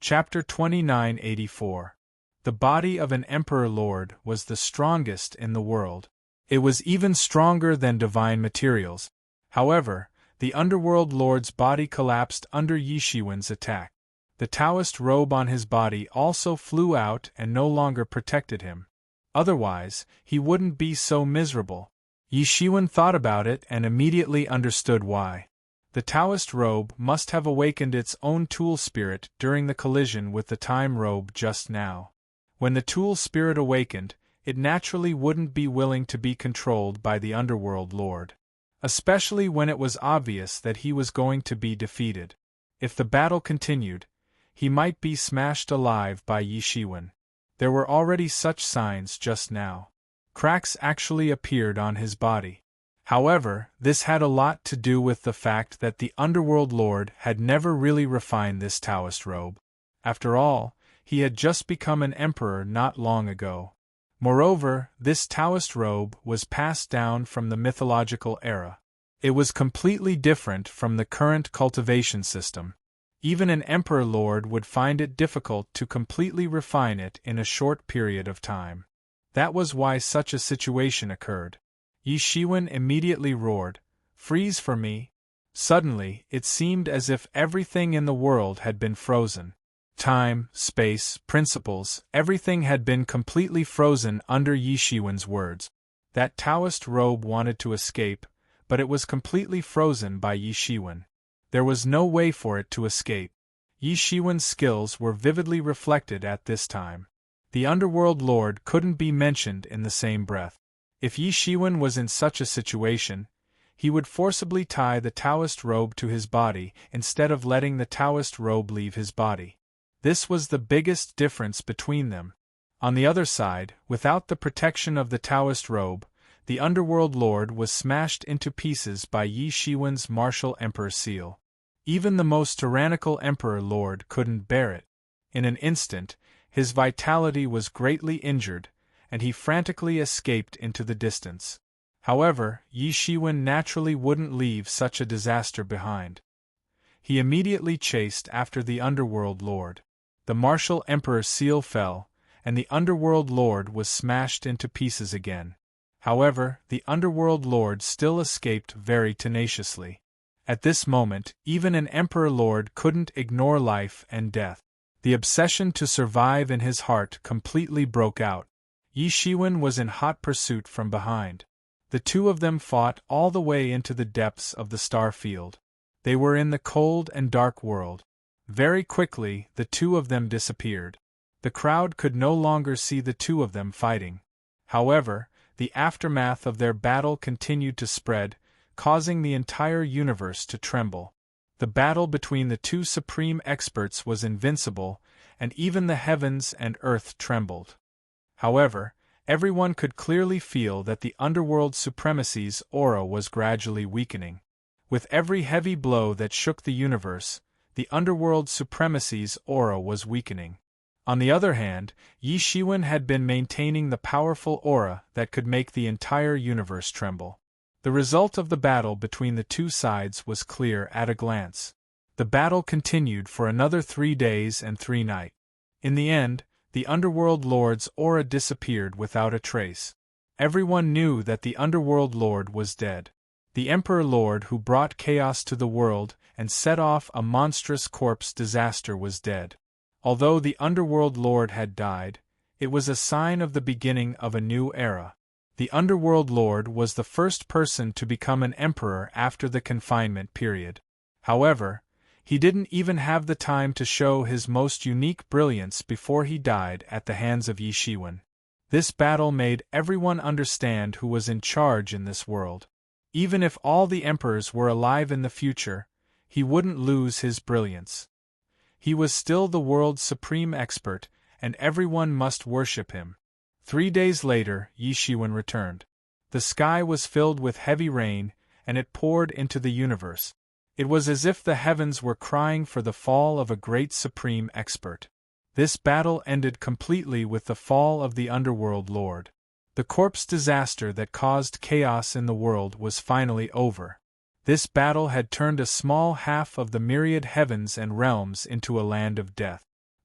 Chapter 2984. The body of an Emperor Lord was the strongest in the world. It was even stronger than divine materials. However, the Underworld Lord's body collapsed under Yi Shiwen's attack. The Taoist robe on his body also flew out and no longer protected him. Otherwise, he wouldn't be so miserable. Yi Shiwen thought about it and immediately understood why. The Taoist robe must have awakened its own tool spirit during the collision with the time robe just now. When the tool spirit awakened, it naturally wouldn't be willing to be controlled by the Underworld Lord. Especially when it was obvious that he was going to be defeated. If the battle continued, he might be smashed alive by Yi Shiwen. There were already such signs just now. Cracks actually appeared on his body. However, this had a lot to do with the fact that the Underworld Lord had never really refined this Taoist robe. After all, he had just become an emperor not long ago. Moreover, this Taoist robe was passed down from the mythological era. It was completely different from the current cultivation system. Even an Emperor Lord would find it difficult to completely refine it in a short period of time. That was why such a situation occurred. Yi Shiwen immediately roared, "Freeze for me!" Suddenly, it seemed as if everything in the world had been frozen. Time, space, principles, everything had been completely frozen under Yi Shiwen's words. That Taoist robe wanted to escape, but it was completely frozen by Yi Shiwen. There was no way for it to escape. Yi Shiwen's skills were vividly reflected at this time. The Underworld Lord couldn't be mentioned in the same breath. If Yi Shiwen was in such a situation, he would forcibly tie the Taoist robe to his body instead of letting the Taoist robe leave his body. This was the biggest difference between them. On the other side, without the protection of the Taoist robe, the Underworld Lord was smashed into pieces by Yi Shiwen's martial emperor seal. Even the most tyrannical Emperor Lord couldn't bear it. In an instant, his vitality was greatly injured, and he frantically escaped into the distance. However, Yi Shiwen naturally wouldn't leave such a disaster behind. He immediately chased after the Underworld Lord. The martial emperor's seal fell, and the Underworld Lord was smashed into pieces again. However, the Underworld Lord still escaped very tenaciously. At this moment, even an Emperor Lord couldn't ignore life and death. The obsession to survive in his heart completely broke out. Yi Shiwen was in hot pursuit from behind. The two of them fought all the way into the depths of the star field. They were in the cold and dark world. Very quickly, the two of them disappeared. The crowd could no longer see the two of them fighting. However, the aftermath of their battle continued to spread, causing the entire universe to tremble. The battle between the two supreme experts was invincible, and even the heavens and earth trembled. However, everyone could clearly feel that the Underworld Supremacy's aura was gradually weakening. With every heavy blow that shook the universe, the Underworld Supremacy's aura was weakening. On the other hand, Yi Shiwen had been maintaining the powerful aura that could make the entire universe tremble. The result of the battle between the two sides was clear at a glance. The battle continued for another 3 days and 3 nights. In the end, the Underworld Lord's aura disappeared without a trace. Everyone knew that the Underworld Lord was dead. The Emperor Lord who brought chaos to the world and set off a monstrous corpse disaster was dead. Although the Underworld Lord had died, it was a sign of the beginning of a new era. The Underworld Lord was the first person to become an emperor after the confinement period. However, he didn't even have the time to show his most unique brilliance before he died at the hands of Yi Shiwen. This battle made everyone understand who was in charge in this world. Even if all the emperors were alive in the future, he wouldn't lose his brilliance. He was still the world's supreme expert, and everyone must worship him. 3 days later, Yi Shiwen returned. The sky was filled with heavy rain, and it poured into the universe. It was as if the heavens were crying for the fall of a great supreme expert. This battle ended completely with the fall of the Underworld Lord. The corpse disaster that caused chaos in the world was finally over. This battle had turned a small half of the myriad heavens and realms into a land of death.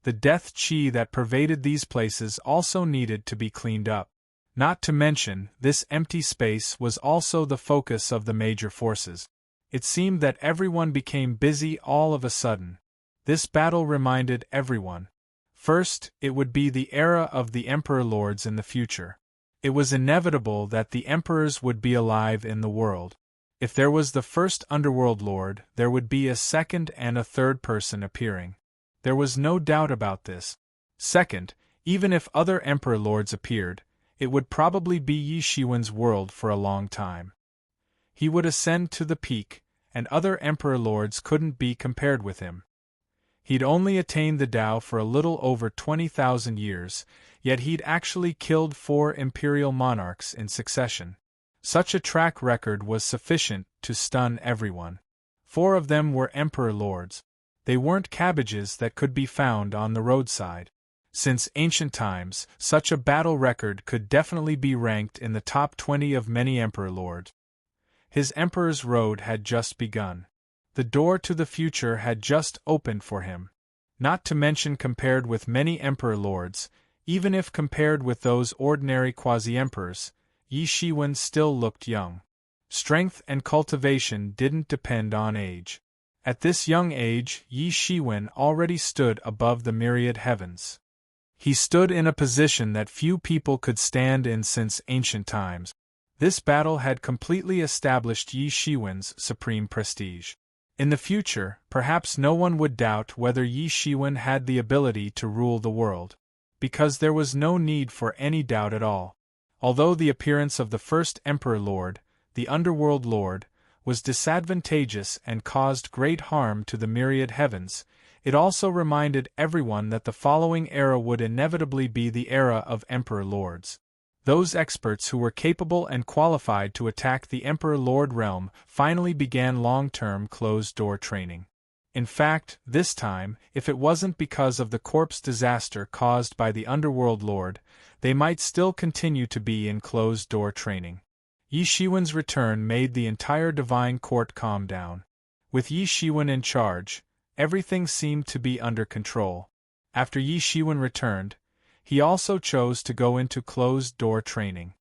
The death qi that pervaded these places also needed to be cleaned up. Not to mention, this empty space was also the focus of the major forces. It seemed that everyone became busy all of a sudden. This battle reminded everyone. First, it would be the era of the Emperor Lords in the future. It was inevitable that the Emperors would be alive in the world. If there was the first Underworld Lord, there would be a second and a third person appearing. There was no doubt about this. Second, even if other Emperor Lords appeared, it would probably be Yi Shiwen's world for a long time. He would ascend to the peak, and other Emperor Lords couldn't be compared with him. He'd only attained the Tao for a little over 20,000 years, yet he'd actually killed 4 imperial monarchs in succession. Such a track record was sufficient to stun everyone. 4 of them were Emperor Lords. They weren't cabbages that could be found on the roadside. Since ancient times, such a battle record could definitely be ranked in the top 20 of many Emperor Lords. His Emperor's road had just begun. The door to the future had just opened for him. Not to mention, compared with many Emperor Lords, even if compared with those ordinary quasi-emperors, Yi Shiwen still looked young. Strength and cultivation didn't depend on age. At this young age, Yi Shiwen already stood above the myriad heavens. He stood in a position that few people could stand in since ancient times. This battle had completely established Yi Shiwen's supreme prestige. In the future, perhaps no one would doubt whether Yi Shiwen had the ability to rule the world, because there was no need for any doubt at all. Although the appearance of the first Emperor Lord, the Underworld Lord, was disadvantageous and caused great harm to the myriad heavens, it also reminded everyone that the following era would inevitably be the era of Emperor Lords. Those experts who were capable and qualified to attack the Emperor Lord realm finally began long-term closed-door training. In fact, this time, if it wasn't because of the corpse disaster caused by the Underworld Lord, they might still continue to be in closed-door training. Yi Shiwen's return made the entire divine court calm down. With Yi Shiwen in charge, everything seemed to be under control. After Yi Shiwen returned, he also chose to go into closed-door training.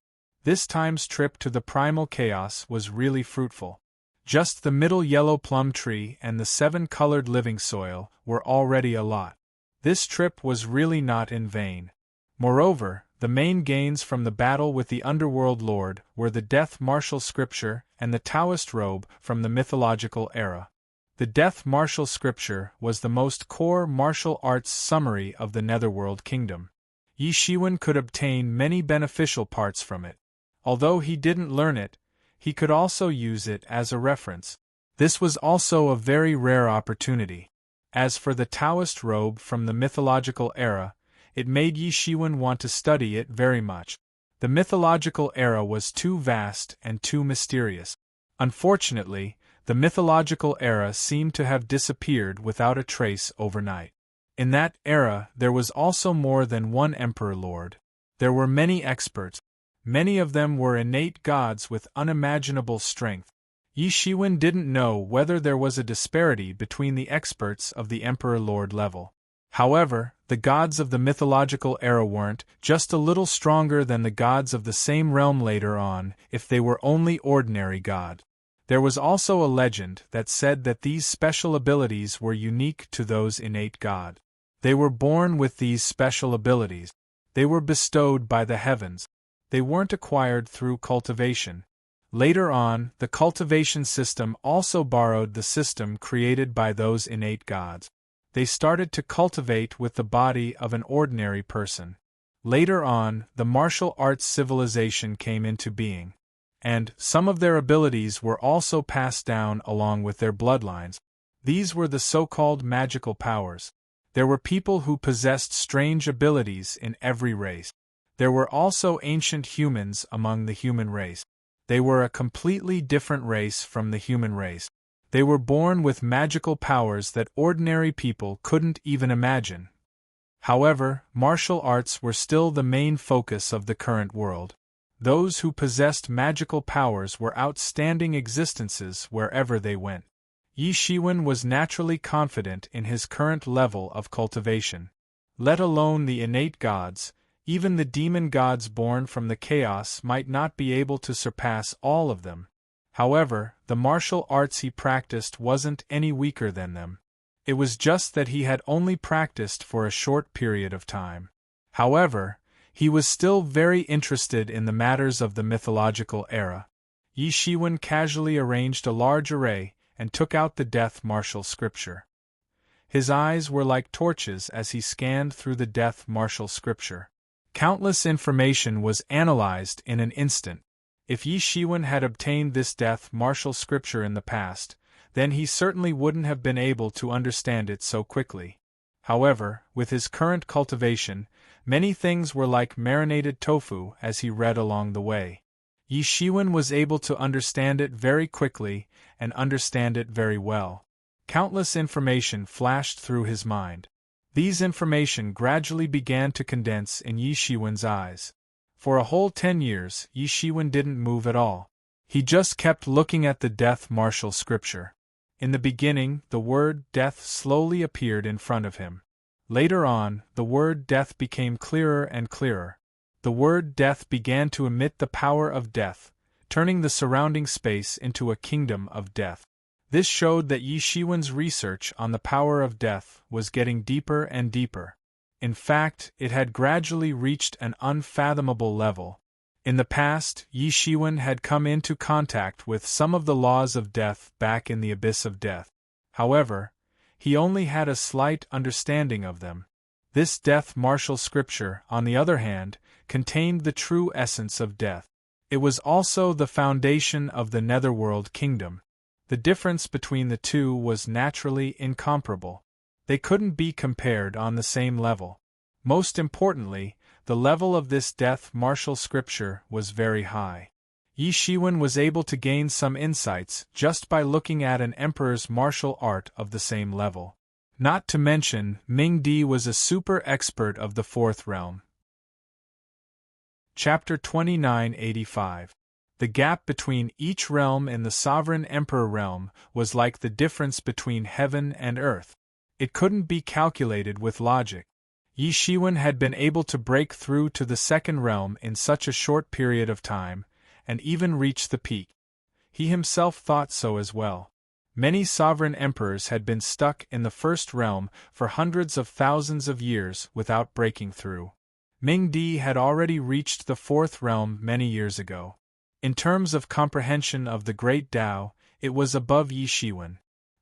This time's trip to the primal chaos was really fruitful. Just the middle yellow plum tree and the 7-colored living soil were already a lot. This trip was really not in vain. Moreover, the main gains from the battle with the Underworld Lord were the Death Martial Scripture and the Taoist robe from the mythological era. The Death Martial Scripture was the most core martial arts summary of the Netherworld Kingdom. Yi Shiwen could obtain many beneficial parts from it. Although he didn't learn it, he could also use it as a reference. This was also a very rare opportunity. As for the Taoist robe from the mythological era, it made Yi Shiwen want to study it very much. The mythological era was too vast and too mysterious. Unfortunately, the mythological era seemed to have disappeared without a trace overnight. In that era, there was also more than one Emperor Lord. There were many experts. Many of them were innate gods with unimaginable strength. Yi Shiwen didn't know whether there was a disparity between the experts of the Emperor Lord level. However, the gods of the mythological era weren't just a little stronger than the gods of the same realm later on, if they were only ordinary gods. There was also a legend that said that these special abilities were unique to those innate gods. They were born with these special abilities. They were bestowed by the heavens. They weren't acquired through cultivation. Later on, the cultivation system also borrowed the system created by those innate gods. They started to cultivate with the body of an ordinary person. Later on, the martial arts civilization came into being. And some of their abilities were also passed down along with their bloodlines. These were the so-called magical powers. There were people who possessed strange abilities in every race. There were also ancient humans among the human race. They were a completely different race from the human race. They were born with magical powers that ordinary people couldn't even imagine. However, martial arts were still the main focus of the current world. Those who possessed magical powers were outstanding existences wherever they went. Yi Shiwen was naturally confident in his current level of cultivation. Let alone the innate gods, even the demon gods born from the chaos might not be able to surpass all of them. However, the martial arts he practiced wasn't any weaker than them. It was just that he had only practiced for a short period of time. However, he was still very interested in the matters of the mythological era. Yi Shiwen casually arranged a large array and took out the death martial scripture. His eyes were like torches as he scanned through the death martial scripture. Countless information was analyzed in an instant. If Yi Shiwen had obtained this death martial scripture in the past, then he certainly wouldn't have been able to understand it so quickly. However, with his current cultivation, many things were like marinated tofu as he read along the way. Yi Shiwen was able to understand it very quickly and understand it very well. Countless information flashed through his mind. These information gradually began to condense in Yi Shiwen's eyes. For a whole 10 years, Yi Shiwen didn't move at all. He just kept looking at the death martial scripture. In the beginning, the word death slowly appeared in front of him. Later on, the word death became clearer and clearer. The word death began to emit the power of death, turning the surrounding space into a kingdom of death. This showed that Yi Shiwen's research on the power of death was getting deeper and deeper. In fact, it had gradually reached an unfathomable level. In the past, Yi Shiwen had come into contact with some of the laws of death back in the abyss of death. However, he only had a slight understanding of them. This death martial scripture, on the other hand, contained the true essence of death. It was also the foundation of the Netherworld Kingdom. The difference between the two was naturally incomparable. They couldn't be compared on the same level. Most importantly, the level of this death martial scripture was very high. Yi Shiwen was able to gain some insights just by looking at an emperor's martial art of the same level. Not to mention, Ming Di was a super expert of the fourth realm. Chapter 2985. The gap between each realm in the sovereign emperor realm was like the difference between heaven and earth. It couldn't be calculated with logic. Yi Shiwen had been able to break through to the second realm in such a short period of time, and even reach the peak. He himself thought so as well. Many sovereign emperors had been stuck in the first realm for hundreds of thousands of years without breaking through. Ming Di had already reached the fourth realm many years ago. In terms of comprehension of the Great Tao, it was above Yi Shiwen.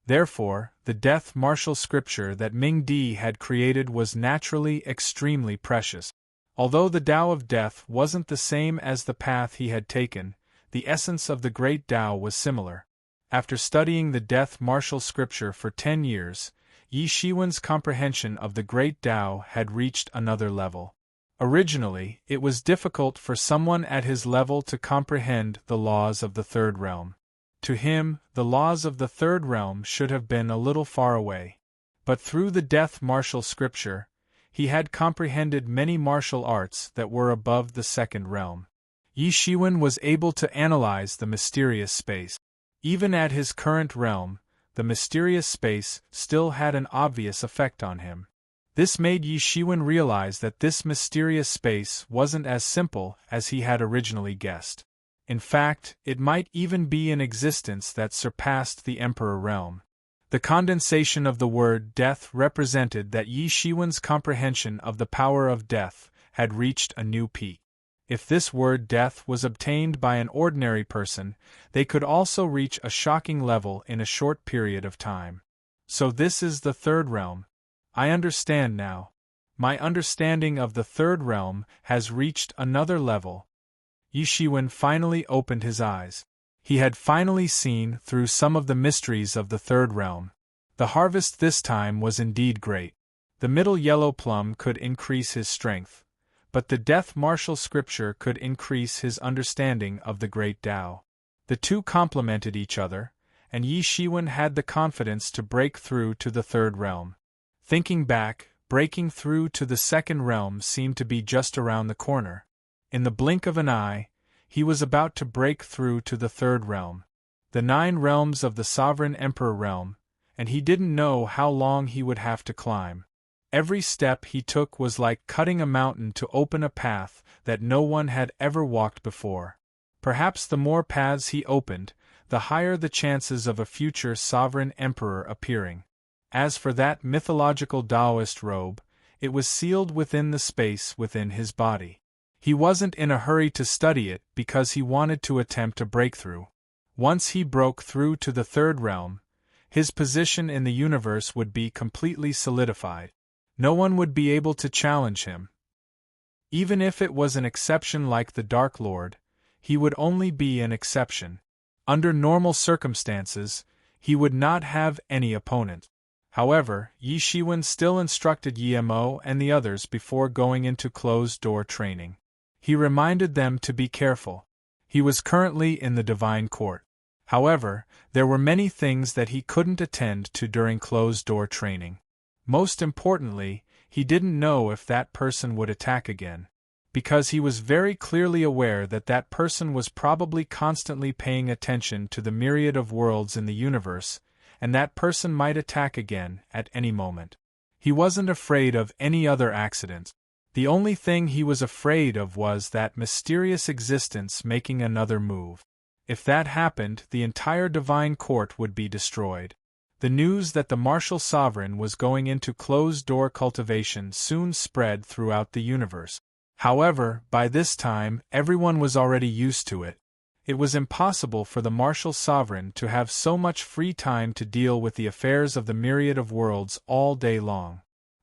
Therefore, the death martial scripture that Ming Di had created was naturally extremely precious. Although the Tao of death wasn't the same as the path he had taken, the essence of the Great Tao was similar. After studying the death martial scripture for 10 years, Yi Shiwen's comprehension of the Great Tao had reached another level. Originally, it was difficult for someone at his level to comprehend the laws of the third realm. To him, the laws of the third realm should have been a little far away. But through the death martial scripture, he had comprehended many martial arts that were above the second realm. Yi Shiwen was able to analyze the mysterious space. Even at his current realm, the mysterious space still had an obvious effect on him. This made Yi Shiwen realize that this mysterious space wasn't as simple as he had originally guessed. In fact, it might even be an existence that surpassed the Emperor realm. The condensation of the word death represented that Yi Shiwen's comprehension of the power of death had reached a new peak. If this word death was obtained by an ordinary person, they could also reach a shocking level in a short period of time. So this is the third realm. I understand now. My understanding of the third realm has reached another level. Yi Shiwen finally opened his eyes. He had finally seen through some of the mysteries of the third realm. The harvest this time was indeed great. The middle yellow plum could increase his strength, but the death martial scripture could increase his understanding of the Great Tao. The two complemented each other, and Yi Shiwen had the confidence to break through to the third realm. Thinking back, breaking through to the second realm seemed to be just around the corner. In the blink of an eye, he was about to break through to the third realm, the 9 realms of the Sovereign Emperor realm, and he didn't know how long he would have to climb. Every step he took was like cutting a mountain to open a path that no one had ever walked before. Perhaps the more paths he opened, the higher the chances of a future sovereign emperor appearing. As for that mythological Taoist robe, it was sealed within the space within his body. He wasn't in a hurry to study it because he wanted to attempt a breakthrough. Once he broke through to the third realm, his position in the universe would be completely solidified. No one would be able to challenge him. Even if it was an exception like the Dark Lord, he would only be an exception. Under normal circumstances, he would not have any opponent. However, Yi Shiwen still instructed Yemo and the others before going into closed-door training. He reminded them to be careful. He was currently in the Divine Court. However, there were many things that he couldn't attend to during closed-door training. Most importantly, he didn't know if that person would attack again, because he was very clearly aware that that person was probably constantly paying attention to the myriad of worlds in the universe, and that person might attack again at any moment. He wasn't afraid of any other accident. The only thing he was afraid of was that mysterious existence making another move. If that happened, the entire Divine Court would be destroyed. The news that the martial sovereign was going into closed-door cultivation soon spread throughout the universe. However, by this time, everyone was already used to it. It was impossible for the martial sovereign to have so much free time to deal with the affairs of the myriad of worlds all day long.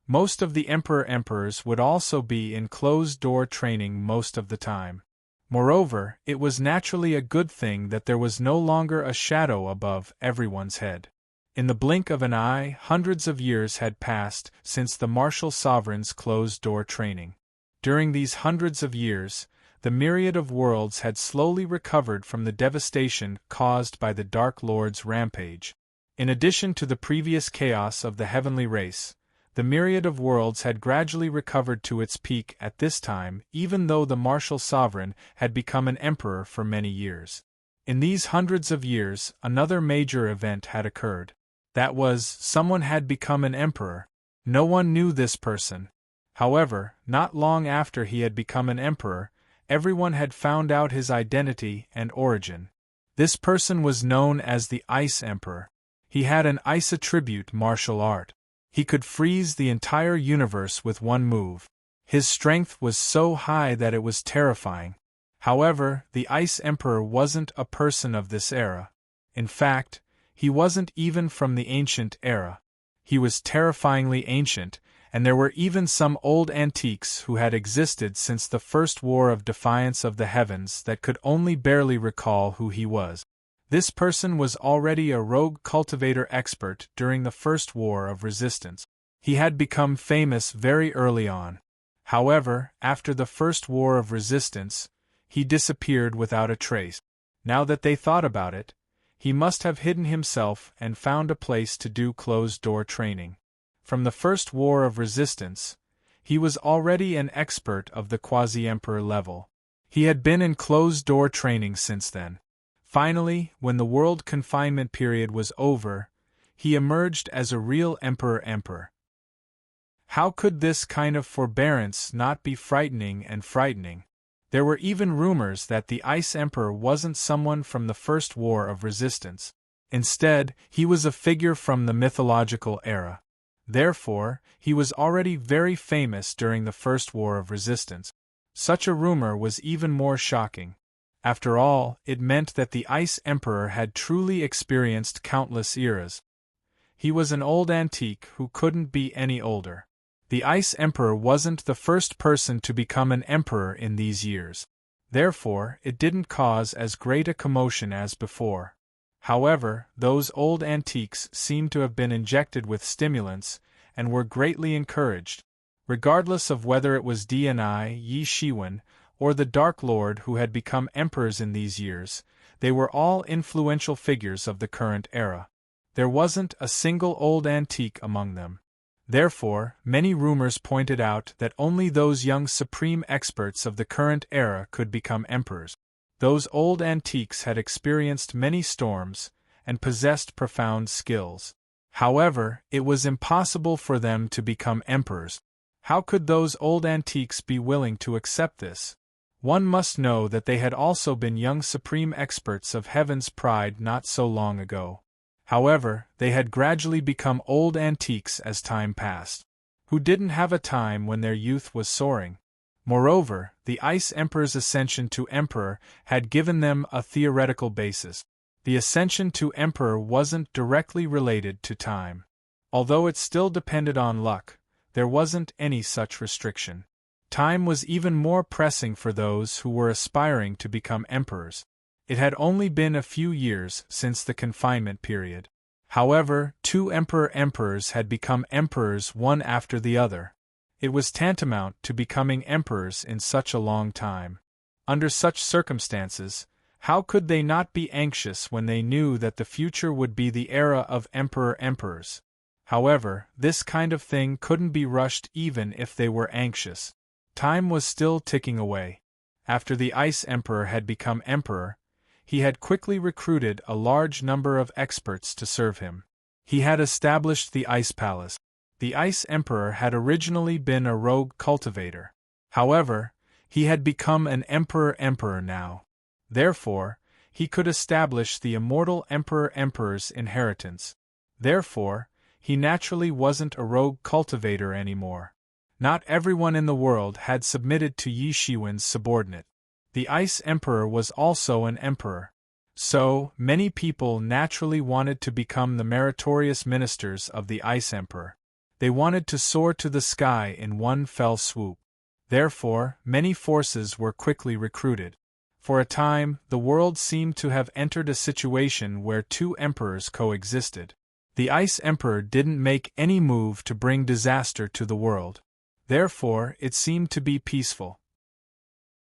Most of the emperors would also be in closed-door training most of the time. Moreover, it was naturally a good thing that there was no longer a shadow above everyone's head. In the blink of an eye, hundreds of years had passed since the martial sovereign's closed-door training. During these hundreds of years, the myriad of worlds had slowly recovered from the devastation caused by the Dark Lord's rampage. In addition to the previous chaos of the heavenly race, the myriad of worlds had gradually recovered to its peak at this time, even though the martial sovereign had become an emperor for many years. In these hundreds of years, another major event had occurred. That was, someone had become an emperor. No one knew this person. However, not long after he had become an emperor, everyone had found out his identity and origin. This person was known as the Ice Emperor. He had an ice attribute martial art. He could freeze the entire universe with one move. His strength was so high that it was terrifying. However, the Ice Emperor wasn't a person of this era. In fact, he wasn't even from the ancient era. He was terrifyingly ancient, and there were even some old antiques who had existed since the first war of defiance of the heavens that could only barely recall who he was. This person was already a rogue cultivator expert during the first war of resistance. He had become famous very early on. However, after the first war of resistance, he disappeared without a trace. Now that they thought about it, he must have hidden himself and found a place to do closed-door training. From the first war of resistance, he was already an expert of the quasi-emperor level. He had been in closed-door training since then. Finally, when the world confinement period was over, he emerged as a real emperor. How could this kind of forbearance not be frightening and frightening? There were even rumors that the Ice Emperor wasn't someone from the First War of Resistance. Instead, he was a figure from the mythological era. Therefore, he was already very famous during the First War of Resistance. Such a rumor was even more shocking. After all, it meant that the Ice Emperor had truly experienced countless eras. He was an old antique who couldn't be any older. The Ice Emperor wasn't the first person to become an emperor in these years. Therefore, it didn't cause as great a commotion as before. However, those old antiques seemed to have been injected with stimulants, and were greatly encouraged. Regardless of whether it was DNI, Yi Shiwen, or the Dark Lord who had become emperors in these years, they were all influential figures of the current era. There wasn't a single old antique among them. Therefore, many rumors pointed out that only those young supreme experts of the current era could become emperors. Those old antiques had experienced many storms, and possessed profound skills. However, it was impossible for them to become emperors. How could those old antiques be willing to accept this? One must know that they had also been young supreme experts of heaven's pride not so long ago. However, they had gradually become old antiques as time passed, who didn't have a time when their youth was soaring. Moreover, the Ice Emperor's ascension to emperor had given them a theoretical basis. The ascension to emperor wasn't directly related to time. Although it still depended on luck, there wasn't any such restriction. Time was even more pressing for those who were aspiring to become emperors. It had only been a few years since the confinement period. However, 2 emperors had become emperors one after the other. It was tantamount to becoming emperors in such a long time. Under such circumstances, how could they not be anxious when they knew that the future would be the era of emperors? However, this kind of thing couldn't be rushed even if they were anxious. Time was still ticking away. After the Ice Emperor had become emperor, he had quickly recruited a large number of experts to serve him. He had established the Ice Palace. The Ice Emperor had originally been a rogue cultivator. However, he had become an emperor now. Therefore, he could establish the immortal emperor's inheritance. Therefore, he naturally wasn't a rogue cultivator anymore. Not everyone in the world had submitted to Yi Shiwen's subordinate. The Ice Emperor was also an emperor. So, many people naturally wanted to become the meritorious ministers of the Ice Emperor. They wanted to soar to the sky in one fell swoop. Therefore, many forces were quickly recruited. For a time, the world seemed to have entered a situation where 2 emperors coexisted. The Ice Emperor didn't make any move to bring disaster to the world. Therefore, it seemed to be peaceful.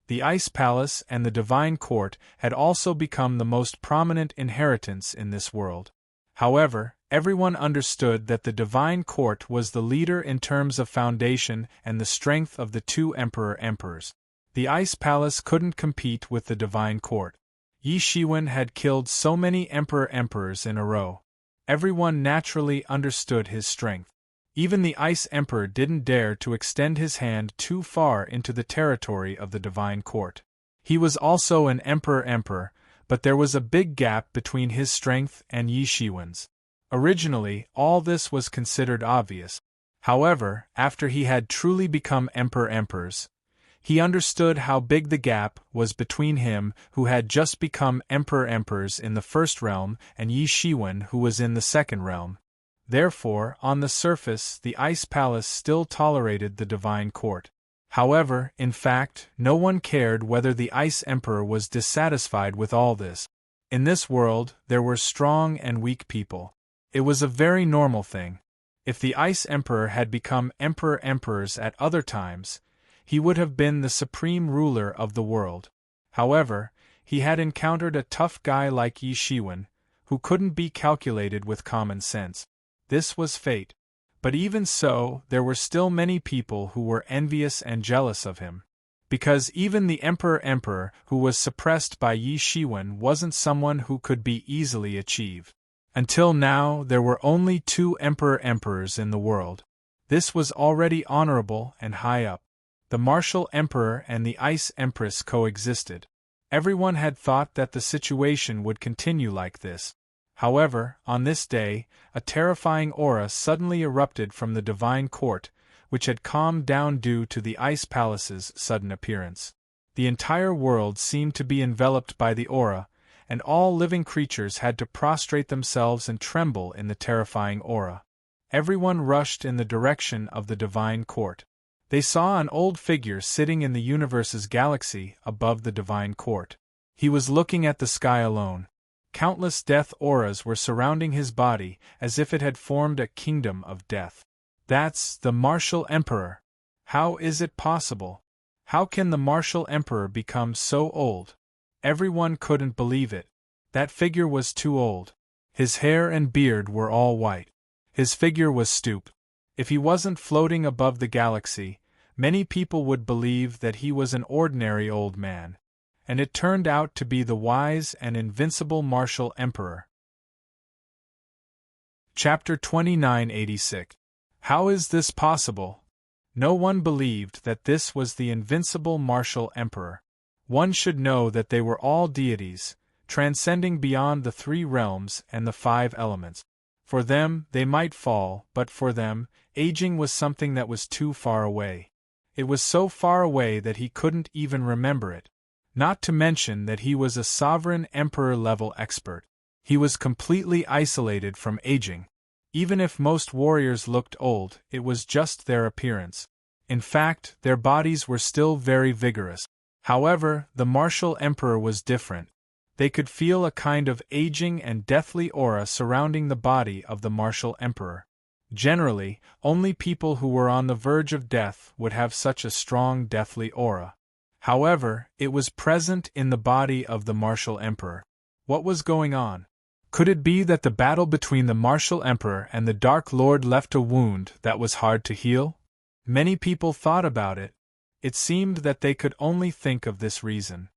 The Ice Palace and the Divine Court had also become the most prominent inheritance in this world. However, everyone understood that the Divine Court was the leader in terms of foundation and the strength of the 2 emperors. The Ice Palace couldn't compete with the Divine Court. Yi Shiwen had killed so many emperors in a row. Everyone naturally understood his strength. Even the Ice Emperor didn't dare to extend his hand too far into the territory of the Divine Court. He was also an emperor, but there was a big gap between his strength and Yi Shiwen's. Originally, all this was considered obvious. However, after he had truly become emperors, he understood how big the gap was between him who had just become emperors in the first realm and Yi Shiwen who was in the second realm. Therefore, on the surface, the Ice Palace still tolerated the Divine Court. However, in fact, no one cared whether the Ice Emperor was dissatisfied with all this. In this world, there were strong and weak people. It was a very normal thing. If the Ice Emperor had become emperors at other times, he would have been the supreme ruler of the world. However, he had encountered a tough guy like Yi Shiwen, who couldn't be calculated with common sense. This was fate. But even so, there were still many people who were envious and jealous of him. Because even the emperor who was suppressed by Yi Shiwen wasn't someone who could be easily achieved. Until now, there were only 2 emperors in the world. This was already honorable and high up. The martial emperor and the Ice Empress coexisted. Everyone had thought that the situation would continue like this. However, on this day, a terrifying aura suddenly erupted from the Divine Court, which had calmed down due to the Ice Palace's sudden appearance. The entire world seemed to be enveloped by the aura, and all living creatures had to prostrate themselves and tremble in the terrifying aura. Everyone rushed in the direction of the Divine Court. They saw an old figure sitting in the universe's galaxy above the Divine Court. He was looking at the sky alone. Countless death auras were surrounding his body as if it had formed a kingdom of death. That's the martial emperor. How is it possible? How can the martial emperor become so old? Everyone couldn't believe it. That figure was too old. His hair and beard were all white. His figure was stooped. If he wasn't floating above the galaxy, many people would believe that he was an ordinary old man. And it turned out to be the wise and invincible martial emperor. Chapter 2986. How is this possible? No one believed that this was the invincible martial emperor. One should know that they were all deities, transcending beyond the 3 realms and the 5 elements. For them, they might fall, but for them, aging was something that was too far away. It was so far away that he couldn't even remember it. Not to mention that he was a sovereign emperor-level expert. He was completely isolated from aging. Even if most warriors looked old, it was just their appearance. In fact, their bodies were still very vigorous. However, the martial emperor was different. They could feel a kind of aging and deathly aura surrounding the body of the martial emperor. Generally, only people who were on the verge of death would have such a strong deathly aura. However, it was present in the body of the martial emperor. What was going on? Could it be that the battle between the martial emperor and the Dark Lord left a wound that was hard to heal? Many people thought about it. It seemed that they could only think of this reason.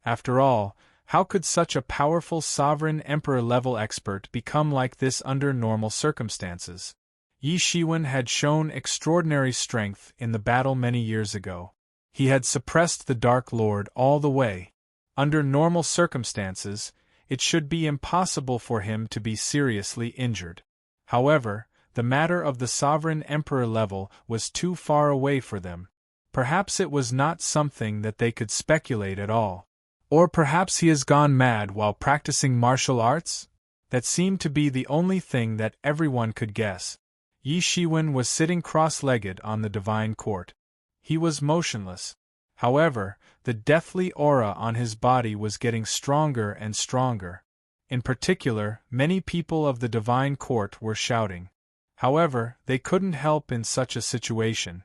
After all, how could such a powerful sovereign emperor-level expert become like this under normal circumstances? Yi Shiwen had shown extraordinary strength in the battle many years ago. He had suppressed the Dark Lord all the way. Under normal circumstances, it should be impossible for him to be seriously injured. However, the matter of the sovereign emperor level was too far away for them. Perhaps it was not something that they could speculate at all. Or perhaps he has gone mad while practicing martial arts? That seemed to be the only thing that everyone could guess. Yi Shiwen was sitting cross-legged on the divine court. He was motionless. However, the deathly aura on his body was getting stronger and stronger. In particular, many people of the divine court were shouting. However, they couldn't help in such a situation.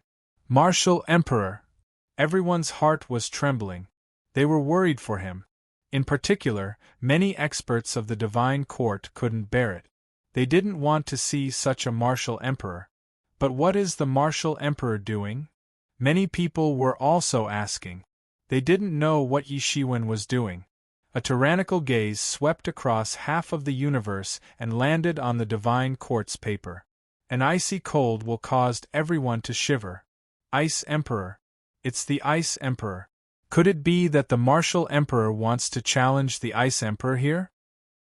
Martial Emperor! Everyone's heart was trembling. They were worried for him. In particular, many experts of the divine court couldn't bear it. They didn't want to see such a martial emperor. But what is the martial emperor doing? Many people were also asking. They didn't know what Yi Shiwen was doing. A tyrannical gaze swept across half of the universe and landed on the divine court's paper. An icy cold will cause everyone to shiver. Ice Emperor. It's the Ice Emperor. Could it be that the martial emperor wants to challenge the Ice Emperor here?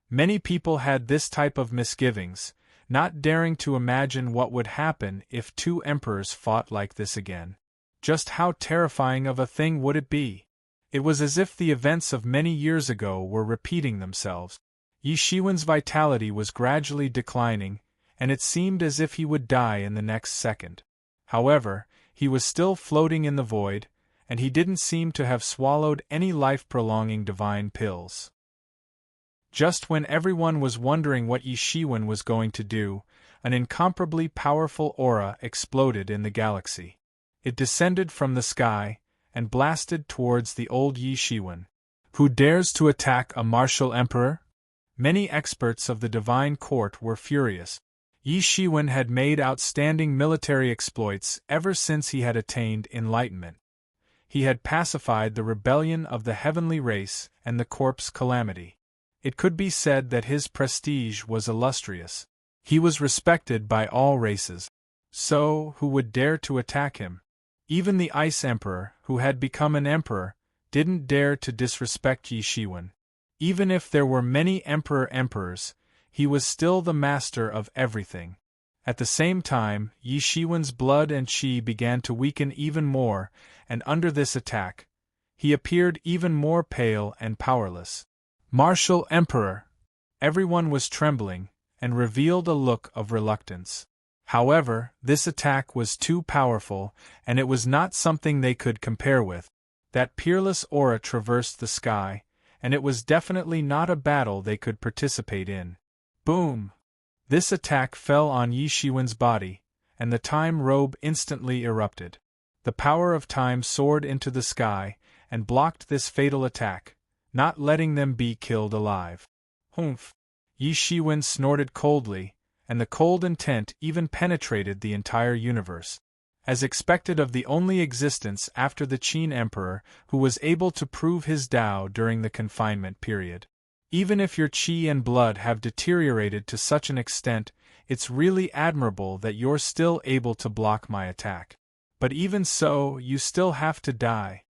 Many people had this type of misgivings, not daring to imagine what would happen if 2 emperors fought like this again. Just how terrifying of a thing would it be? It was as if the events of many years ago were repeating themselves. Yi Shiwen's vitality was gradually declining, and it seemed as if he would die in the next second. However, he was still floating in the void, and he didn't seem to have swallowed any life-prolonging divine pills. Just when everyone was wondering what Yi Shiwen was going to do, an incomparably powerful aura exploded in the galaxy. It descended from the sky, and blasted towards the old Yi Shiwen. Who dares to attack a martial emperor? Many experts of the divine court were furious. Yi Shiwen had made outstanding military exploits ever since he had attained enlightenment. He had pacified the rebellion of the heavenly race and the corpse calamity. It could be said that his prestige was illustrious. He was respected by all races. So, who would dare to attack him? Even the Ice Emperor, who had become an emperor, didn't dare to disrespect Yi Shiwen. Even if there were many emperors, he was still the master of everything. At the same time, Yi Shiwen's blood and qi began to weaken even more, and under this attack, he appeared even more pale and powerless. Martial Emperor! Everyone was trembling, and revealed a look of reluctance. However, this attack was too powerful, and it was not something they could compare with. That peerless aura traversed the sky, and it was definitely not a battle they could participate in. Boom! This attack fell on Yi Shiwen's body, and the time robe instantly erupted. The power of time soared into the sky, and blocked this fatal attack, not letting them be killed alive. Humph! Yi Shiwen snorted coldly, and the cold intent even penetrated the entire universe. As expected of the only existence after the Qin Emperor who was able to prove his Tao during the confinement period. Even if your qi and blood have deteriorated to such an extent, It's really admirable that you're still able to block my attack. But even so, you still have to die."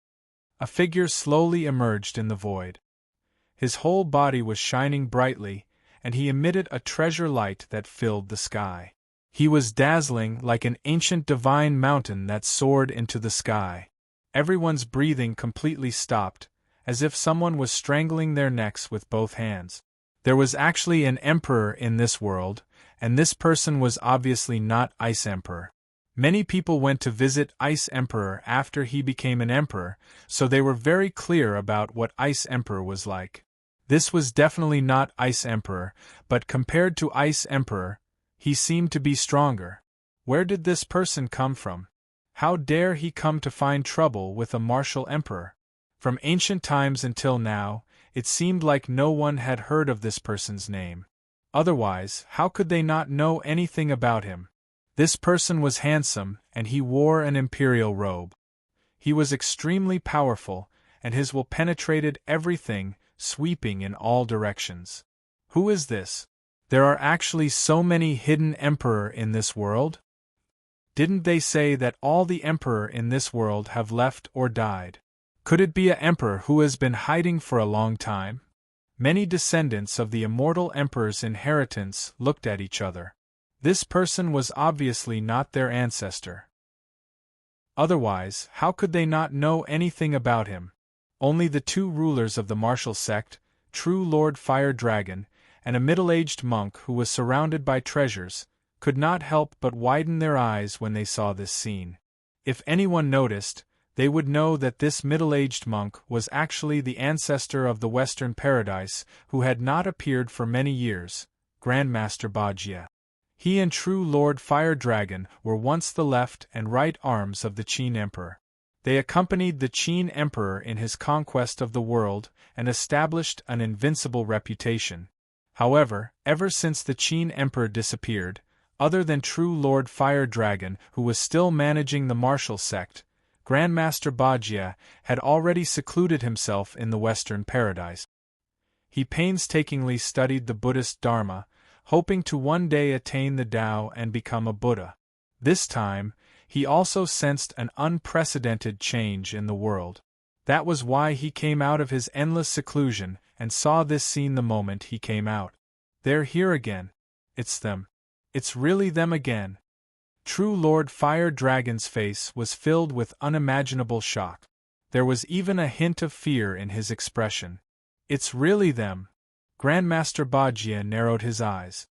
A figure slowly emerged in the void. His whole body was shining brightly, and he emitted a treasure light that filled the sky. He was dazzling, like an ancient divine mountain that soared into the sky. Everyone's breathing completely stopped, as if someone was strangling their necks with both hands. There was actually an emperor in this world, and this person was obviously not Ice Emperor. Many people went to visit Ice Emperor after he became an emperor, so they were very clear about what Ice Emperor was like. This was definitely not Ice Emperor, but compared to Ice Emperor, he seemed to be stronger. Where did this person come from? How dare he come to find trouble with a martial emperor? From ancient times until now, it seemed like no one had heard of this person's name. Otherwise, how could they not know anything about him? This person was handsome, and he wore an imperial robe. He was extremely powerful, and his will penetrated everything, sweeping in all directions. Who is this? There are actually so many hidden emperor in this world? Didn't they say that all the emperor in this world have left or died? Could it be an emperor who has been hiding for a long time? Many descendants of the immortal emperor's inheritance looked at each other. This person was obviously not their ancestor. Otherwise, how could they not know anything about him? Only the two rulers of the martial sect, true Lord Fire Dragon, and a middle-aged monk who was surrounded by treasures, could not help but widen their eyes when they saw this scene. If anyone noticed, they would know that this middle-aged monk was actually the ancestor of the Western Paradise, who had not appeared for many years, Grandmaster Bajia. He and true Lord Fire Dragon were once the left and right arms of the Qin Emperor. They accompanied the Qin Emperor in his conquest of the world and established an invincible reputation. However, ever since the Qin Emperor disappeared, other than true Lord Fire Dragon, who was still managing the martial sect, Grandmaster Bajia had already secluded himself in the Western Paradise. He painstakingly studied the Buddhist Dharma, hoping to one day attain the Tao and become a Buddha. This time, he also sensed an unprecedented change in the world. That was why he came out of his endless seclusion and saw this scene the moment he came out. They're here again. It's them. It's really them again. True Lord Fire Dragon's face was filled with unimaginable shock. There was even a hint of fear in his expression. It's really them. Grandmaster Bajia narrowed his eyes.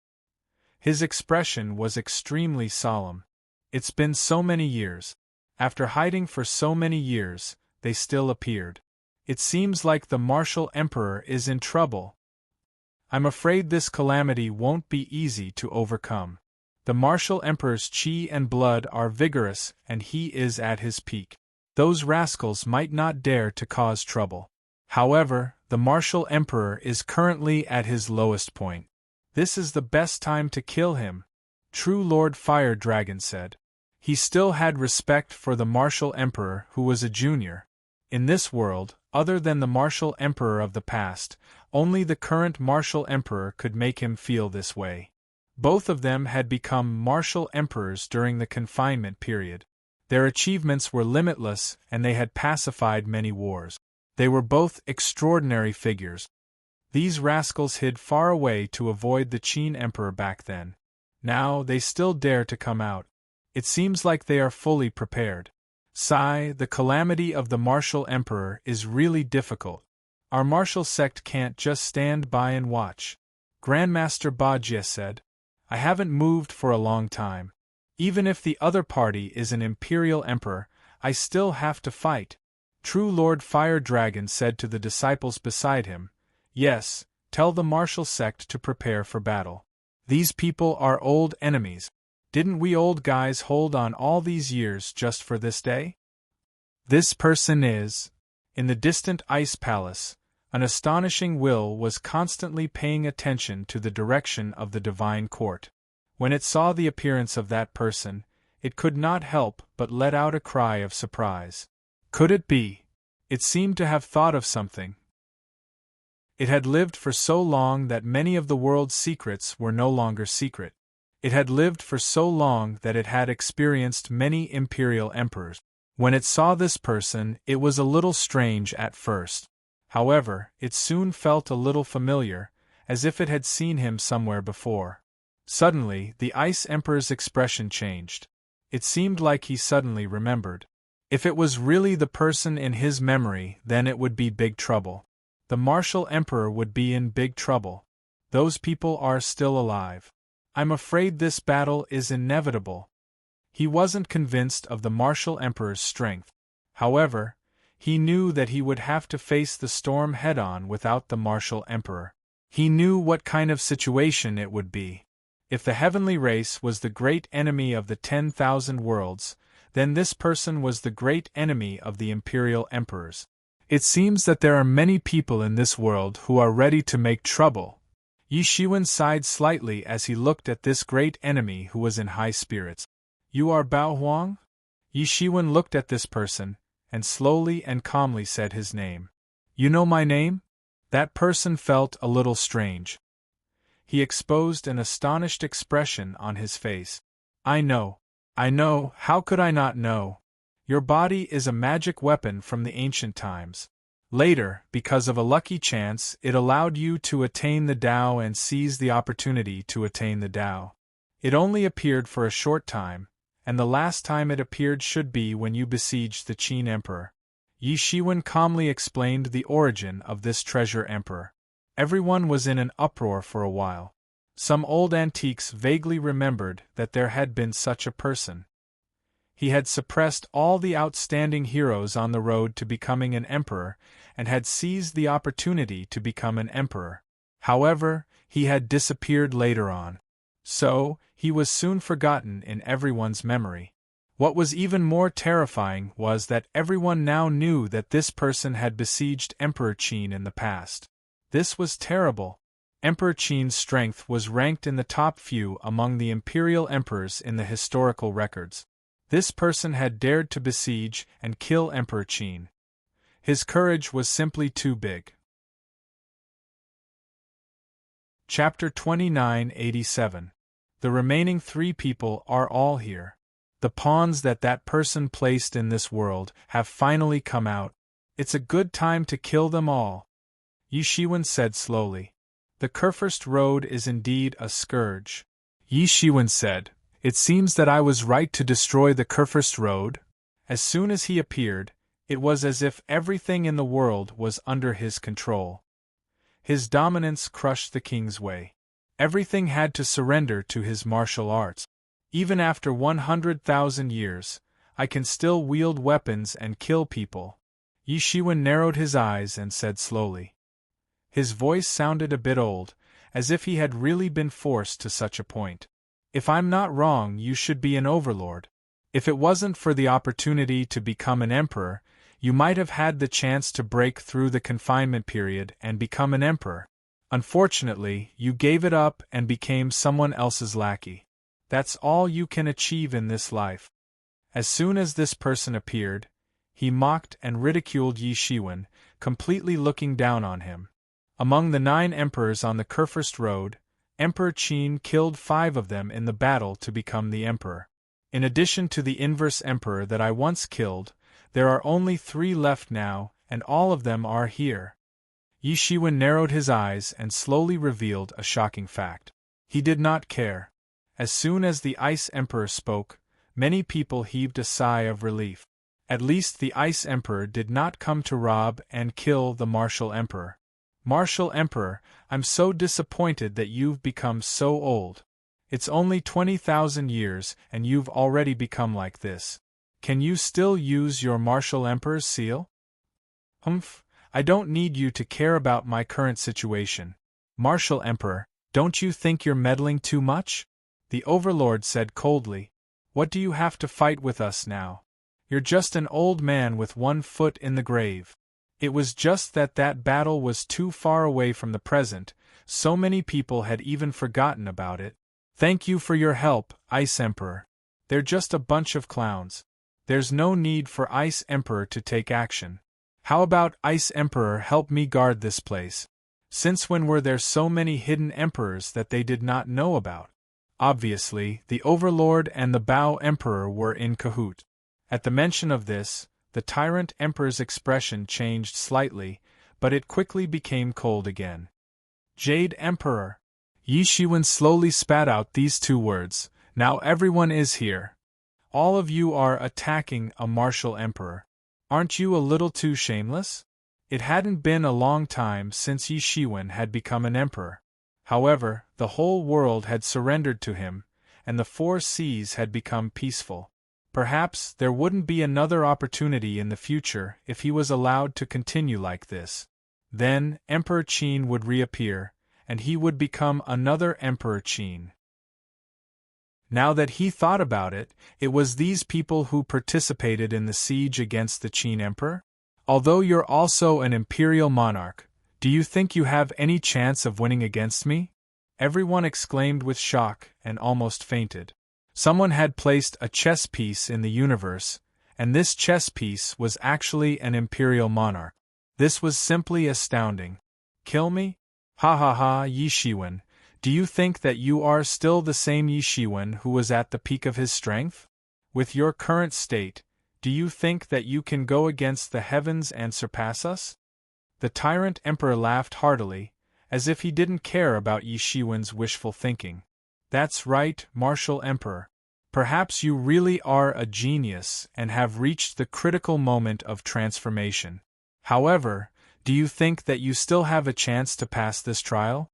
His expression was extremely solemn. It's been so many years. After hiding for so many years, they still appeared. It seems like the martial emperor is in trouble. I'm afraid this calamity won't be easy to overcome. The martial emperor's qi and blood are vigorous and he is at his peak. Those rascals might not dare to cause trouble. However, the martial emperor is currently at his lowest point. This is the best time to kill him, true Lord Fire Dragon said. He still had respect for the martial emperor who was a junior. In this world, other than the martial emperor of the past, only the current martial emperor could make him feel this way. Both of them had become martial emperors during the confinement period. Their achievements were limitless and they had pacified many wars. They were both extraordinary figures. These rascals hid far away to avoid the Qin Emperor back then. Now they still dare to come out. It seems like they are fully prepared. Sigh, the calamity of the martial emperor is really difficult. Our martial sect can't just stand by and watch. Grandmaster Bajia said. I haven't moved for a long time. Even if the other party is an imperial emperor, I still have to fight. True Lord Fire Dragon said to the disciples beside him. Yes, tell the martial sect to prepare for battle. These people are old enemies. Didn't we old guys hold on all these years just for this day? This person is. In the distant ice palace, an astonishing will was constantly paying attention to the direction of the divine court. When it saw the appearance of that person, it could not help but let out a cry of surprise. Could it be? It seemed to have thought of something. It had lived for so long that many of the world's secrets were no longer secret. It had lived for so long that it had experienced many imperial emperors. When it saw this person, it was a little strange at first. However, it soon felt a little familiar, as if it had seen him somewhere before. Suddenly, the Ice Emperor's expression changed. It seemed like he suddenly remembered. If it was really the person in his memory, then it would be big trouble. The Martial Emperor would be in big trouble. Those people are still alive. I'm afraid this battle is inevitable. He wasn't convinced of the Martial Emperor's strength. However, he knew that he would have to face the storm head-on without the Martial Emperor. He knew what kind of situation it would be. If the heavenly race was the great enemy of the 10,000 worlds, then this person was the great enemy of the imperial emperors. It seems that there are many people in this world who are ready to make trouble. Yi Shiwen sighed slightly as he looked at this great enemy who was in high spirits. You are Bao Huang? Yi Shiwen looked at this person, and slowly and calmly said his name. You know my name? That person felt a little strange. He exposed an astonished expression on his face. I know, how could I not know? Your body is a magic weapon from the ancient times. Later, because of a lucky chance, it allowed you to attain the Tao and seize the opportunity to attain the Tao. It only appeared for a short time, and the last time it appeared should be when you besieged the Qin Emperor. Yi Shiwen calmly explained the origin of this treasure emperor. Everyone was in an uproar for a while. Some old antiques vaguely remembered that there had been such a person. He had suppressed all the outstanding heroes on the road to becoming an emperor, and had seized the opportunity to become an emperor. However, he had disappeared later on. So, he was soon forgotten in everyone's memory. What was even more terrifying was that everyone now knew that this person had besieged Emperor Qin in the past. This was terrible. Emperor Qin's strength was ranked in the top few among the imperial emperors in the historical records. This person had dared to besiege and kill Emperor Qin. His courage was simply too big. Chapter 2987. The remaining 3 people are all here. The pawns that person placed in this world have finally come out. It's a good time to kill them all. Yi Shiwen said slowly. The Kurfürst Road is indeed a scourge. Yi Shiwen said, It seems that I was right to destroy the Kurfürst Road. As soon as he appeared, it was as if everything in the world was under his control. His dominance crushed the king's way. Everything had to surrender to his martial arts. Even after 100,000 years, I can still wield weapons and kill people. Yi Shiwen narrowed his eyes and said slowly. His voice sounded a bit old, as if he had really been forced to such a point. If I'm not wrong, you should be an overlord. If it wasn't for the opportunity to become an emperor, you might have had the chance to break through the confinement period and become an emperor. Unfortunately, you gave it up and became someone else's lackey. That's all you can achieve in this life. As soon as this person appeared, he mocked and ridiculed Yi Shiwen, completely looking down on him. Among the 9 emperors on the Kurfürst Road, Emperor Qin killed 5 of them in the battle to become the emperor. In addition to the inverse emperor that I once killed, there are only 3 left now, and all of them are here. Yi Shiwen narrowed his eyes and slowly revealed a shocking fact. He did not care. As soon as the Ice Emperor spoke, many people heaved a sigh of relief. At least the Ice Emperor did not come to rob and kill the Martial Emperor. Martial Emperor, I'm so disappointed that you've become so old. It's only 20,000 years and you've already become like this. Can you still use your Martial Emperor's seal? Humph, I don't need you to care about my current situation. Martial Emperor, don't you think you're meddling too much? The Overlord said coldly. What do you have to fight with us now? You're just an old man with 1 foot in the grave. It was just that battle was too far away from the present, so many people had even forgotten about it. Thank you for your help, Ice Emperor. They're just a bunch of clowns. There's no need for Ice Emperor to take action. How about Ice Emperor help me guard this place? Since when were there so many hidden emperors that they did not know about? Obviously, the Overlord and the Bao Emperor were in cahoot. At the mention of this, the Tyrant Emperor's expression changed slightly, but it quickly became cold again. Jade Emperor! Yi Shiwen slowly spat out these two words. Now everyone is here. All of you are attacking a martial emperor. Aren't you a little too shameless? It hadn't been a long time since Yi Shiwen had become an emperor. However, the whole world had surrendered to him, and the 4 seas had become peaceful. Perhaps there wouldn't be another opportunity in the future if he was allowed to continue like this. Then, Emperor Qin would reappear, and he would become another Emperor Qin. Now that he thought about it, it was these people who participated in the siege against the Qin Emperor? Although you're also an imperial monarch, do you think you have any chance of winning against me? Everyone exclaimed with shock and almost fainted. Someone had placed a chess piece in the universe, and this chess piece was actually an imperial monarch. This was simply astounding. Kill me? Ha ha ha, Yi Shiwen. Do you think that you are still the same Yi Shiwen who was at the peak of his strength? With your current state, do you think that you can go against the heavens and surpass us? The Tyrant Emperor laughed heartily, as if he didn't care about Yi Shiwen's wishful thinking. That's right, Martial Emperor. Perhaps you really are a genius and have reached the critical moment of transformation. However, do you think that you still have a chance to pass this trial?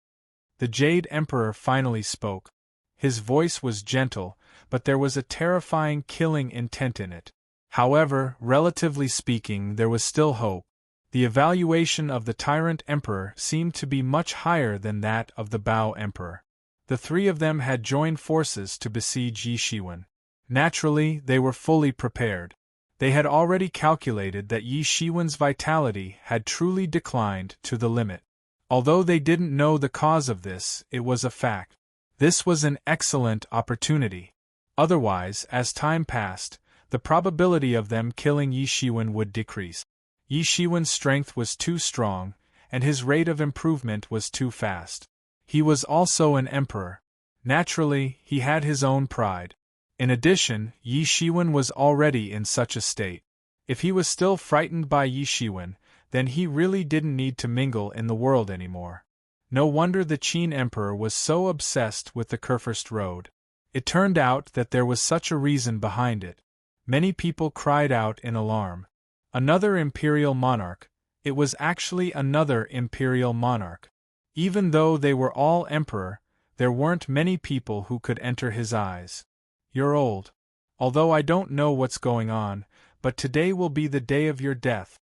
The Jade Emperor finally spoke. His voice was gentle, but there was a terrifying killing intent in it. However, relatively speaking, there was still hope. The evaluation of the Tyrant Emperor seemed to be much higher than that of the Bao Emperor. The 3 of them had joined forces to besiege Yi Shiwen. Naturally, they were fully prepared. They had already calculated that Yi Shiwen's vitality had truly declined to the limit. Although they didn't know the cause of this, it was a fact. This was an excellent opportunity. Otherwise, as time passed, the probability of them killing Yi Shiwen would decrease. Yi Shiwen's strength was too strong, and his rate of improvement was too fast. He was also an emperor. Naturally, he had his own pride. In addition, Yi Shiwen was already in such a state. If he was still frightened by Yi Shiwen, then he really didn't need to mingle in the world anymore. No wonder the Qin Emperor was so obsessed with the Kurfürst Road. It turned out that there was such a reason behind it. Many people cried out in alarm. Another imperial monarch. It was actually another imperial monarch. Even though they were all emperor, there weren't many people who could enter his eyes. You're old. Although I don't know what's going on, but today will be the day of your death.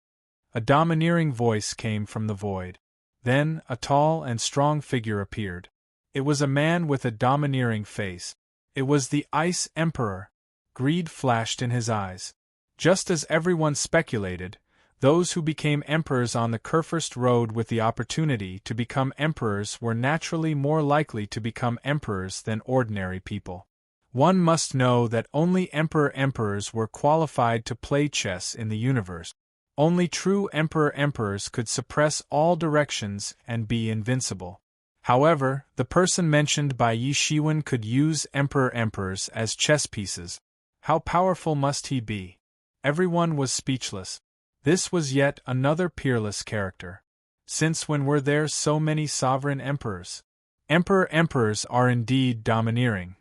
A domineering voice came from the void. Then, a tall and strong figure appeared. It was a man with a domineering face. It was the Ice Emperor. Greed flashed in his eyes. Just as everyone speculated, those who became emperors on the Kurfürst Road with the opportunity to become emperors were naturally more likely to become emperors than ordinary people. One must know that only emperors were qualified to play chess in the universe. Only true emperors could suppress all directions and be invincible. However, the person mentioned by Yi Shiwen could use emperors as chess pieces. How powerful must he be? Everyone was speechless. This was yet another peerless character. Since when were there so many sovereign emperors? Emperors are indeed domineering.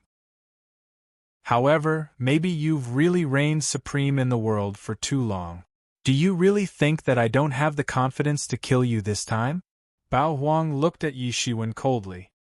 However, maybe you've really reigned supreme in the world for too long. Do you really think that I don't have the confidence to kill you this time? Bao Huang looked at Yi Shiwen coldly.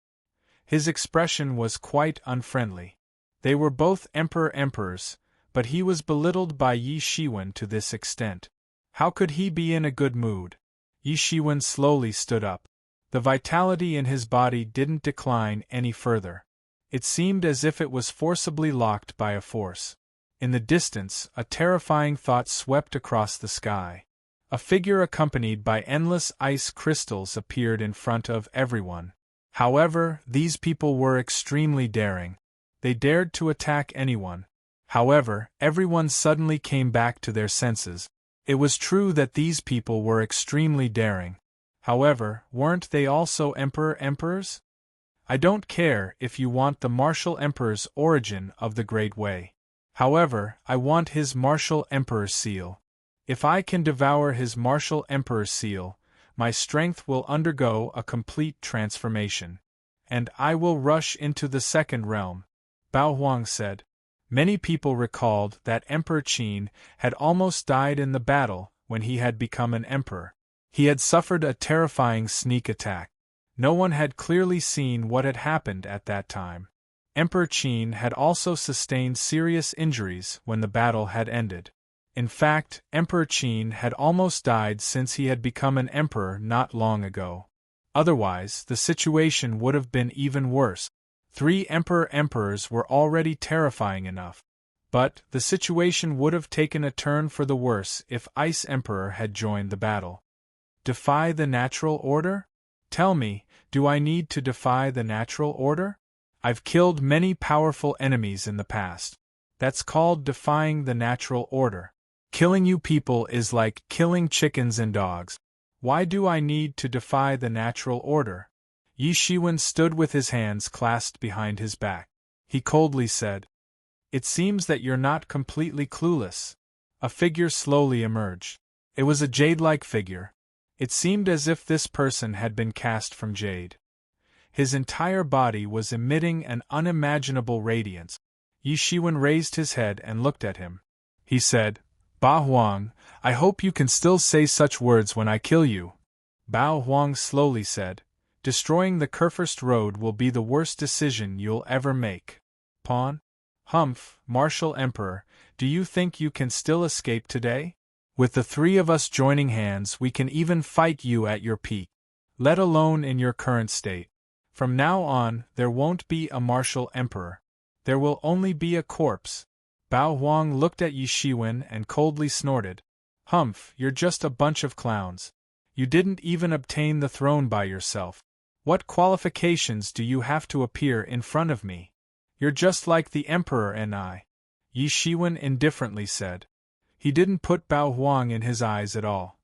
His expression was quite unfriendly. They were both emperors, but he was belittled by Yi Shiwen to this extent. How could he be in a good mood? Yi Shiwen slowly stood up. The vitality in his body didn't decline any further. It seemed as if it was forcibly locked by a force. In the distance, a terrifying thought swept across the sky. A figure accompanied by endless ice crystals appeared in front of everyone. However, these people were extremely daring. They dared to attack anyone. However, everyone suddenly came back to their senses. It was true that these people were extremely daring. However, weren't they also emperors? I don't care if you want the Martial Emperor's origin of the Great Way. However, I want his Martial Emperor seal. If I can devour his Martial Emperor seal, my strength will undergo a complete transformation. And I will rush into the second realm, Bao Huang said. Many people recalled that Emperor Qin had almost died in the battle when he had become an emperor. He had suffered a terrifying sneak attack. No one had clearly seen what had happened at that time. Emperor Qin had also sustained serious injuries when the battle had ended. In fact, Emperor Qin had almost died since he had become an emperor not long ago. Otherwise, the situation would have been even worse. 3 emperors were already terrifying enough. But the situation would have taken a turn for the worse if Ice Emperor had joined the battle. Defy the natural order? Tell me, do I need to defy the natural order? I've killed many powerful enemies in the past. That's called defying the natural order. Killing you people is like killing chickens and dogs. Why do I need to defy the natural order? Yi Shiwen stood with his hands clasped behind his back. He coldly said, "It seems that you're not completely clueless." A figure slowly emerged. It was a jade-like figure. It seemed as if this person had been cast from jade. His entire body was emitting an unimaginable radiance. Yi Shiwen raised his head and looked at him. He said, "Ba Huang, I hope you can still say such words when I kill you." Bao Huang slowly said, "Destroying the Kurfürst Road will be the worst decision you'll ever make." Pawn? Humph, Martial Emperor, do you think you can still escape today? With the 3 of us joining hands, we can even fight you at your peak, let alone in your current state. From now on, there won't be a Martial Emperor. There will only be a corpse. Bao Huang looked at Yi Shiwen and coldly snorted. Humph, you're just a bunch of clowns. You didn't even obtain the throne by yourself. What qualifications do you have to appear in front of me? You're just like the Emperor and I. Yi Shiwen indifferently said. He didn't put Bao Huang in his eyes at all.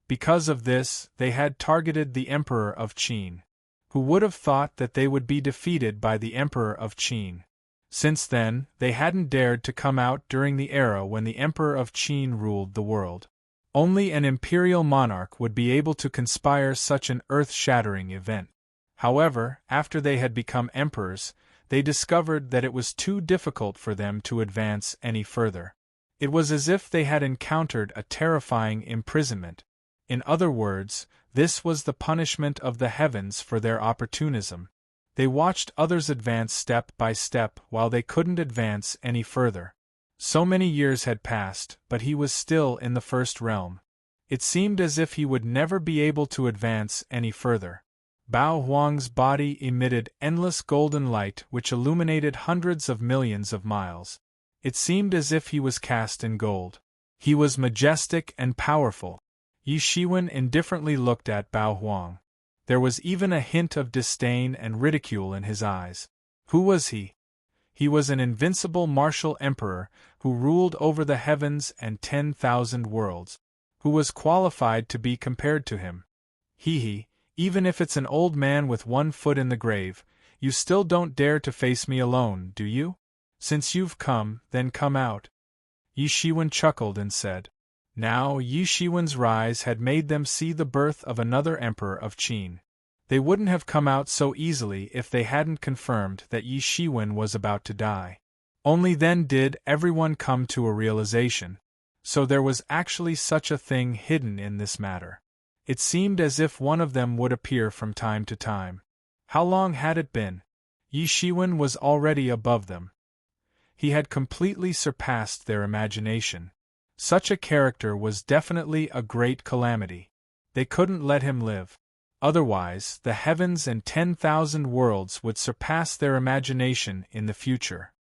Because of this, they had targeted the Emperor of Qin. Who would have thought that they would be defeated by the Emperor of Qin? Since then, they hadn't dared to come out during the era when the Emperor of Qin ruled the world. Only an imperial monarch would be able to conspire such an earth-shattering event. However, after they had become emperors, they discovered that it was too difficult for them to advance any further. It was as if they had encountered a terrifying imprisonment. In other words, this was the punishment of the heavens for their opportunism. They watched others advance step by step while they couldn't advance any further. So many years had passed, but he was still in the first realm. It seemed as if he would never be able to advance any further. Bao Huang's body emitted endless golden light which illuminated hundreds of millions of miles. It seemed as if he was cast in gold. He was majestic and powerful. Yi Shiwen indifferently looked at Bao Huang. There was even a hint of disdain and ridicule in his eyes. Who was he? He was an invincible martial emperor who ruled over the heavens and 10,000 worlds. Who was qualified to be compared to him? Even if it's an old man with 1 foot in the grave, you still don't dare to face me alone, do you? Since you've come, then come out. Yi Shiwen chuckled and said. Now Yi Shiwen's rise had made them see the birth of another emperor of Qin. They wouldn't have come out so easily if they hadn't confirmed that Yi Shiwen was about to die. Only then did everyone come to a realization. So there was actually such a thing hidden in this matter. It seemed as if one of them would appear from time to time. How long had it been? Yi Shiwen was already above them. He had completely surpassed their imagination. Such a character was definitely a great calamity. They couldn't let him live. Otherwise, the heavens and 10,000 worlds would surpass their imagination in the future.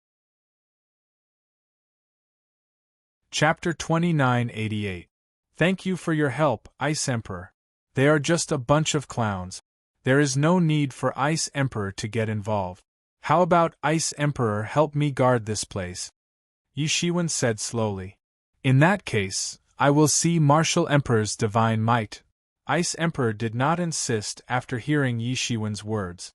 Chapter 2988. Thank you for your help, Ice Emperor. They are just a bunch of clowns. There is no need for Ice Emperor to get involved. How about Ice Emperor help me guard this place? Yi Shiwen said slowly. In that case, I will see Martial Emperor's divine might. Ice Emperor did not insist after hearing Yi Shiwen's words.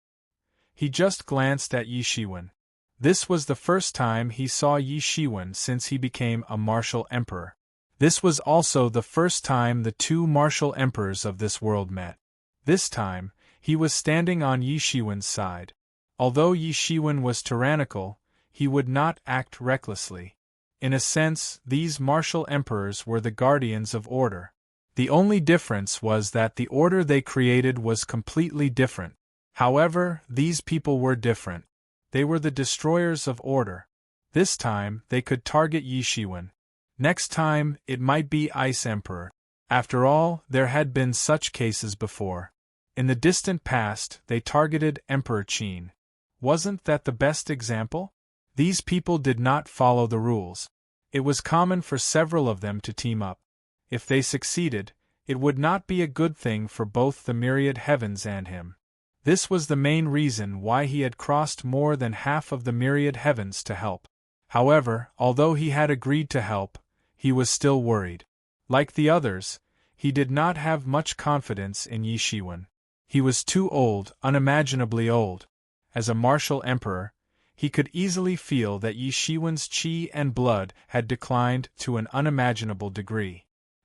He just glanced at Yi Shiwen. This was the first time he saw Yi Shiwen since he became a martial emperor. This was also the first time the two martial emperors of this world met. This time, he was standing on Yi Shiwen's side. Although Yi Shiwen was tyrannical, he would not act recklessly. In a sense, these martial emperors were the guardians of order. The only difference was that the order they created was completely different. However, these people were different. They were the destroyers of order. This time, they could target Yi Shiwen. Next time, it might be Ice Emperor. After all, there had been such cases before. In the distant past, they targeted Emperor Qin. Wasn't that the best example? These people did not follow the rules. It was common for several of them to team up. If they succeeded, it would not be a good thing for both the myriad heavens and him. This was the main reason why he had crossed more than half of the myriad heavens to help. However, although he had agreed to help, he was still worried. Like the others, he did not have much confidence in Yi Shiwen. He was too old, unimaginably old. As a martial emperor, he could easily feel that Yi Shiwen's qi and blood had declined to an unimaginable degree.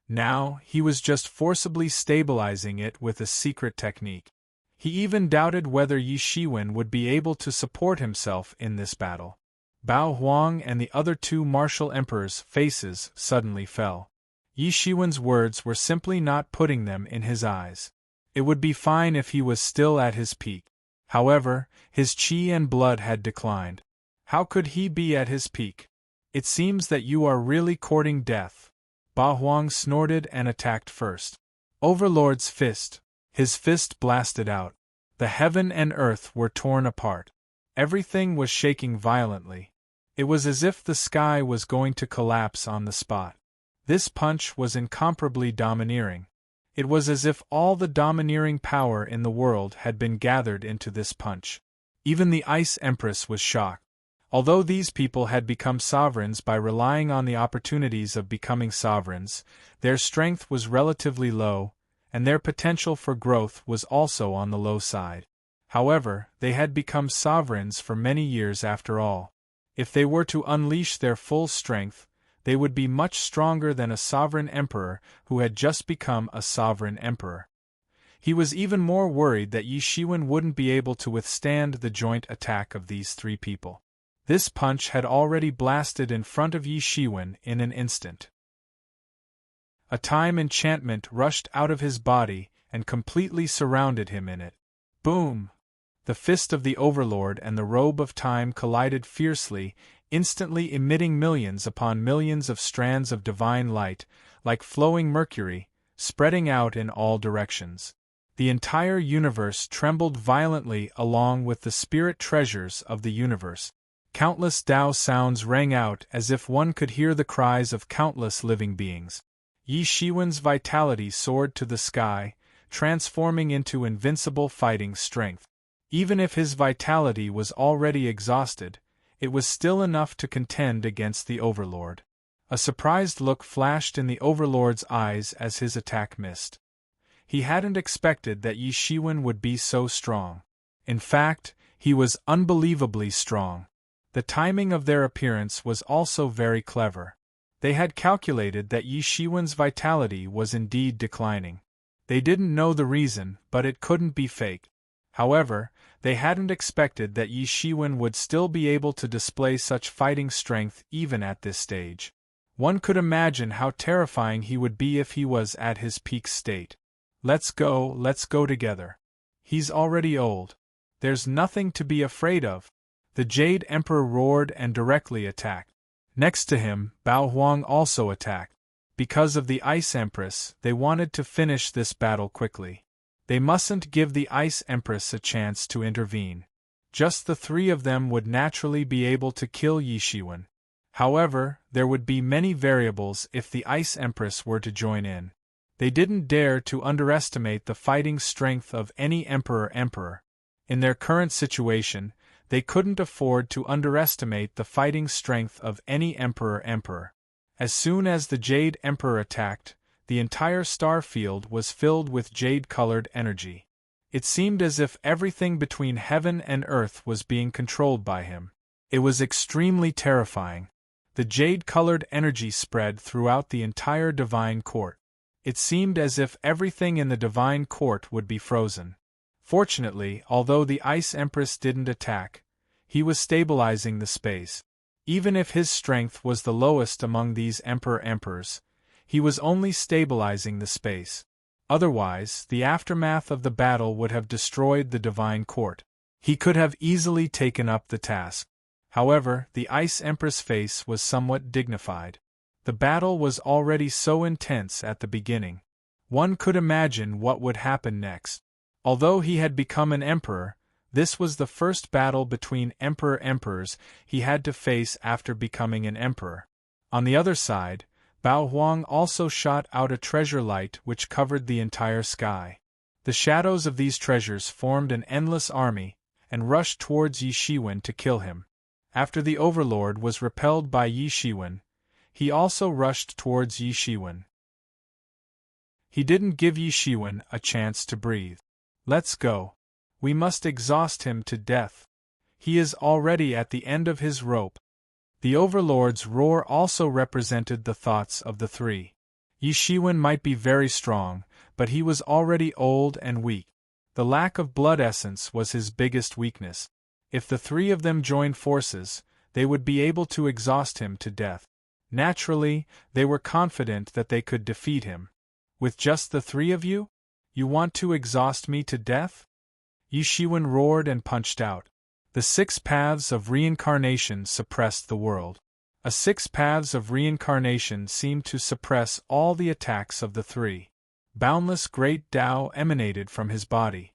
Now, he was just forcibly stabilizing it with a secret technique. He even doubted whether Yi Shiwen would be able to support himself in this battle. Bao Huang and the other two martial emperors' faces suddenly fell. Yi Shiwen's words were simply not putting them in his eyes. It would be fine if he was still at his peak. However, his qi and blood had declined. How could he be at his peak? It seems that you are really courting death. Ba Huang snorted and attacked first. Overlord's fist. His fist blasted out. The heaven and earth were torn apart. Everything was shaking violently. It was as if the sky was going to collapse on the spot. This punch was incomparably domineering. It was as if all the domineering power in the world had been gathered into this punch. Even the Ice Empress was shocked. Although these people had become sovereigns by relying on the opportunities of becoming sovereigns, their strength was relatively low, and their potential for growth was also on the low side. However, they had become sovereigns for many years after all. If they were to unleash their full strength, they would be much stronger than a sovereign emperor who had just become a sovereign emperor. He was even more worried that Yi Shiwen wouldn't be able to withstand the joint attack of these three people. This punch had already blasted in front of Yi Shiwen in an instant. A time enchantment rushed out of his body and completely surrounded him in it. Boom! The fist of the Overlord and the robe of time collided fiercely, instantly emitting millions upon millions of strands of divine light, like flowing mercury, spreading out in all directions. The entire universe trembled violently along with the spirit treasures of the universe. Countless Tao sounds rang out as if one could hear the cries of countless living beings. Yi Shiwen's vitality soared to the sky, transforming into invincible fighting strength. Even if his vitality was already exhausted, it was still enough to contend against the Overlord. A surprised look flashed in the Overlord's eyes as his attack missed. He hadn't expected that Yi Shiwen would be so strong. In fact, he was unbelievably strong. The timing of their appearance was also very clever. They had calculated that Yi Shiwen's vitality was indeed declining. They didn't know the reason, but it couldn't be faked. However, they hadn't expected that Yi Shiwen would still be able to display such fighting strength even at this stage. One could imagine how terrifying he would be if he was at his peak state. Let's go together. He's already old. There's nothing to be afraid of. The Jade Emperor roared and directly attacked. Next to him, Bao Huang also attacked. Because of the Ice Empress, they wanted to finish this battle quickly. They mustn't give the Ice Empress a chance to intervene. Just the three of them would naturally be able to kill Yi Shiwen. However, there would be many variables if the Ice Empress were to join in. They didn't dare to underestimate the fighting strength of any emperor. In their current situation, they couldn't afford to underestimate the fighting strength of any emperor. As soon as the Jade Emperor attacked, the entire star field was filled with jade-colored energy. It seemed as if everything between heaven and earth was being controlled by him. It was extremely terrifying. The jade-colored energy spread throughout the entire divine court. It seemed as if everything in the divine court would be frozen. Fortunately, although the Ice Empress didn't attack, he was stabilizing the space. Even if his strength was the lowest among these emperors, he was only stabilizing the space. Otherwise, the aftermath of the battle would have destroyed the divine court. He could have easily taken up the task. However, the Ice Empress' face was somewhat dignified. The battle was already so intense at the beginning. One could imagine what would happen next. Although he had become an emperor, this was the first battle between emperors he had to face after becoming an emperor. On the other side, Bao Huang also shot out a treasure light which covered the entire sky. The shadows of these treasures formed an endless army, and rushed towards Yi Shiwen to kill him. After the overlord was repelled by Yi Shiwen, he also rushed towards Yi Shiwen. He didn't give Yi Shiwen a chance to breathe. "Let's go. We must exhaust him to death. He is already at the end of his rope." The overlord's roar also represented the thoughts of the three. Yi Shiwen might be very strong, but he was already old and weak. The lack of blood essence was his biggest weakness. If the three of them joined forces, they would be able to exhaust him to death. Naturally, they were confident that they could defeat him. "With just the three of you? You want to exhaust me to death?" Yi Shiwen roared and punched out. The 6 paths of reincarnation suppressed the world. 6 paths of reincarnation seemed to suppress all the attacks of the three. Boundless great Tao emanated from his body.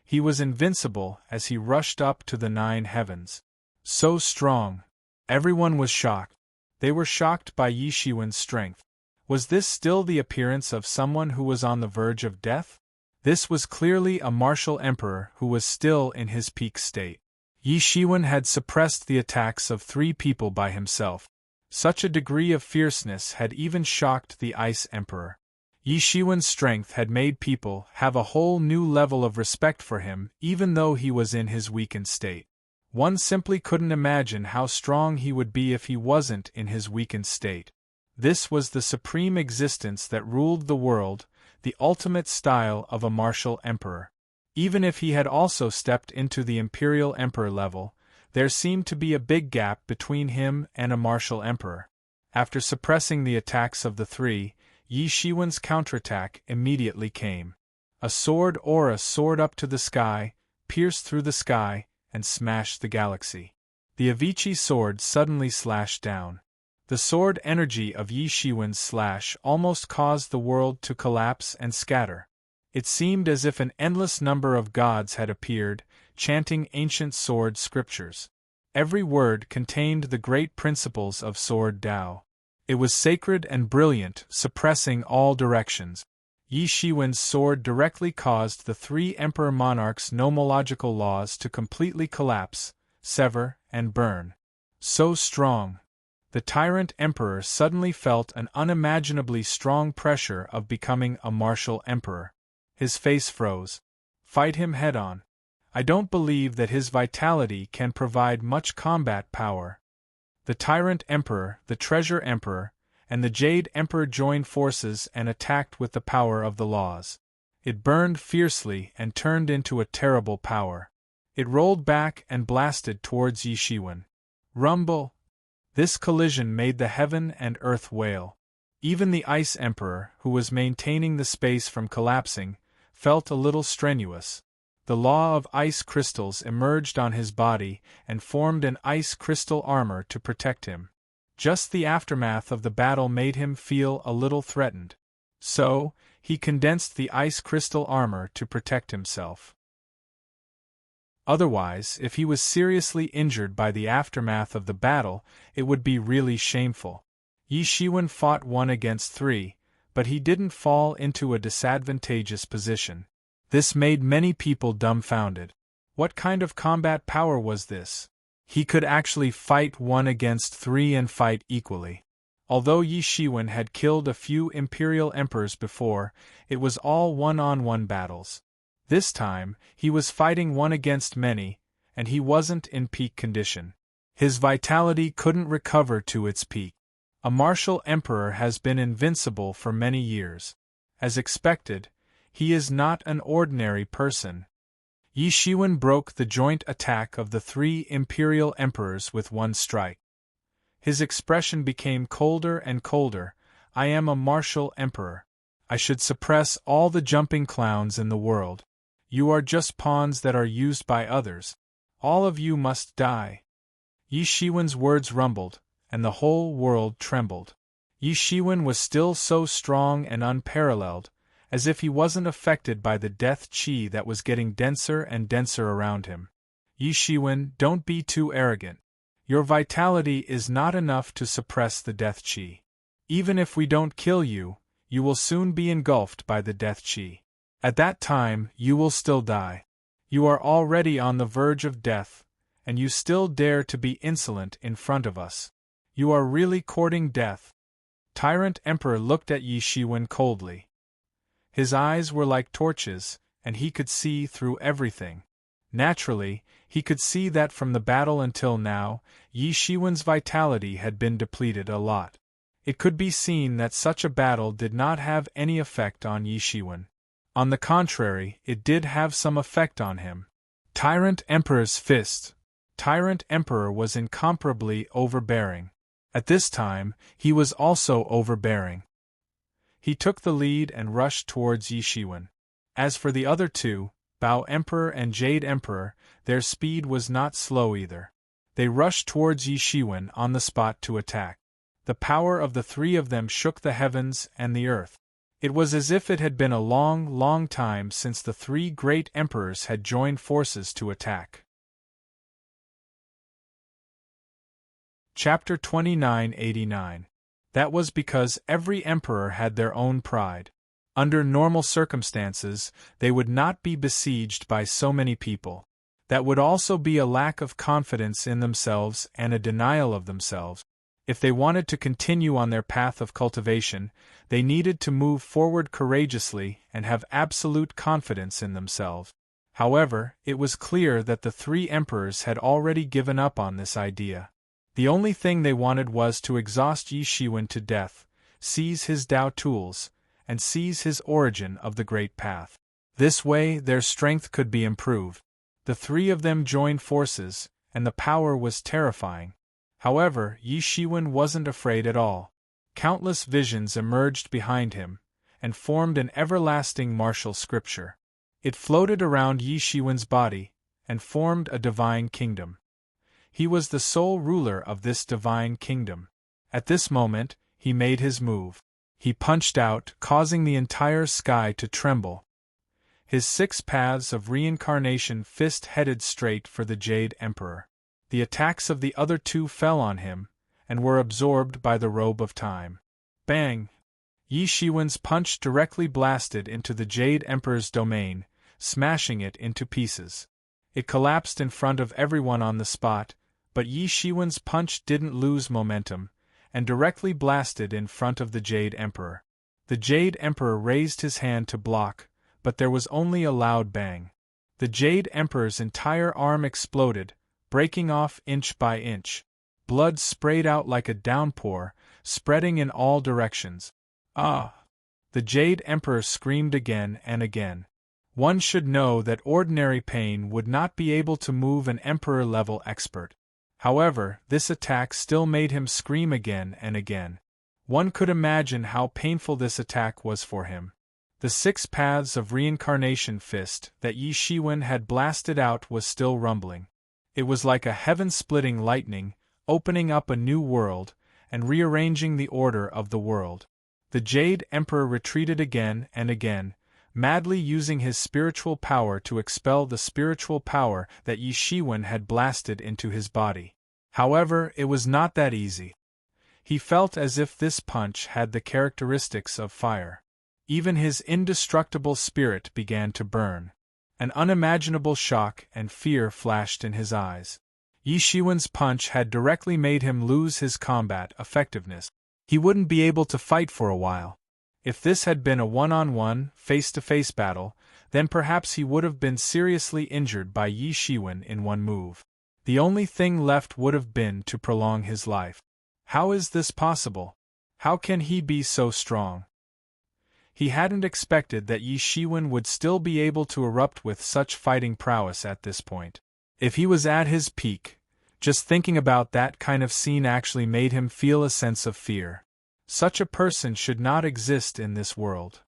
He was invincible as he rushed up to the 9 heavens. So strong. Everyone was shocked. They were shocked by Yi Shiwen's strength. Was this still the appearance of someone who was on the verge of death? This was clearly a martial emperor who was still in his peak state. Yi Shiwen had suppressed the attacks of 3 people by himself. Such a degree of fierceness had even shocked the Ice Emperor. Yi Shiwen's strength had made people have a whole new level of respect for him even though he was in his weakened state. One simply couldn't imagine how strong he would be if he wasn't in his weakened state. This was the supreme existence that ruled the world, the ultimate style of a martial emperor. Even if he had also stepped into the imperial emperor level, there seemed to be a big gap between him and a martial emperor. After suppressing the attacks of the three, Yi Shiwen's counterattack immediately came. A sword aura soared up to the sky, pierced through the sky, and smashed the galaxy. The Avicii sword suddenly slashed down. The sword energy of Yi Shiwen's slash almost caused the world to collapse and scatter. It seemed as if an endless number of gods had appeared, chanting ancient sword scriptures. Every word contained the great principles of Sword Tao. It was sacred and brilliant, suppressing all directions. Yi Shiwen's sword directly caused the 3 emperor monarchs' nomological laws to completely collapse, sever, and burn. So strong. The tyrant emperor suddenly felt an unimaginably strong pressure of becoming a martial emperor. His face froze. Fight him head-on. I don't believe that his vitality can provide much combat power. The tyrant emperor, the treasure emperor, and the jade emperor joined forces and attacked with the power of the laws. It burned fiercely and turned into a terrible power. It rolled back and blasted towards Yi Shiwen. Rumble! This collision made the heaven and earth wail. Even the Ice Emperor, who was maintaining the space from collapsing, felt a little strenuous. The law of ice crystals emerged on his body and formed an ice crystal armor to protect him. Just the aftermath of the battle made him feel a little threatened. So, he condensed the ice crystal armor to protect himself. Otherwise, if he was seriously injured by the aftermath of the battle, it would be really shameful. Yi Shiwen fought 1 against 3, but he didn't fall into a disadvantageous position. This made many people dumbfounded. What kind of combat power was this? He could actually fight 1 against 3 and fight equally. Although Yi Shiwen had killed a few imperial emperors before, it was all one-on-one battles. This time, he was fighting one against many, and he wasn't in peak condition. His vitality couldn't recover to its peak. A martial emperor has been invincible for many years. As expected, he is not an ordinary person. Yi Shiwen broke the joint attack of the 3 imperial emperors with one strike. His expression became colder and colder. I am a martial emperor. I should suppress all the jumping clowns in the world. You are just pawns that are used by others. All of you must die. Yi Shiwen's words rumbled, and the whole world trembled. Yi Shiwen was still so strong and unparalleled, as if he wasn't affected by the death qi that was getting denser and denser around him. Yi Shiwen, don't be too arrogant. Your vitality is not enough to suppress the death qi. Even if we don't kill you, you will soon be engulfed by the death qi. At that time, you will still die. You are already on the verge of death, and you still dare to be insolent in front of us. You are really courting death. Tyrant Emperor looked at Yi Shiwen coldly. His eyes were like torches, and he could see through everything. Naturally, he could see that from the battle until now, Yi Shiwen's vitality had been depleted a lot. It could be seen that such a battle did not have any effect on Yi Shiwen. On the contrary, it did have some effect on him. Tyrant Emperor's fist. Tyrant Emperor was incomparably overbearing. At this time, he was also overbearing. He took the lead and rushed towards Yi Shiwen. As for the other two, Bao Emperor and Jade Emperor, their speed was not slow either. They rushed towards Yi Shiwen on the spot to attack. The power of the 3 of them shook the heavens and the earth. It was as if it had been a long, long time since the 3 great emperors had joined forces to attack. Chapter 2989. That was because every emperor had their own pride. Under normal circumstances, they would not be besieged by so many people. That would also be a lack of confidence in themselves and a denial of themselves. If they wanted to continue on their path of cultivation, they needed to move forward courageously and have absolute confidence in themselves. However, it was clear that the 3 emperors had already given up on this idea. The only thing they wanted was to exhaust Yi Shiwen to death, seize his Dao tools, and seize his origin of the Great Path. This way their strength could be improved. The 3 of them joined forces, and the power was terrifying. However, Yi Shiwen wasn't afraid at all. Countless visions emerged behind him, and formed an everlasting martial scripture. It floated around Yi Shiwen's body, and formed a divine kingdom. He was the sole ruler of this divine kingdom. At this moment, he made his move. He punched out, causing the entire sky to tremble. His 6 paths of reincarnation fist headed straight for the Jade Emperor. The attacks of the other 2 fell on him, and were absorbed by the robe of time. Bang! Yi Shiwen's punch directly blasted into the Jade Emperor's domain, smashing it into pieces. It collapsed in front of everyone on the spot, but Yi Shiwen's punch didn't lose momentum, and directly blasted in front of the Jade Emperor. The Jade Emperor raised his hand to block, but there was only a loud bang. The Jade Emperor's entire arm exploded, breaking off inch by inch. Blood sprayed out like a downpour, spreading in all directions. Ah! The Jade Emperor screamed again and again. One should know that ordinary pain would not be able to move an emperor-level expert. However, this attack still made him scream again and again. One could imagine how painful this attack was for him. The 6 paths of reincarnation fist that Yi Shiwen had blasted out was still rumbling. It was like a heaven-splitting lightning, opening up a new world, and rearranging the order of the world. The Jade Emperor retreated again and again, madly using his spiritual power to expel the spiritual power that Yi Shiwen had blasted into his body. However, it was not that easy. He felt as if this punch had the characteristics of fire. Even his indestructible spirit began to burn. An unimaginable shock and fear flashed in his eyes. Yi Shiwen's punch had directly made him lose his combat effectiveness. He wouldn't be able to fight for a while. If this had been a one-on-one, face-to-face battle, then perhaps he would have been seriously injured by Yi Shiwen in one move. The only thing left would have been to prolong his life. How is this possible? How can he be so strong? He hadn't expected that Yi Shiwen would still be able to erupt with such fighting prowess at this point. If he was at his peak, just thinking about that kind of scene actually made him feel a sense of fear. Such a person should not exist in this world.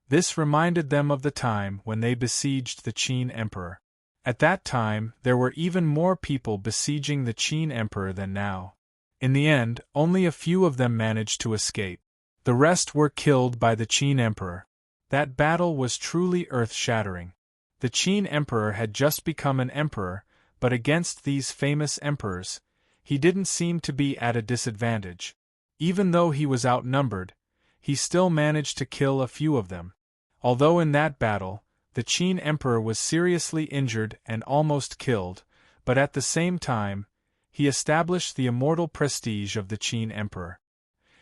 This reminded them of the time when they besieged the Qin Emperor. At that time, there were even more people besieging the Qin Emperor than now. In the end, only a few of them managed to escape. The rest were killed by the Qin Emperor. That battle was truly earth-shattering. The Qin Emperor had just become an emperor, but against these famous emperors, he didn't seem to be at a disadvantage. Even though he was outnumbered, he still managed to kill a few of them. Although in that battle, the Qin Emperor was seriously injured and almost killed, but at the same time, he established the immortal prestige of the Qin Emperor.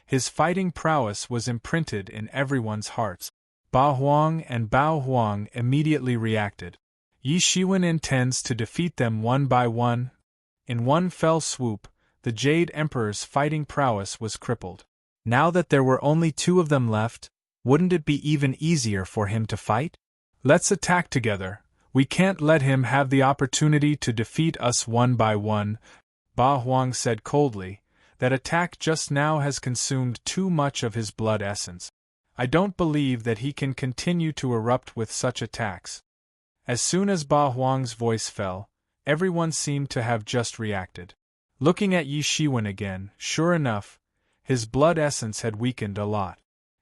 His fighting prowess was imprinted in everyone's hearts. Ba Huang and Bao Huang immediately reacted. Yi Shiwen intends to defeat them one by one. In one fell swoop, the Jade Emperor's fighting prowess was crippled. Now that there were only two of them left, wouldn't it be even easier for him to fight? Let's attack together. We can't let him have the opportunity to defeat us one by one, Ba Huang said coldly. That attack just now has consumed too much of his blood essence. I don't believe that he can continue to erupt with such attacks. As soon as Ba Huang's voice fell, everyone seemed to have just reacted. Looking at Yi Shiwen again, sure enough, his blood essence had weakened a lot.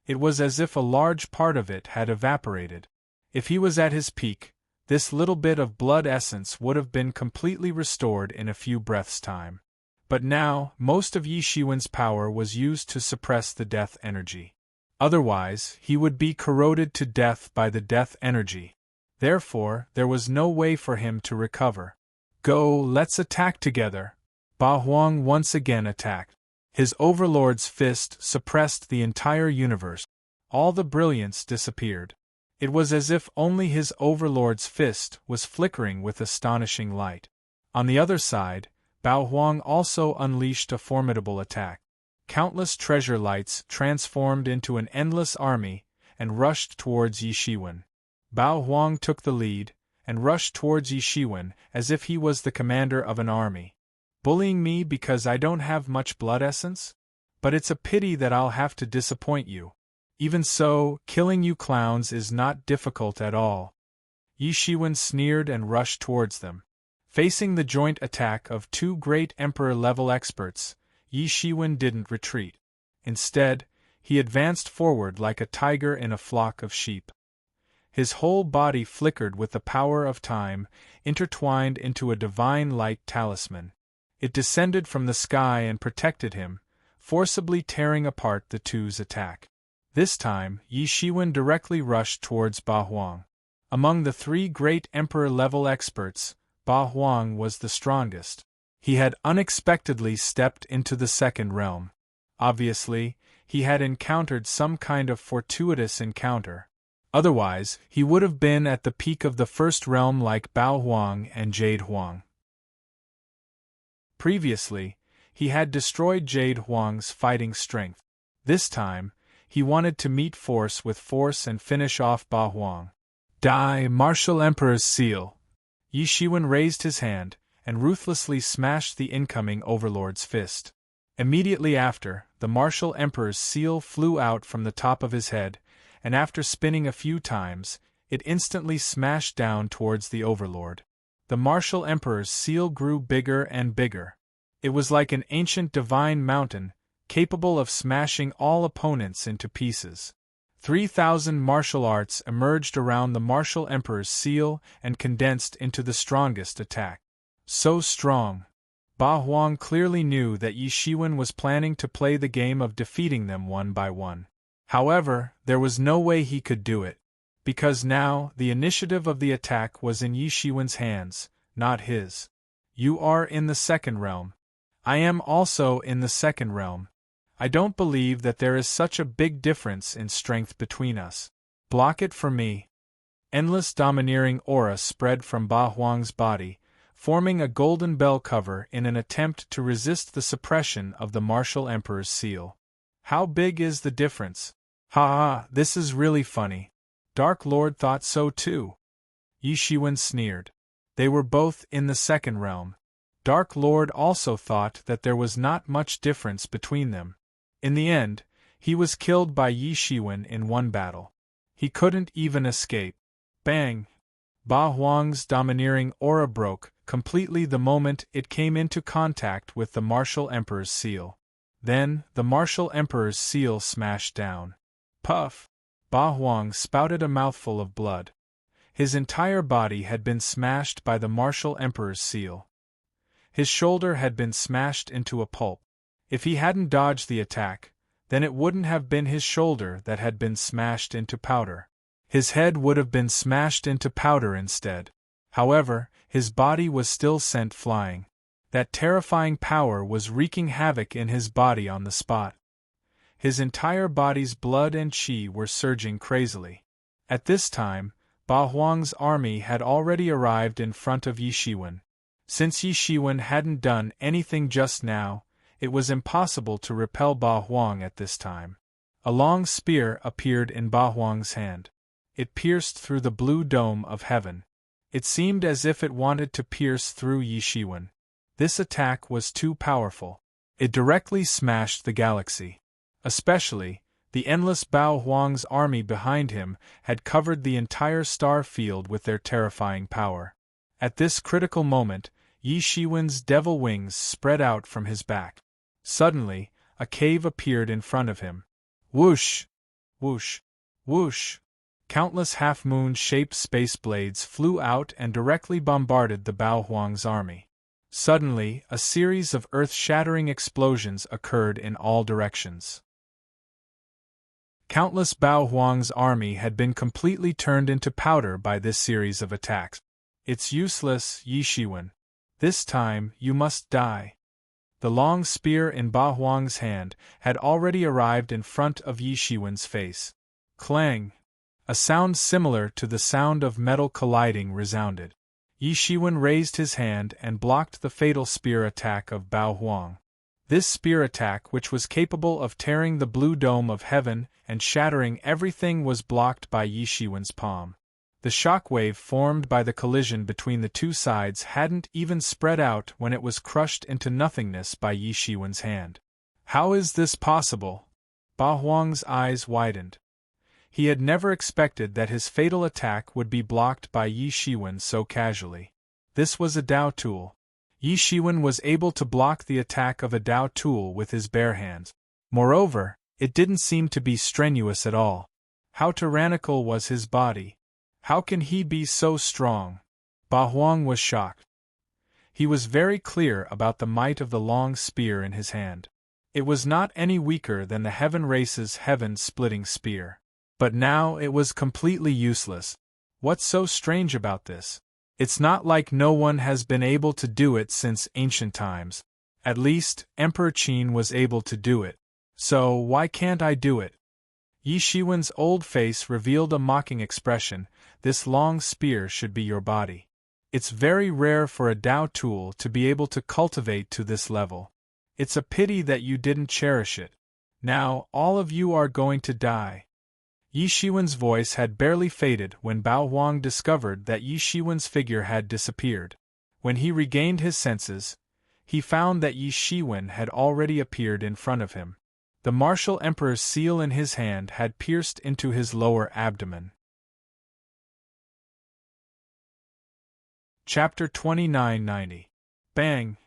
It was as if a large part of it had evaporated. If he was at his peak, this little bit of blood essence would have been completely restored in a few breaths' time. But now, most of Yi Shiwen's power was used to suppress the death energy. Otherwise, he would be corroded to death by the death energy. Therefore, there was no way for him to recover. Go, let's attack together. Ba Huang once again attacked. His overlord's fist suppressed the entire universe. All the brilliance disappeared. It was as if only his overlord's fist was flickering with astonishing light. On the other side, Bao Huang also unleashed a formidable attack. Countless treasure lights transformed into an endless army and rushed towards Yi Shiwen. Bao Huang took the lead and rushed towards Yi Shiwen as if he was the commander of an army. Bullying me because I don't have much blood essence? But it's a pity that I'll have to disappoint you. Even so, killing you clowns is not difficult at all. Yi Shiwen sneered and rushed towards them. Facing the joint attack of two great emperor-level experts, Yi Shiwen didn't retreat. Instead, he advanced forward like a tiger in a flock of sheep. His whole body flickered with the power of time, intertwined into a divine light talisman. It descended from the sky and protected him, forcibly tearing apart the two's attack. This time, Yi Shiwen directly rushed towards Ba Huang. Among the three great emperor-level experts, Ba Huang was the strongest. He had unexpectedly stepped into the second realm. Obviously, he had encountered some kind of fortuitous encounter. Otherwise, he would have been at the peak of the first realm like Bao Huang and Jade Huang. Previously, he had destroyed Jade Huang's fighting strength. This time, he wanted to meet force with force and finish off Ba Huang. Die, Martial Emperor's Seal! Yi Shiwen raised his hand and ruthlessly smashed the incoming overlord's fist. Immediately after, the Martial Emperor's seal flew out from the top of his head, and after spinning a few times, it instantly smashed down towards the overlord. The Martial Emperor's seal grew bigger and bigger. It was like an ancient divine mountain, capable of smashing all opponents into pieces. 3,000 martial arts emerged around the Martial Emperor's seal and condensed into the strongest attack. So strong! Ba Huang clearly knew that Yi Shiwen was planning to play the game of defeating them one by one. However, there was no way he could do it, because now the initiative of the attack was in Yi Shiwen's hands, not his. You are in the second realm. I am also in the second realm. I don't believe that there is such a big difference in strength between us. Block it for me. Endless domineering aura spread from Ba Huang's body, forming a golden bell cover in an attempt to resist the suppression of the martial emperor's seal. How big is the difference? Ha ha, this is really funny. Dark Lord thought so too. Yi Shiwen sneered. They were both in the second realm. Dark Lord also thought that there was not much difference between them. In the end, he was killed by Yi Shiwen in one battle. He couldn't even escape. Bang! Ba Huang's domineering aura broke completely the moment it came into contact with the martial emperor's seal. Then, the martial emperor's seal smashed down. Puff! Ba Huang spouted a mouthful of blood. His entire body had been smashed by the martial emperor's seal. His shoulder had been smashed into a pulp. If he hadn't dodged the attack, then it wouldn't have been his shoulder that had been smashed into powder. His head would have been smashed into powder instead. However, his body was still sent flying. That terrifying power was wreaking havoc in his body on the spot. His entire body's blood and qi were surging crazily. At this time, Ba Huang's army had already arrived in front of Yi Shiwen. Since Yi Shiwen hadn't done anything just now, it was impossible to repel Ba Huang at this time. A long spear appeared in Ba Huang's hand. It pierced through the blue dome of heaven. It seemed as if it wanted to pierce through Yi Shiwen. This attack was too powerful. It directly smashed the galaxy. Especially, the endless Bao Huang's army behind him had covered the entire star field with their terrifying power. At this critical moment, Yi Shiwen's devil wings spread out from his back. Suddenly, a cave appeared in front of him. Whoosh! Whoosh! Whoosh! Countless half-moon-shaped space blades flew out and directly bombarded the Bao Huang's army. Suddenly, a series of earth-shattering explosions occurred in all directions. Countless Bao Huang's army had been completely turned into powder by this series of attacks. It's useless, Yi Shiwen. This time, you must die. The long spear in Ba Huang's hand had already arrived in front of Yi Shiwen's face. Clang! A sound similar to the sound of metal colliding resounded. Yi Shiwen raised his hand and blocked the fatal spear attack of Bao Huang. This spear attack, which was capable of tearing the blue dome of heaven and shattering everything, was blocked by Yi Shiwen's palm. The shockwave formed by the collision between the two sides hadn't even spread out when it was crushed into nothingness by Yi Shiwen's hand. How is this possible? Ba Huang's eyes widened. He had never expected that his fatal attack would be blocked by Yi Shiwen so casually. This was a Dao tool. Yi Shiwen was able to block the attack of a Dao tool with his bare hands. Moreover, it didn't seem to be strenuous at all. How tyrannical was his body? How can he be so strong? Ba Huang was shocked. He was very clear about the might of the long spear in his hand. It was not any weaker than the Heaven Race's heaven-splitting spear. But now it was completely useless. What's so strange about this? It's not like no one has been able to do it since ancient times. At least, Emperor Qin was able to do it. So why can't I do it? Yi Shiwen's old face revealed a mocking expression. This long spear should be your body. It's very rare for a Dao tool to be able to cultivate to this level. It's a pity that you didn't cherish it. Now, all of you are going to die. Yi Shiwen's voice had barely faded when Bao Huang discovered that Yi Shiwen's figure had disappeared. When he regained his senses, he found that Yi Shiwen had already appeared in front of him. The martial emperor's seal in his hand had pierced into his lower abdomen. Chapter 2990. Bang!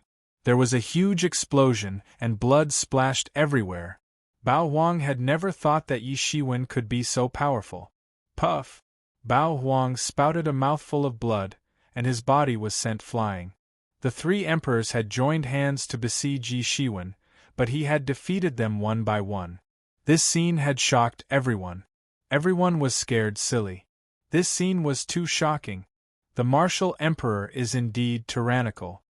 There was a huge explosion, and blood splashed everywhere. Bao Huang had never thought that Yi Shiwen could be so powerful. Puff! Bao Huang spouted a mouthful of blood, and his body was sent flying. The three emperors had joined hands to besiege Yi Shiwen, but he had defeated them one by one. This scene had shocked everyone. Everyone was scared silly. This scene was too shocking. The martial emperor is indeed tyrannical.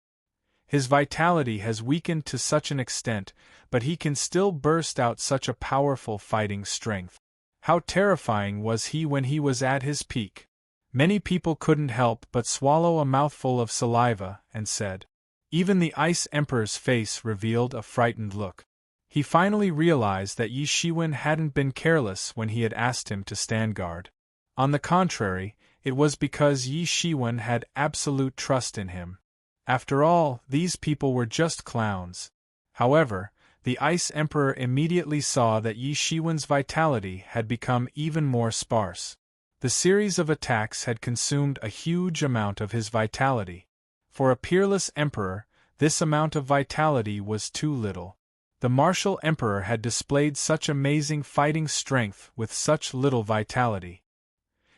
His vitality has weakened to such an extent, but he can still burst out such a powerful fighting strength. How terrifying was he when he was at his peak? Many people couldn't help but swallow a mouthful of saliva and said. Even the Ice Emperor's face revealed a frightened look. He finally realized that Yi Shiwen hadn't been careless when he had asked him to stand guard. On the contrary, it was because Yi Shiwen had absolute trust in him. After all, these people were just clowns. However, the Ice Emperor immediately saw that Yi Shiwen's vitality had become even more sparse. The series of attacks had consumed a huge amount of his vitality. For a peerless emperor, this amount of vitality was too little. The martial emperor had displayed such amazing fighting strength with such little vitality.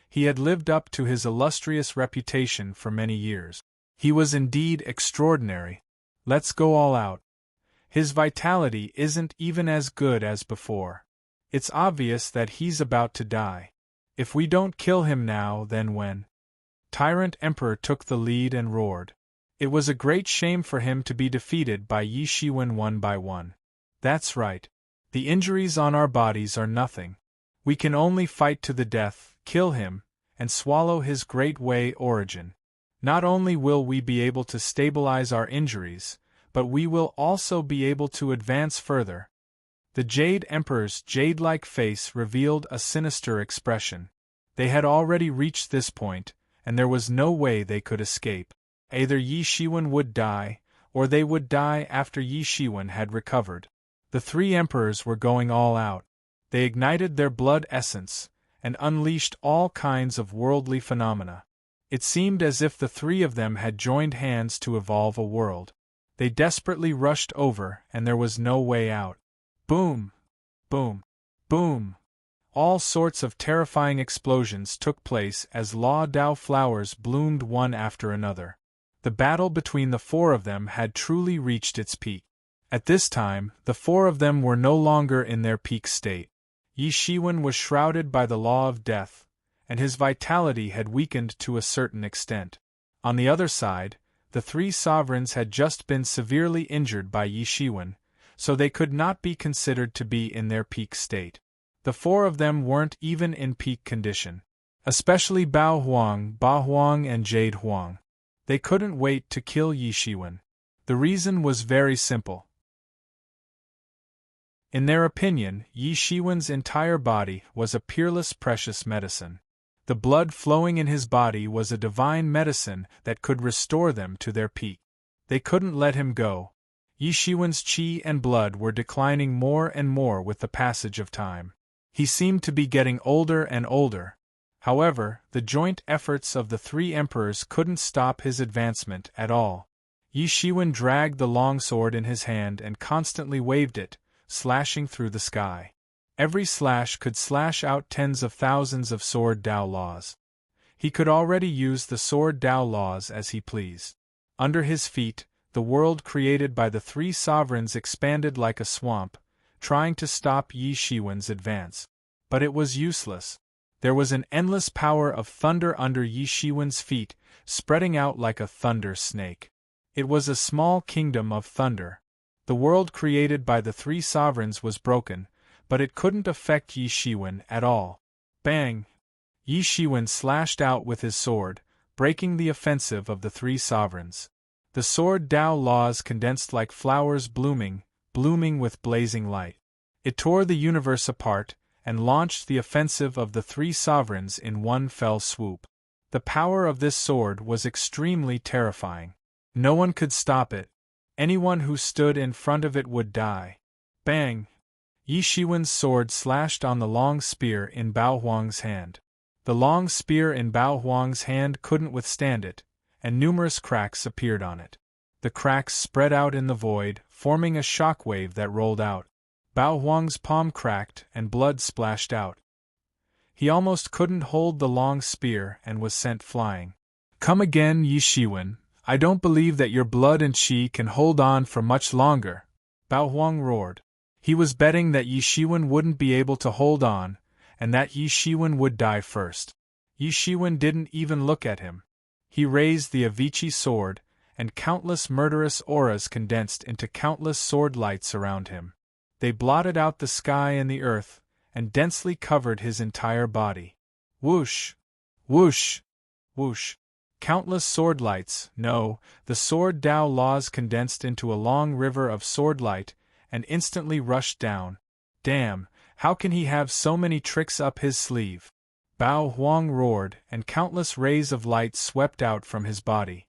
He had lived up to his illustrious reputation for many years. He was indeed extraordinary. Let's go all out. His vitality isn't even as good as before. It's obvious that he's about to die. If we don't kill him now, then when? Tyrant Emperor took the lead and roared. It was a great shame for him to be defeated by Yi Shiwen one by one. That's right. The injuries on our bodies are nothing. We can only fight to the death, kill him, and swallow his great Wei origin. Not only will we be able to stabilize our injuries, but we will also be able to advance further. The Jade Emperor's jade-like face revealed a sinister expression. They had already reached this point, and there was no way they could escape. Either Yi Shiwen would die, or they would die after Yi Shiwen had recovered. The three emperors were going all out. They ignited their blood essence, and unleashed all kinds of worldly phenomena. It seemed as if the three of them had joined hands to evolve a world. They desperately rushed over, and there was no way out. Boom! Boom! Boom! All sorts of terrifying explosions took place as Law Dao flowers bloomed one after another. The battle between the four of them had truly reached its peak. At this time, the four of them were no longer in their peak state. Yi Shiwen was shrouded by the law of death, and his vitality had weakened to a certain extent. On the other side, the three sovereigns had just been severely injured by Yi Shiwen, so they could not be considered to be in their peak state. The four of them weren't even in peak condition. Especially Bao Huang, Ba Huang and Jade Huang. They couldn't wait to kill Yi Shiwen. The reason was very simple. In their opinion, Yi Shiwen's entire body was a peerless precious medicine. The blood flowing in his body was a divine medicine that could restore them to their peak. They couldn't let him go. Yi Shiwen's qi and blood were declining more and more with the passage of time. He seemed to be getting older and older. However, the joint efforts of the three emperors couldn't stop his advancement at all. Yi Shiwen dragged the longsword in his hand and constantly waved it, slashing through the sky. Every slash could slash out tens of thousands of sword Dao laws. He could already use the sword Dao laws as he pleased. Under his feet, the world created by the three sovereigns expanded like a swamp, trying to stop Yi Shiwen's advance. But it was useless. There was an endless power of thunder under Yi Shiwen's feet, spreading out like a thunder snake. It was a small kingdom of thunder. The world created by the three sovereigns was broken, but it couldn't affect Yi Shiwen at all. Bang! Yi Shiwen slashed out with his sword, breaking the offensive of the three sovereigns. The sword Dao laws condensed like flowers blooming with blazing light. It tore the universe apart, and launched the offensive of the three sovereigns in one fell swoop. The power of this sword was extremely terrifying. No one could stop it. Anyone who stood in front of it would die. Bang! Yi Shiwen's sword slashed on the long spear in Bao Huang's hand. The long spear in Bao Huang's hand couldn't withstand it, and numerous cracks appeared on it. The cracks spread out in the void, forming a shockwave that rolled out. Bao Huang's palm cracked and blood splashed out. He almost couldn't hold the long spear and was sent flying. Come again, Yi Shiwen. I don't believe that your blood and qi can hold on for much longer, Bao Huang roared. He was betting that Yi Shiwen wouldn't be able to hold on, and that Yi Shiwen would die first. Yi Shiwen didn't even look at him. He raised the Avici sword, and countless murderous auras condensed into countless sword lights around him. They blotted out the sky and the earth, and densely covered his entire body. Whoosh! Whoosh! Whoosh! Countless sword lights, no, the sword Tao laws condensed into a long river of sword light, and instantly rushed down. Damn, how can he have so many tricks up his sleeve? Bao Huang roared, and countless rays of light swept out from his body.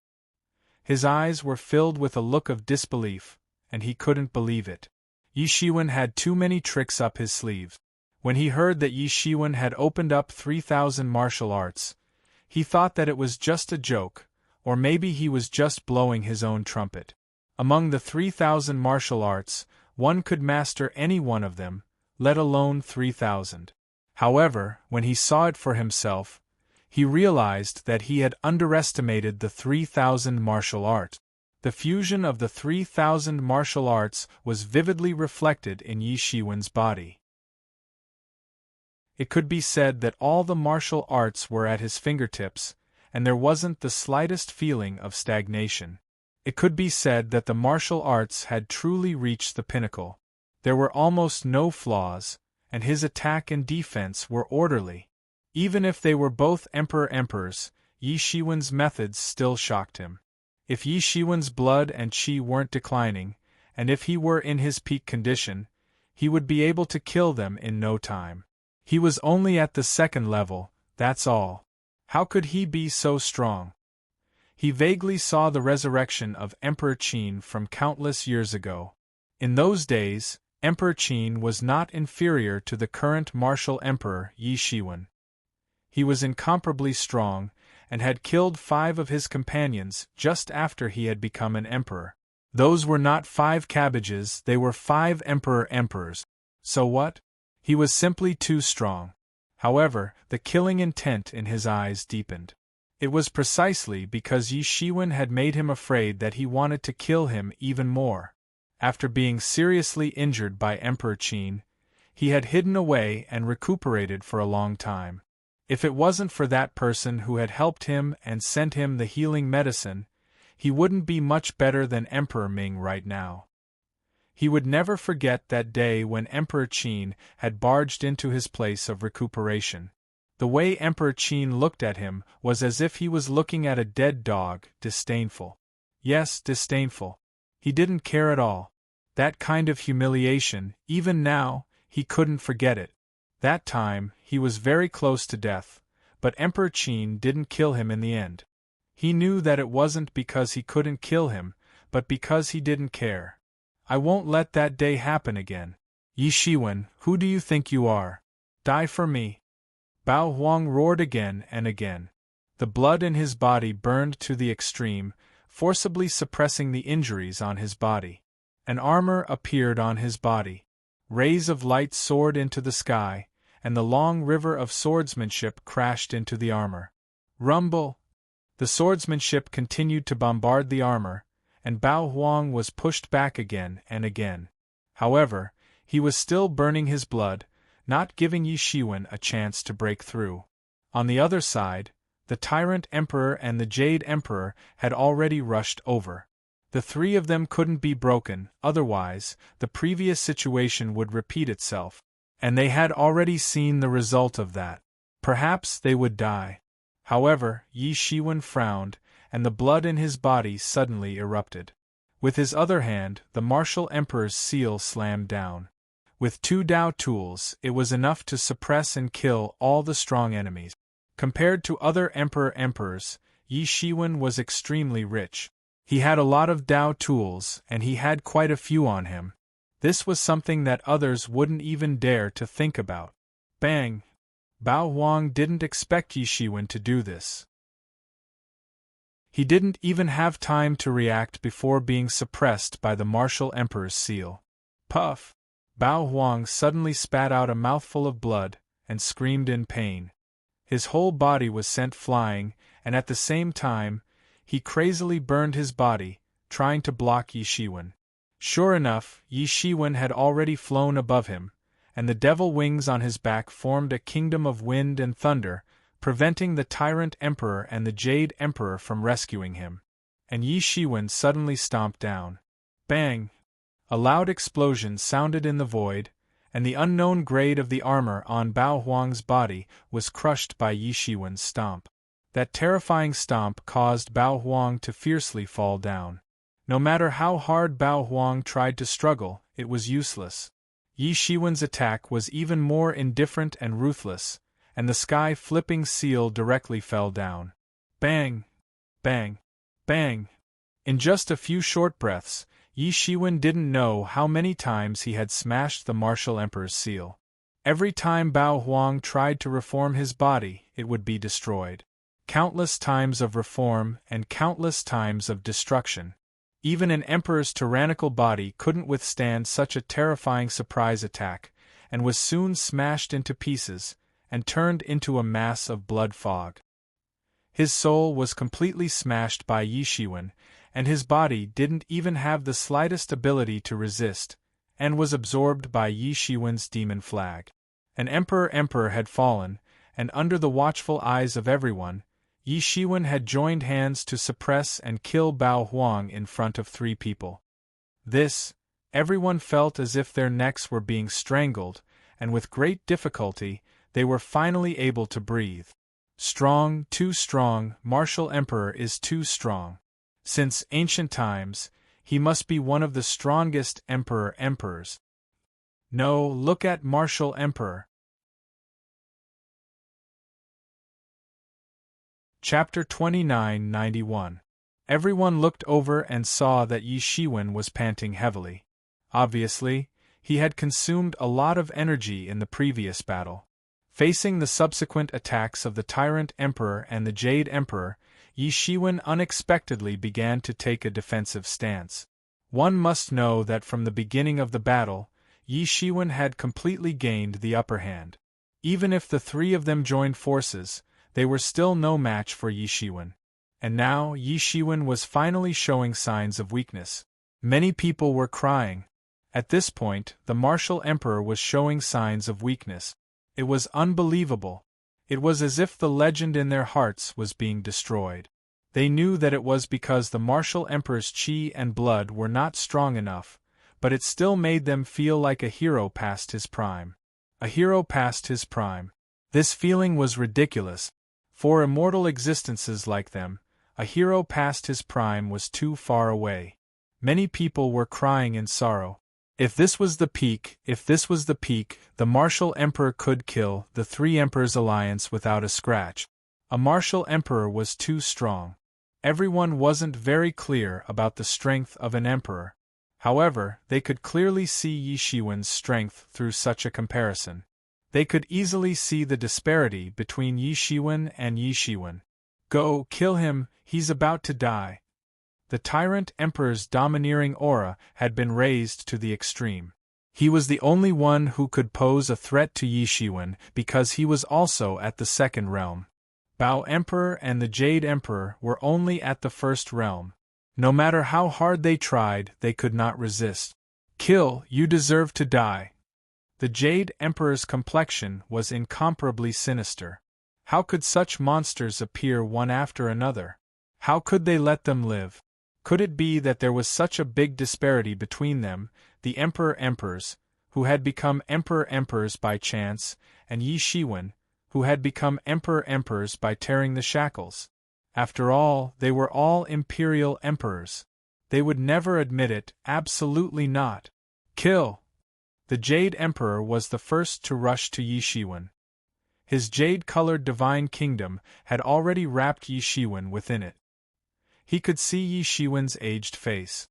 His eyes were filled with a look of disbelief, and he couldn't believe it. Yi Shiwen had too many tricks up his sleeves. When he heard that Yi Shiwen had opened up 3,000 martial arts, he thought that it was just a joke, or maybe he was just blowing his own trumpet. Among the 3,000 martial arts, one could master any one of them, let alone 3,000. However, when he saw it for himself, he realized that he had underestimated the 3,000 martial arts. The fusion of the 3,000 martial arts was vividly reflected in Yi Shiwen's body. It could be said that all the martial arts were at his fingertips, and there wasn't the slightest feeling of stagnation. It could be said that the martial arts had truly reached the pinnacle. There were almost no flaws, and his attack and defense were orderly. Even if they were both emperors, Yi Shiwen's methods still shocked him. If Yi Shiwen's blood and qi weren't declining, and if he were in his peak condition, he would be able to kill them in no time. He was only at the second level, that's all. How could he be so strong? He vaguely saw the resurrection of Emperor Qin from countless years ago. In those days, Emperor Qin was not inferior to the current martial emperor Yi Shiwen. He was incomparably strong, and had killed 5 of his companions just after he had become an emperor. Those were not 5 cabbages, they were 5 emperors. So what? He was simply too strong. However, the killing intent in his eyes deepened. It was precisely because Yi Shiwen had made him afraid that he wanted to kill him even more. After being seriously injured by Emperor Qin, he had hidden away and recuperated for a long time. If it wasn't for that person who had helped him and sent him the healing medicine, he wouldn't be much better than Emperor Ming right now. He would never forget that day when Emperor Qin had barged into his place of recuperation. The way Emperor Qin looked at him was as if he was looking at a dead dog, disdainful. Yes, disdainful. He didn't care at all. That kind of humiliation, even now, he couldn't forget it. That time, he was very close to death, but Emperor Qin didn't kill him in the end. He knew that it wasn't because he couldn't kill him, but because he didn't care. I won't let that day happen again. Yi Shiwen, who do you think you are? Die for me. Bao Huang roared again and again. The blood in his body burned to the extreme, forcibly suppressing the injuries on his body. An armor appeared on his body. Rays of light soared into the sky, and the long river of swordsmanship crashed into the armor. Rumble! The swordsmanship continued to bombard the armor, and Bao Huang was pushed back again and again. However, he was still burning his blood, not giving Yi Shiwen a chance to break through. On the other side, the Tyrant Emperor and the Jade Emperor had already rushed over. The 3 of them couldn't be broken, otherwise, the previous situation would repeat itself, and they had already seen the result of that. Perhaps they would die. However, Yi Shiwen frowned, and the blood in his body suddenly erupted. With his other hand, the martial emperor's seal slammed down. With 2 Dao tools, it was enough to suppress and kill all the strong enemies. Compared to other emperors, Yi Shiwen was extremely rich. He had a lot of Dao tools, and he had quite a few on him. This was something that others wouldn't even dare to think about. Bang! Bao Huang didn't expect Yi Shiwen to do this. He didn't even have time to react before being suppressed by the martial emperor's seal. Puff! Bao Huang suddenly spat out a mouthful of blood, and screamed in pain. His whole body was sent flying, and at the same time, he crazily burned his body, trying to block Yi Shiwen. Sure enough, Yi Shiwen had already flown above him, and the devil wings on his back formed a kingdom of wind and thunder, preventing the Tyrant Emperor and the Jade Emperor from rescuing him. and Yi Shiwen suddenly stomped down. Bang! A loud explosion sounded in the void, and the unknown grade of the armor on Bao Huang's body was crushed by Yi Shiwen's stomp. That terrifying stomp caused Bao Huang to fiercely fall down. No matter how hard Bao Huang tried to struggle, it was useless. Yi Shiwen's attack was even more indifferent and ruthless, and the sky-flipping seal directly fell down. Bang! Bang! Bang! In just a few short breaths, Yi Shiwen didn't know how many times he had smashed the martial emperor's seal. Every time Bao Huang tried to reform his body, it would be destroyed. Countless times of reform and countless times of destruction. Even an emperor's tyrannical body couldn't withstand such a terrifying surprise attack, and was soon smashed into pieces, and turned into a mass of blood fog. His soul was completely smashed by Yi Shiwen, and his body didn't even have the slightest ability to resist, and was absorbed by Yi Shiwen's demon flag. An emperor had fallen, and under the watchful eyes of everyone, Yi Shiwen had joined hands to suppress and kill Bao Huang in front of 3 people. This, everyone felt as if their necks were being strangled, and with great difficulty, they were finally able to breathe. Strong, too strong, martial emperor is too strong. Since ancient times, he must be one of the strongest emperors. No, look at martial emperor. Chapter 2991. Everyone looked over and saw that Yi Shiwen was panting heavily. Obviously, he had consumed a lot of energy in the previous battle. Facing the subsequent attacks of the Tyrant Emperor and the Jade Emperor, Yi Shiwen unexpectedly began to take a defensive stance. One must know that from the beginning of the battle, Yi Shiwen had completely gained the upper hand. Even if the 3 of them joined forces, they were still no match for Yi Shiwen. And now Yi Shiwen was finally showing signs of weakness. Many people were crying. At this point, the martial emperor was showing signs of weakness. It was unbelievable. It was as if the legend in their hearts was being destroyed. They knew that it was because the martial emperor's qi and blood were not strong enough, but it still made them feel like a hero past his prime. A hero past his prime. This feeling was ridiculous. For immortal existences like them, a hero past his prime was too far away. Many people were crying in sorrow. If this was the peak, the martial emperor could kill the 3 emperors' alliance without a scratch. A martial emperor was too strong. Everyone wasn't very clear about the strength of an emperor. However, they could clearly see Yi Shiwen's strength through such a comparison. They could easily see the disparity between Yi Shiwen and Yi Shiwen. Go, kill him, he's about to die. The Tyrant Emperor's domineering aura had been raised to the extreme. He was the only one who could pose a threat to Yi Shiwen because he was also at the 2nd realm. Bao Emperor and the Jade Emperor were only at the 1st realm. No matter how hard they tried, they could not resist. Kill, you deserve to die. The Jade Emperor's complexion was incomparably sinister. How could such monsters appear one after another? How could they let them live? Could it be that there was such a big disparity between them, the Emperors, who had become Emperors by chance, and Yi Shiwen, who had become Emperors by tearing the shackles? After all, they were all imperial emperors. They would never admit it, absolutely not. Kill! The Jade Emperor was the first to rush to Yi Shiwen. His jade-colored divine kingdom had already wrapped Yi Shiwen within it. He could see Yi Shiwen's aged face.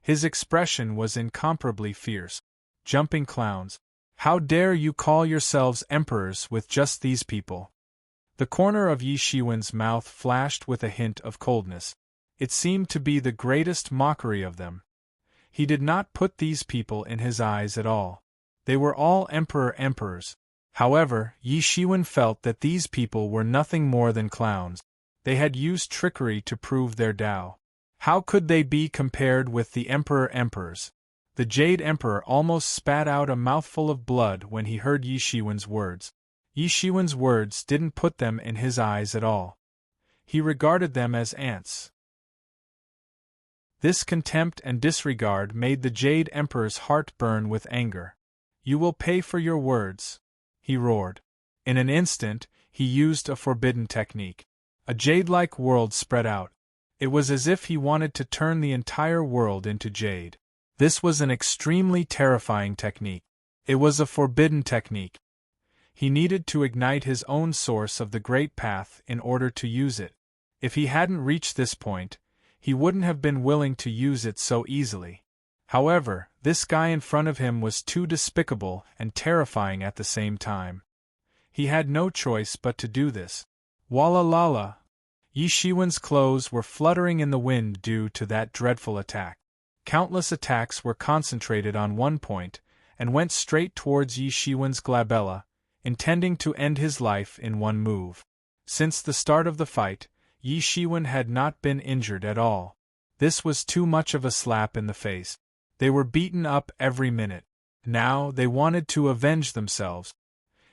His expression was incomparably fierce. Jumping clowns! How dare you call yourselves emperors with just these people? The corner of Yi Shiwen's mouth flashed with a hint of coldness. It seemed to be the greatest mockery of them. He did not put these people in his eyes at all. They were all emperors. However, Yi Shiwen felt that these people were nothing more than clowns. They had used trickery to prove their Tao. How could they be compared with the emperors? The Jade Emperor almost spat out a mouthful of blood when he heard Yi Shiwen's words. Yi Shiwen's words didn't put them in his eyes at all. He regarded them as ants. This contempt and disregard made the Jade Emperor's heart burn with anger. "You will pay for your words," he roared. In an instant, he used a forbidden technique. A jade-like world spread out. It was as if he wanted to turn the entire world into jade. This was an extremely terrifying technique. It was a forbidden technique. He needed to ignite his own source of the Great Path in order to use it. If he hadn't reached this point, he wouldn't have been willing to use it so easily. However, this guy in front of him was too despicable and terrifying at the same time. He had no choice but to do this. Walla lala! Yi Shiwen's clothes were fluttering in the wind due to that dreadful attack. Countless attacks were concentrated on one point, and went straight towards Yi Shiwen's glabella, intending to end his life in one move. Since the start of the fight, Yi Shiwen had not been injured at all. This was too much of a slap in the face. They were beaten up every minute. Now they wanted to avenge themselves.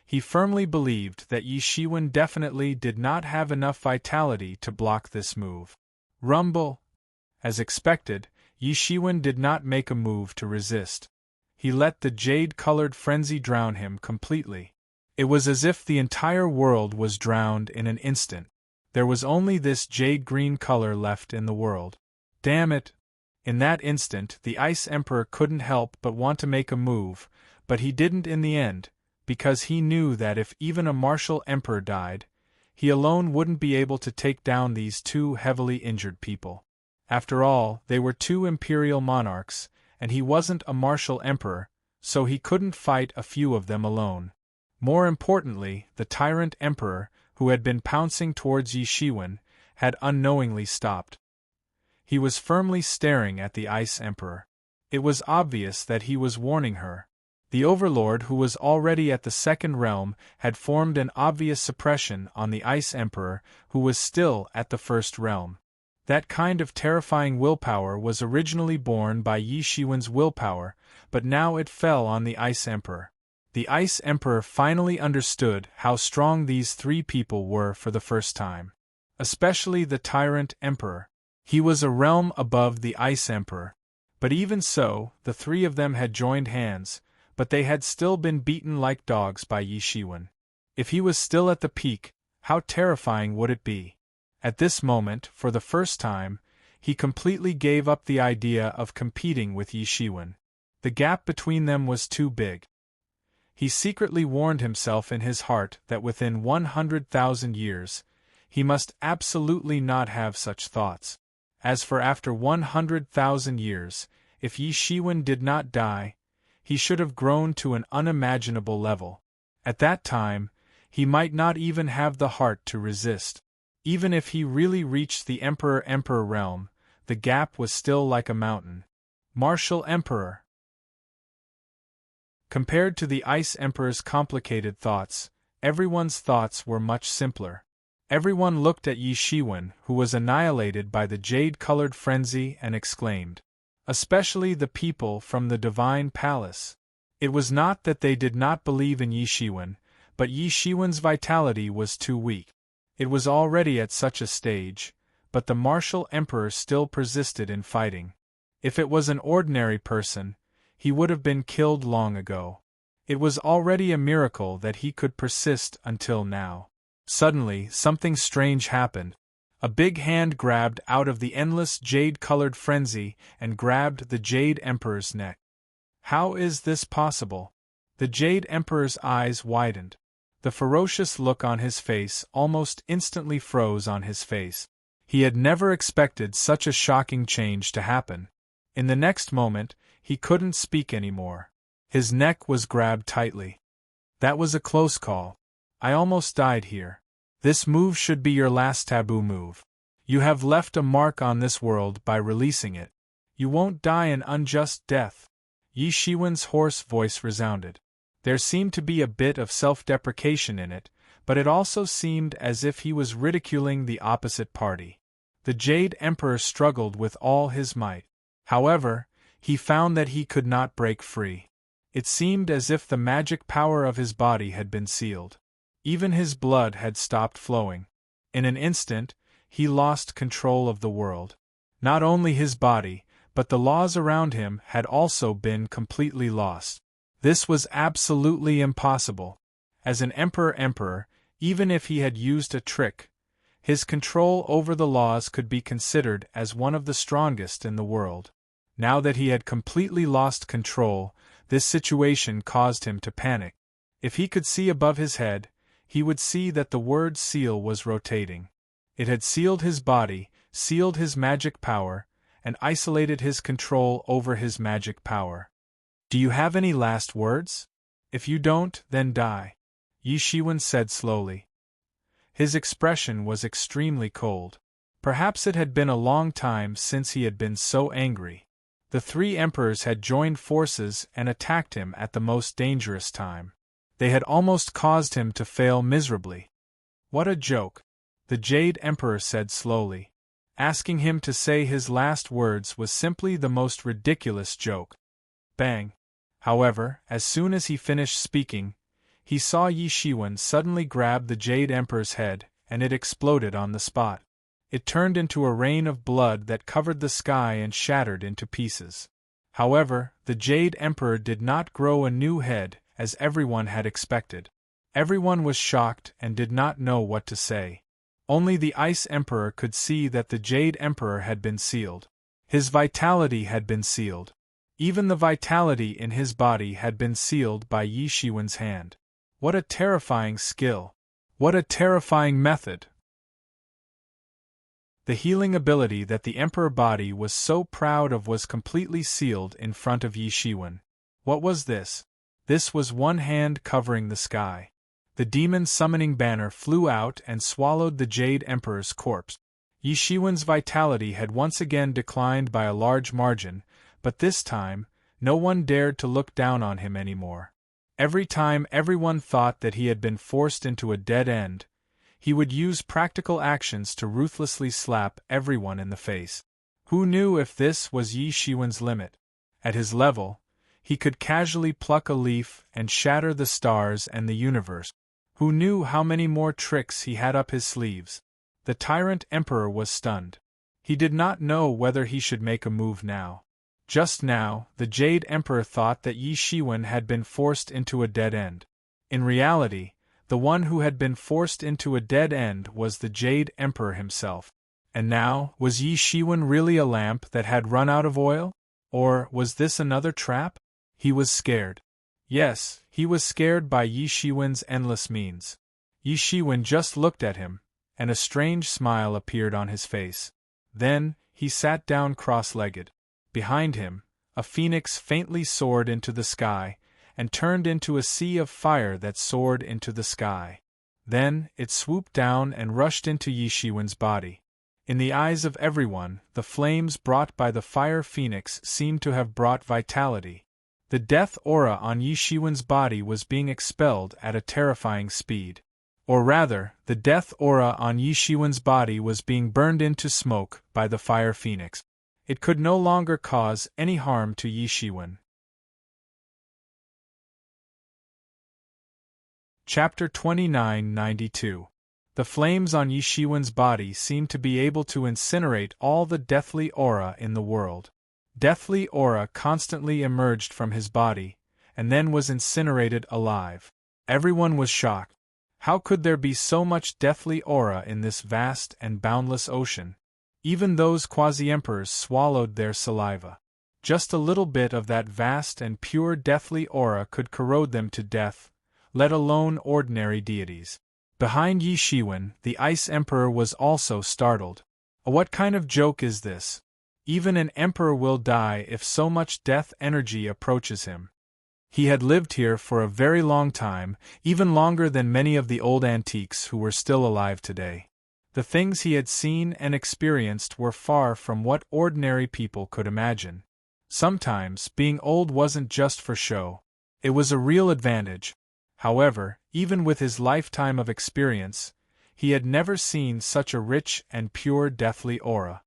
He firmly believed that Yi Shiwen definitely did not have enough vitality to block this move. Rumble! As expected, Yi Shiwen did not make a move to resist. He let the jade-colored frenzy drown him completely. It was as if the entire world was drowned in an instant. There was only this jade-green color left in the world. Damn it! In that instant, the Ice Emperor couldn't help but want to make a move, but he didn't in the end, because he knew that if even a martial emperor died, he alone wouldn't be able to take down these two heavily injured people. After all, they were two imperial monarchs, and he wasn't a martial emperor, so he couldn't fight a few of them alone. More importantly, the tyrant emperor, who had been pouncing towards Yi Shiwen, had unknowingly stopped. He was firmly staring at the Ice Emperor. It was obvious that he was warning her. The Overlord, who was already at the second realm, had formed an obvious suppression on the Ice Emperor, who was still at the first realm. That kind of terrifying willpower was originally born by Yi Shiwen's willpower, but now it fell on the Ice Emperor. The Ice Emperor finally understood how strong these three people were for the first time. Especially the Tyrant Emperor. He was a realm above the Ice Emperor. But even so, the three of them had joined hands, but they had still been beaten like dogs by Yi Shiwen. If he was still at the peak, how terrifying would it be? At this moment, for the first time, he completely gave up the idea of competing with Yi Shiwen. The gap between them was too big. He secretly warned himself in his heart that within 100,000 years, he must absolutely not have such thoughts. As for after 100,000 years, if Yi Shiwen did not die, he should have grown to an unimaginable level. At that time, he might not even have the heart to resist. Even if he really reached the Emperor realm, the gap was still like a mountain. Martial Emperor. Compared to the Ice Emperor's complicated thoughts, everyone's thoughts were much simpler. Everyone looked at Yi Shiwen, who was annihilated by the jade-colored frenzy, and exclaimed. Especially the people from the Divine Palace. It was not that they did not believe in Yi Shiwen, but Yi Shiwen's vitality was too weak. It was already at such a stage, but the martial emperor still persisted in fighting. If it was an ordinary person, he would have been killed long ago. It was already a miracle that he could persist until now. Suddenly, something strange happened. A big hand grabbed out of the endless jade-colored frenzy and grabbed the Jade Emperor's neck. How is this possible? The Jade Emperor's eyes widened. The ferocious look on his face almost instantly froze on his face. He had never expected such a shocking change to happen. In the next moment, he couldn't speak anymore. His neck was grabbed tightly. That was a close call. I almost died here. This move should be your last taboo move. You have left a mark on this world by releasing it. You won't die an unjust death. Yi Shiwen's hoarse voice resounded. There seemed to be a bit of self-deprecation in it, but it also seemed as if he was ridiculing the opposite party. The Jade Emperor struggled with all his might. However, he found that he could not break free. It seemed as if the magic power of his body had been sealed. Even his blood had stopped flowing. In an instant, he lost control of the world. Not only his body, but the laws around him had also been completely lost. This was absolutely impossible. As an emperor, even if he had used a trick, his control over the laws could be considered as one of the strongest in the world. Now that he had completely lost control, this situation caused him to panic. If he could see above his head, he would see that the word seal was rotating. It had sealed his body, sealed his magic power, and isolated his control over his magic power. Do you have any last words? If you don't, then die, Yi Shiwen said slowly. His expression was extremely cold. Perhaps it had been a long time since he had been so angry. The three emperors had joined forces and attacked him at the most dangerous time. They had almost caused him to fail miserably. What a joke, the Jade Emperor said slowly. Asking him to say his last words was simply the most ridiculous joke. Bang! However, as soon as he finished speaking, he saw Yi Shiwen suddenly grab the Jade Emperor's head, and it exploded on the spot. It turned into a rain of blood that covered the sky and shattered into pieces. However, the Jade Emperor did not grow a new head, as everyone had expected. Everyone was shocked and did not know what to say. Only the Ice Emperor could see that the Jade Emperor had been sealed. His vitality had been sealed. Even the vitality in his body had been sealed by Yi Shiwen's hand. What a terrifying skill! What a terrifying method! The healing ability that the Emperor body was so proud of was completely sealed in front of Yi Shiwen. What was this? This was one hand covering the sky. The demon summoning banner flew out and swallowed the Jade Emperor's corpse. Yi Shiwen's vitality had once again declined by a large margin, but this time, no one dared to look down on him anymore. Every time everyone thought that he had been forced into a dead end, he would use practical actions to ruthlessly slap everyone in the face. Who knew if this was Yi Shiwen's limit? At his level, he could casually pluck a leaf and shatter the stars and the universe. Who knew how many more tricks he had up his sleeves? The Tyrant Emperor was stunned. He did not know whether he should make a move now. Just now, the Jade Emperor thought that Yi Shiwen had been forced into a dead end. In reality, the one who had been forced into a dead end was the Jade Emperor himself. And now, was Yi Shiwen really a lamp that had run out of oil? Or was this another trap? He was scared. Yes, he was scared by Yi Shiwen's endless means. Yi Shiwen just looked at him, and a strange smile appeared on his face. Then, he sat down cross-legged. Behind him, a phoenix faintly soared into the sky, and turned into a sea of fire that soared into the sky. Then, it swooped down and rushed into Yi Shiwen's body. In the eyes of everyone, the flames brought by the fire phoenix seemed to have brought vitality. The death aura on Yi Shiwen's body was being expelled at a terrifying speed. Or rather, the death aura on Yi Shiwen's body was being burned into smoke by the fire phoenix. It could no longer cause any harm to Yi Shiwen. Chapter 2992. The flames on Yi Shiwen's body seemed to be able to incinerate all the deathly aura in the world. Deathly aura constantly emerged from his body, and then was incinerated alive. Everyone was shocked. How could there be so much deathly aura in this vast and boundless ocean? Even those quasi-emperors swallowed their saliva. Just a little bit of that vast and pure deathly aura could corrode them to death, let alone ordinary deities. Behind Yi Shiwen, the Ice Emperor was also startled. What kind of joke is this? Even an emperor will die if so much death energy approaches him. He had lived here for a very long time, even longer than many of the old antiques who were still alive today. The things he had seen and experienced were far from what ordinary people could imagine. Sometimes, being old wasn't just for show. It was a real advantage. However, even with his lifetime of experience, he had never seen such a rich and pure deathly aura.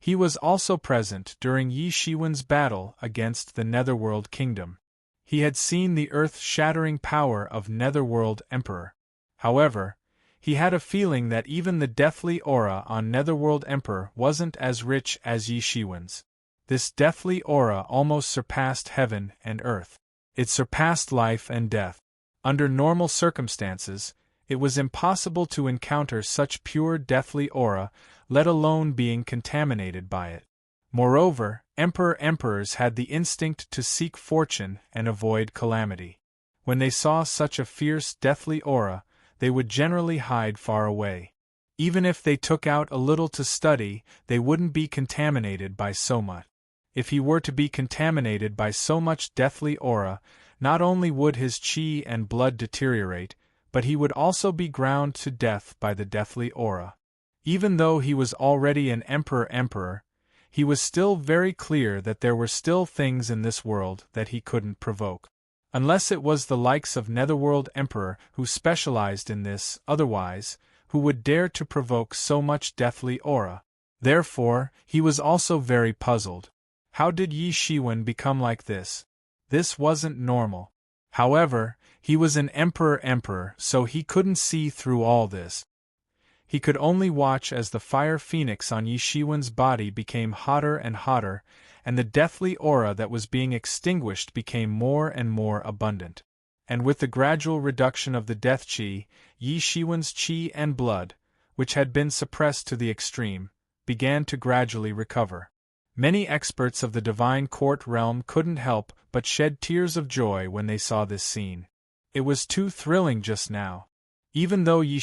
He was also present during Yi Shiwen's battle against the Netherworld Kingdom. He had seen the earth-shattering power of Netherworld Emperor. However, He had a feeling that even the deathly aura on Netherworld Emperor wasn't as rich as Yi Shiwen's. This deathly aura almost surpassed heaven and earth. It surpassed life and death. Under normal circumstances, it was impossible to encounter such pure deathly aura, let alone being contaminated by it. Moreover, emperors had the instinct to seek fortune and avoid calamity. When they saw such a fierce deathly aura, they would generally hide far away. Even if they took out a little to study, they wouldn't be contaminated by so much. If he were to be contaminated by so much deathly aura, not only would his chi and blood deteriorate, but he would also be ground to death by the deathly aura. Even though he was already an emperor, he was still very clear that there were still things in this world that he couldn't provoke. Unless it was the likes of Netherworld Emperor who specialized in this, otherwise, who would dare to provoke so much deathly aura? Therefore, he was also very puzzled. How did Yi become like this? This wasn't normal. However, he was an emperor, so he couldn't see through all this. He could only watch as the fire phoenix on Yi body became hotter and hotter, and the deathly aura that was being extinguished became more and more abundant. And with the gradual reduction of the death chi, Yi chi and blood, which had been suppressed to the extreme, began to gradually recover. Many experts of the divine court realm couldn't help but shed tears of joy when they saw this scene. It was too thrilling just now. Even though Yi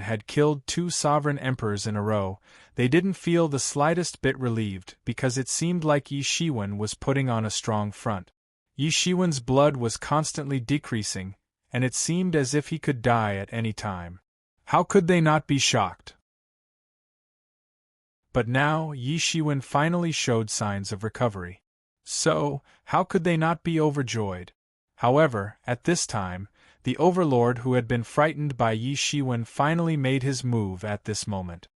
had killed 2 sovereign emperors in a row, they didn't feel the slightest bit relieved because it seemed like Yi was putting on a strong front. Yi blood was constantly decreasing, and it seemed as if he could die at any time. How could they not be shocked? But now Yi finally showed signs of recovery. So, how could they not be overjoyed? However, at this time, the overlord who had been frightened by Yi finally made his move at this moment.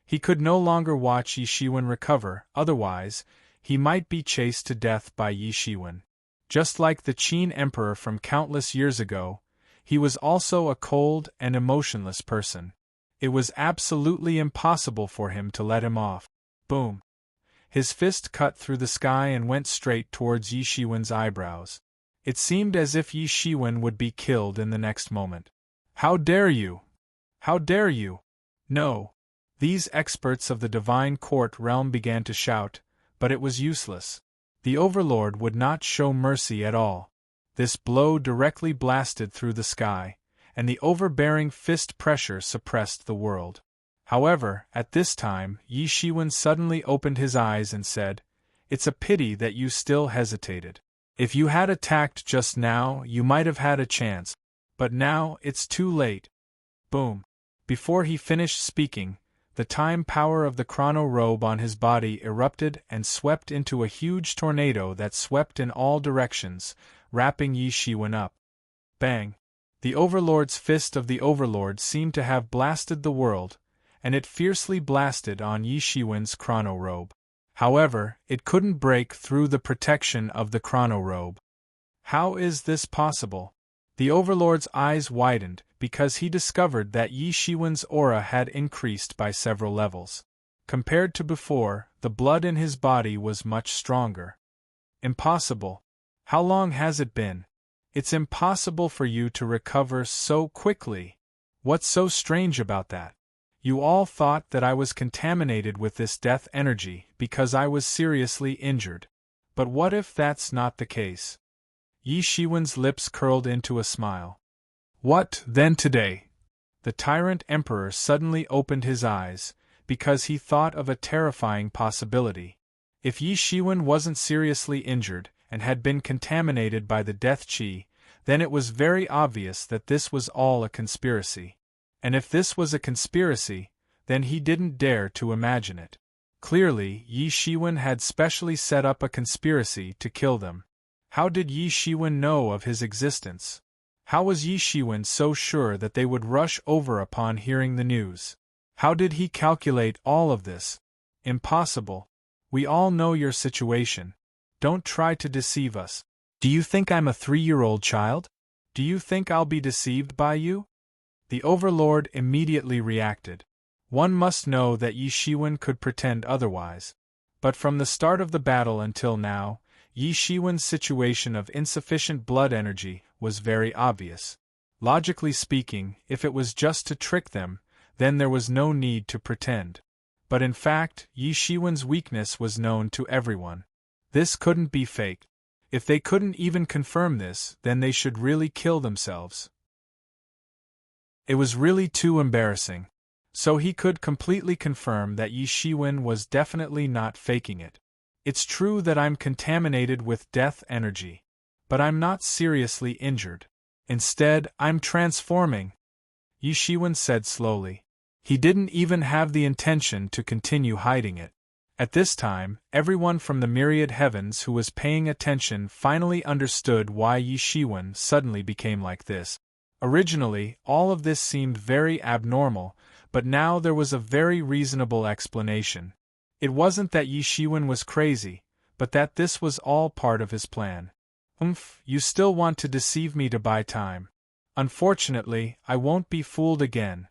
He could no longer watch Yi recover, otherwise, he might be chased to death by Yi Just like the Qin Emperor from countless years ago, he was also a cold and emotionless person. It was absolutely impossible for him to let him off. Boom! His fist cut through the sky and went straight towards Yi eyebrows. It seemed as if Yi would be killed in the next moment. How dare you! How dare you! No! These experts of the divine court realm began to shout, but it was useless. The overlord would not show mercy at all. This blow directly blasted through the sky, and the overbearing fist pressure suppressed the world. However, at this time, Yi suddenly opened his eyes and said, "It's a pity that you still hesitated. If you had attacked just now, you might have had a chance. But now, it's too late." Boom! Before he finished speaking, the time power of the chrono robe on his body erupted and swept into a huge tornado that swept in all directions, wrapping Yi up. Bang! The Overlord's fist of the Overlord seemed to have blasted the world, and it fiercely blasted on Yi chrono robe. However, it couldn't break through the protection of the chrono robe. How is this possible? The Overlord's eyes widened because he discovered that Yi aura had increased by several levels. Compared to before, the blood in his body was much stronger. Impossible. How long has it been? It's impossible for you to recover so quickly. What's so strange about that? You all thought that I was contaminated with this death energy because I was seriously injured. But what if that's not the case? Yi lips curled into a smile. What, then today? The tyrant emperor suddenly opened his eyes, because he thought of a terrifying possibility. If Yi wasn't seriously injured, and had been contaminated by the death chi, then it was very obvious that this was all a conspiracy. And if this was a conspiracy, then he didn't dare to imagine it. Clearly, Yi had specially set up a conspiracy to kill them. How did Yi know of his existence? How was Yi so sure that they would rush over upon hearing the news? How did he calculate all of this? Impossible. We all know your situation. Don't try to deceive us. Do you think I'm a 3-year-old child? Do you think I'll be deceived by you? The overlord immediately reacted. One must know that Yi Shiwen could pretend otherwise. But from the start of the battle until now, Yi Shiwen's situation of insufficient blood energy was very obvious. Logically speaking, if it was just to trick them, then there was no need to pretend. But in fact, Yi Shiwen's weakness was known to everyone. This couldn't be faked. If they couldn't even confirm this, then they should really kill themselves. It was really too embarrassing. So he could completely confirm that Yi Shiwen was definitely not faking it. It's true that I'm contaminated with death energy. But I'm not seriously injured. Instead, I'm transforming, Yi Shiwen said slowly. He didn't even have the intention to continue hiding it. At this time, everyone from the myriad heavens who was paying attention finally understood why Yi Shiwen suddenly became like this. Originally, all of this seemed very abnormal, but now there was a very reasonable explanation. It wasn't that Yi Shiwen was crazy, but that this was all part of his plan. You still want to deceive me to buy time. Unfortunately, I won't be fooled again.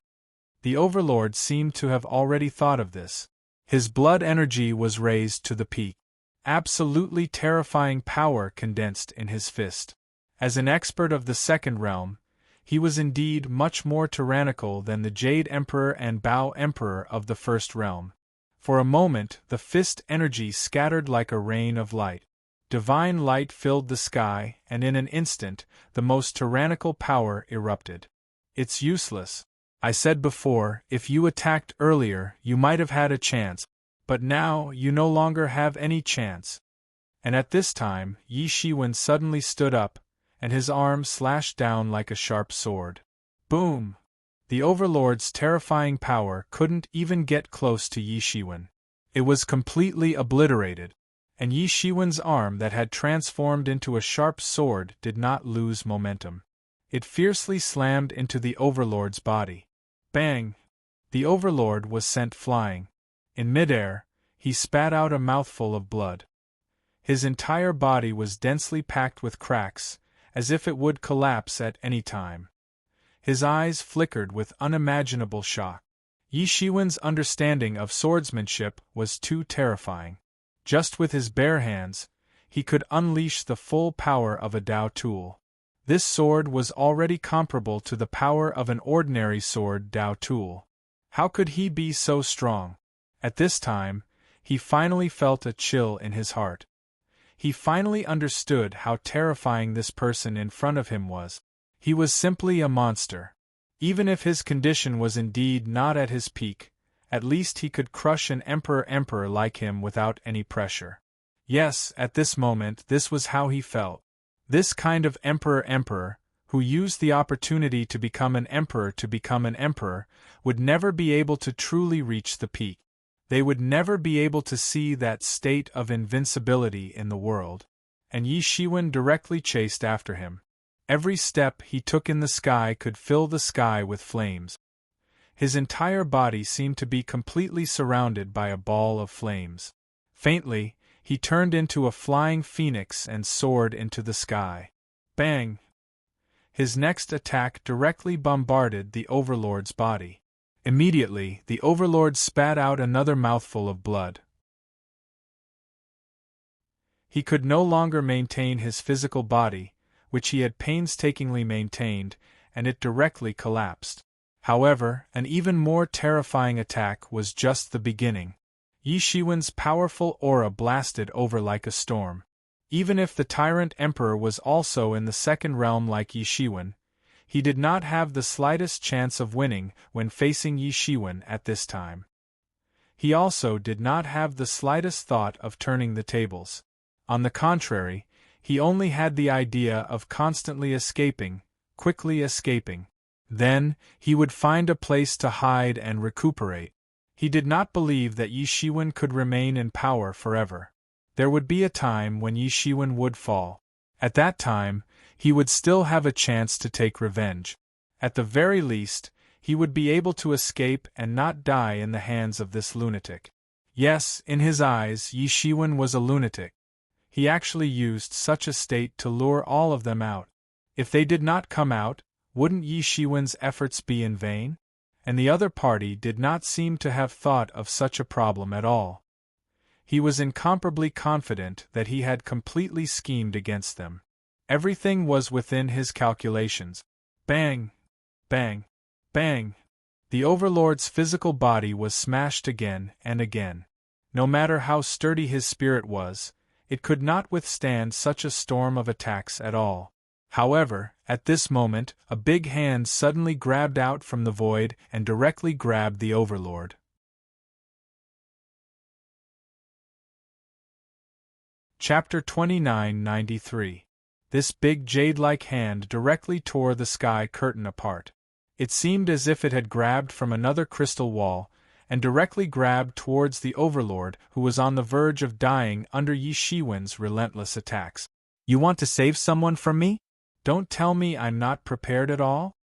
The overlord seemed to have already thought of this. His blood energy was raised to the peak. Absolutely terrifying power condensed in his fist. As an expert of the second realm, he was indeed much more tyrannical than the Jade Emperor and Bao Emperor of the first realm. For a moment, the fist energy scattered like a rain of light. Divine light filled the sky, and in an instant, the most tyrannical power erupted. It's useless. I said before, if you attacked earlier, you might have had a chance, but now you no longer have any chance. And at this time, Yi Shiwen suddenly stood up, and his arm slashed down like a sharp sword. Boom! The overlord's terrifying power couldn't even get close to Yi Shiwen. It was completely obliterated, and Yi Shiwen's arm that had transformed into a sharp sword did not lose momentum. It fiercely slammed into the overlord's body. Bang! The overlord was sent flying. In midair, he spat out a mouthful of blood. His entire body was densely packed with cracks, as if it would collapse at any time. His eyes flickered with unimaginable shock. Yi Shiwen's understanding of swordsmanship was too terrifying. Just with his bare hands, he could unleash the full power of a Dao tool. This sword was already comparable to the power of an ordinary sword Dao tool. How could he be so strong? At this time, he finally felt a chill in his heart. He finally understood how terrifying this person in front of him was. He was simply a monster. Even if his condition was indeed not at his peak, at least he could crush an emperor like him without any pressure. Yes, at this moment this was how he felt. This kind of emperor, who used the opportunity to become an emperor, would never be able to truly reach the peak. They would never be able to see that state of invincibility in the world. And Yi Shiwen directly chased after him. Every step he took in the sky could fill the sky with flames. His entire body seemed to be completely surrounded by a ball of flames. Faintly, he turned into a flying phoenix and soared into the sky. Bang! His next attack directly bombarded the overlord's body. Immediately, the overlord spat out another mouthful of blood. He could no longer maintain his physical body, which he had painstakingly maintained, and it directly collapsed. However, an even more terrifying attack was just the beginning. Yi Shiwen's powerful aura blasted over like a storm. Even if the tyrant emperor was also in the second realm like Yi Shiwen, he did not have the slightest chance of winning when facing Yi Shiwen at this time. He also did not have the slightest thought of turning the tables. On the contrary, he only had the idea of constantly escaping, quickly escaping. Then, he would find a place to hide and recuperate. He did not believe that Yi Shiwen could remain in power forever. There would be a time when Yi Shiwen would fall. At that time, he would still have a chance to take revenge. At the very least, he would be able to escape and not die in the hands of this lunatic. Yes, in his eyes, Yi Shiwen was a lunatic. He actually used such a state to lure all of them out. If they did not come out, wouldn't Yi Shiwen's efforts be in vain? And the other party did not seem to have thought of such a problem at all. He was incomparably confident that he had completely schemed against them. Everything was within his calculations. Bang! Bang! Bang! The Overlord's physical body was smashed again and again. No matter how sturdy his spirit was, it could not withstand such a storm of attacks at all. However, at this moment, a big hand suddenly grabbed out from the void and directly grabbed the Overlord. Chapter 2993. This big jade-like hand directly tore the sky curtain apart. It seemed as if it had grabbed from another crystal wall, and directly grabbed towards the Overlord, who was on the verge of dying under Yi Shiwen's relentless attacks. "You want to save someone from me? Don't tell me I'm not prepared at all?"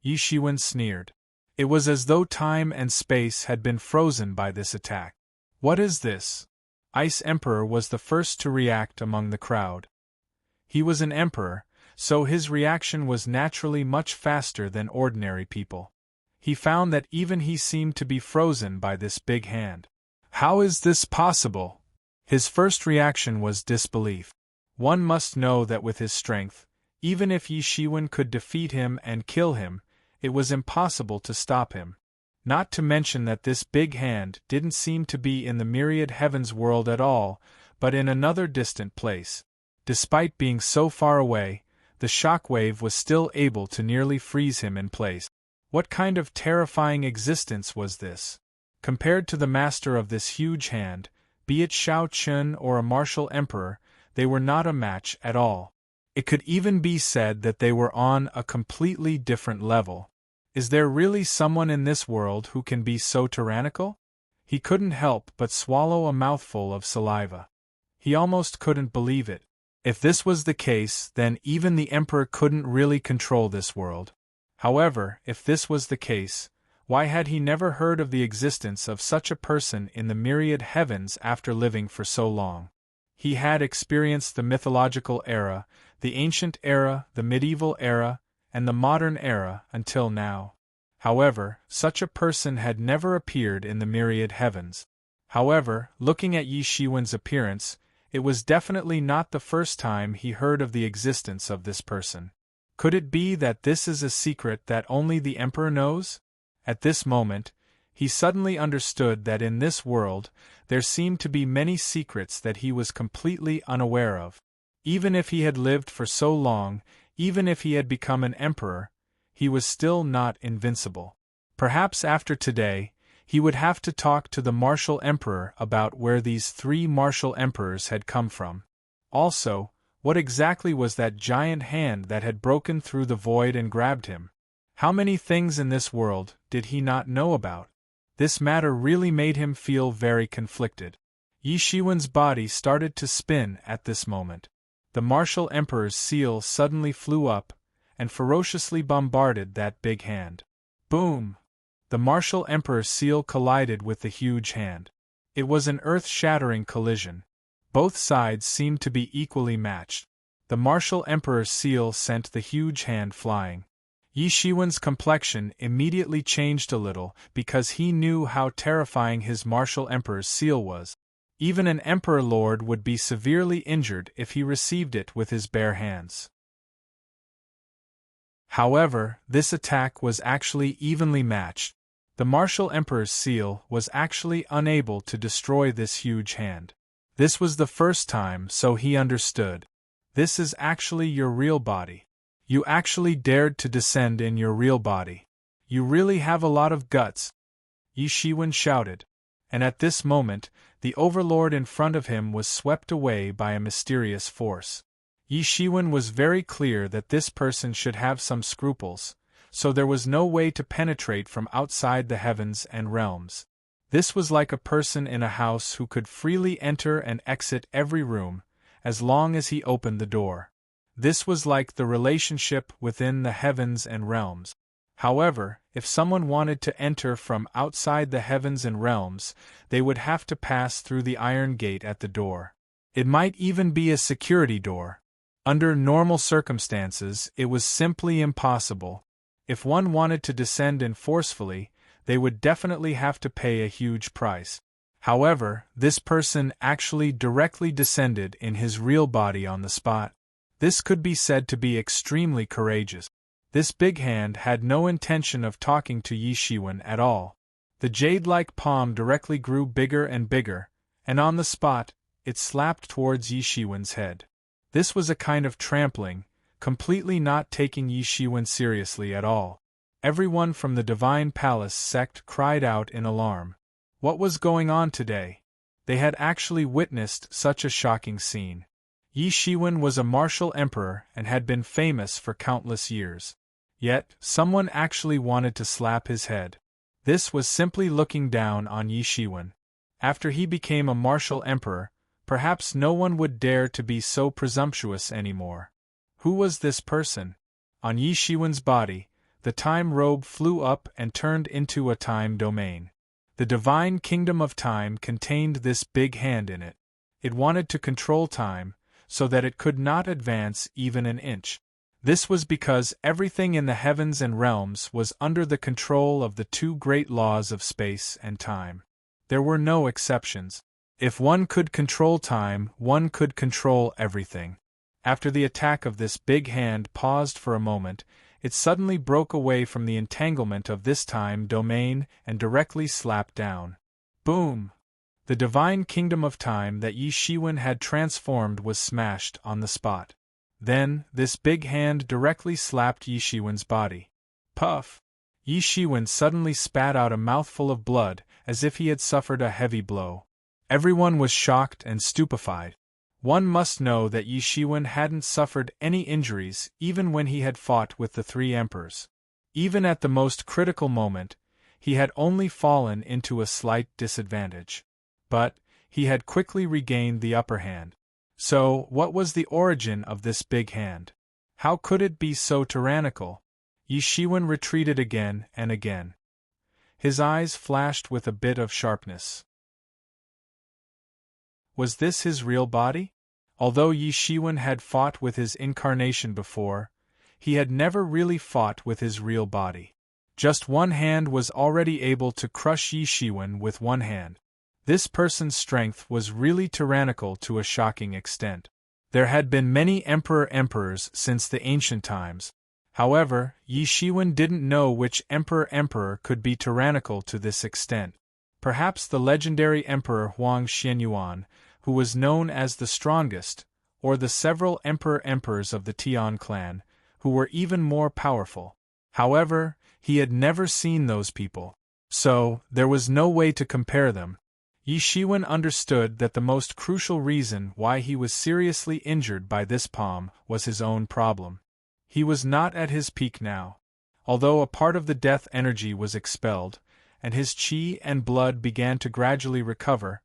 Yi Shiwen sneered. It was as though time and space had been frozen by this attack. "What is this?" Ice Emperor was the first to react among the crowd. He was an emperor, so his reaction was naturally much faster than ordinary people. He found that even he seemed to be frozen by this big hand. "How is this possible?" His first reaction was disbelief. One must know that with his strength, even if Yi Shiwen could defeat him and kill him, it was impossible to stop him. Not to mention that this big hand didn't seem to be in the myriad heavens world at all, but in another distant place. Despite being so far away, the shockwave was still able to nearly freeze him in place. What kind of terrifying existence was this? Compared to the master of this huge hand, be it Shao Chun or a martial emperor, they were not a match at all. It could even be said that they were on a completely different level. Is there really someone in this world who can be so tyrannical? He couldn't help but swallow a mouthful of saliva. He almost couldn't believe it. If this was the case, then even the Emperor couldn't really control this world. However, if this was the case, why had he never heard of the existence of such a person in the myriad heavens after living for so long? He had experienced the mythological era, the ancient era, the medieval era, and the modern era until now. However, such a person had never appeared in the myriad heavens. However, looking at Yi Shiwen's appearance, it was definitely not the first time he heard of the existence of this person. Could it be that this is a secret that only the Emperor knows? At this moment, he suddenly understood that in this world, there seemed to be many secrets that he was completely unaware of. Even if he had lived for so long, even if he had become an emperor, he was still not invincible. Perhaps after today, he would have to talk to the martial emperor about where these 3 martial emperors had come from. Also, what exactly was that giant hand that had broken through the void and grabbed him? How many things in this world did he not know about? This matter really made him feel very conflicted. Yi Shiwen's body started to spin at this moment. The martial emperor's seal suddenly flew up, and ferociously bombarded that big hand. Boom! The martial emperor's seal collided with the huge hand. It was an earth-shattering collision. Both sides seemed to be equally matched. The martial emperor's seal sent the huge hand flying. Yi Shiwen's complexion immediately changed a little because he knew how terrifying his martial emperor's seal was. Even an emperor lord would be severely injured if he received it with his bare hands. However, this attack was actually evenly matched. The martial emperor's seal was actually unable to destroy this huge hand. This was the first time, so he understood. This is actually your real body. You actually dared to descend in your real body. You really have a lot of guts, Yi Shiwen shouted. And at this moment, the overlord in front of him was swept away by a mysterious force. Yi Shiwen was very clear that this person should have some scruples, so there was no way to penetrate from outside the heavens and realms. This was like a person in a house who could freely enter and exit every room, as long as he opened the door. This was like the relationship within the heavens and realms. However, if someone wanted to enter from outside the heavens and realms, they would have to pass through the iron gate at the door. It might even be a security door. Under normal circumstances, it was simply impossible. If one wanted to descend in forcefully, they would definitely have to pay a huge price. However, this person actually directly descended in his real body on the spot. This could be said to be extremely courageous. This big hand had no intention of talking to Yi Shiwen at all. The jade-like palm directly grew bigger and bigger, and on the spot, it slapped towards Yi Shiwen's head. This was a kind of trampling, completely not taking Yi Shiwen seriously at all. Everyone from the Divine Palace sect cried out in alarm. What was going on today? They had actually witnessed such a shocking scene. Yi Shiwen was a martial emperor and had been famous for countless years. Yet, someone actually wanted to slap his head. This was simply looking down on Yi Shiwen. After he became a martial emperor, perhaps no one would dare to be so presumptuous anymore. Who was this person? On Yi Shiwen's body, the time robe flew up and turned into a time domain. The divine kingdom of time contained this big hand in it. It wanted to control time, so that it could not advance even an inch. This was because everything in the heavens and realms was under the control of the two great laws of space and time. There were no exceptions. If one could control time, one could control everything. After the attack of this big hand paused for a moment, it suddenly broke away from the entanglement of this time domain and directly slapped down. Boom! The divine kingdom of time that Yi Shiwen had transformed was smashed on the spot. Then, this big hand directly slapped Yi Shiwen's body. Puff! Yi Shiwen suddenly spat out a mouthful of blood, as if he had suffered a heavy blow. Everyone was shocked and stupefied. One must know that Yi Shiwen hadn't suffered any injuries even when he had fought with the three emperors. Even at the most critical moment, he had only fallen into a slight disadvantage. But, he had quickly regained the upper hand. So, what was the origin of this big hand? How could it be so tyrannical? Yi Shiwen retreated again and again. His eyes flashed with a bit of sharpness. Was this his real body? Although Yi Shiwen had fought with his incarnation before, he had never really fought with his real body. Just one hand was already able to crush Yi Shiwen with one hand. This person's strength was really tyrannical to a shocking extent. There had been many emperors since the ancient times. However, Yi Shiwen didn't know which emperor could be tyrannical to this extent. Perhaps the legendary Emperor Huang Xianyuan, who was known as the strongest, or the several emperors of the Tian clan, who were even more powerful. However, he had never seen those people. So, there was no way to compare them. Yi Shiwen understood that the most crucial reason why he was seriously injured by this palm was his own problem. He was not at his peak now. Although a part of the death energy was expelled, and his qi and blood began to gradually recover,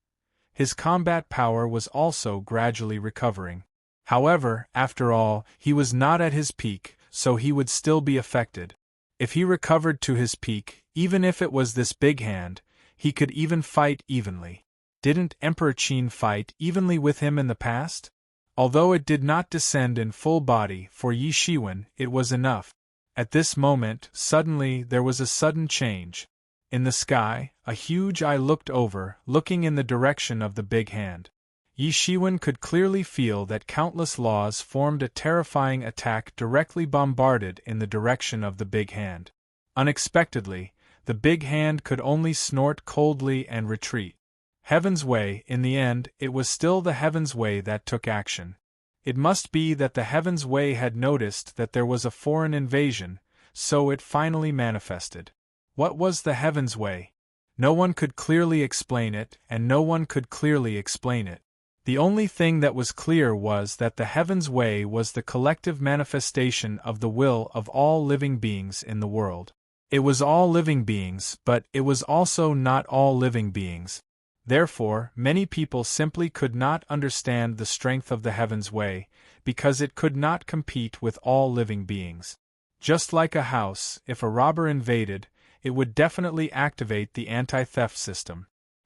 his combat power was also gradually recovering. However, after all, he was not at his peak, so he would still be affected. If he recovered to his peak, even if it was this big hand, he could even fight evenly. Didn't Emperor Qin fight evenly with him in the past? Although it did not descend in full body for Yi Shiwen, it was enough. At this moment, suddenly there was a sudden change. In the sky, a huge eye looked over, looking in the direction of the big hand. Yi Shiwen could clearly feel that countless laws formed a terrifying attack directly bombarded in the direction of the big hand. Unexpectedly, the big hand could only snort coldly and retreat. Heaven's Way, in the end, it was still the Heaven's Way that took action. It must be that the Heaven's Way had noticed that there was a foreign invasion, so it finally manifested. What was the Heaven's Way? No one could clearly explain it, and no one could clearly explain it. The only thing that was clear was that the Heaven's Way was the collective manifestation of the will of all living beings in the world. It was all living beings, but it was also not all living beings. Therefore, many people simply could not understand the strength of the Heaven's Way, because it could not compete with all living beings. Just like a house, if a robber invaded, it would definitely activate the anti-theft system.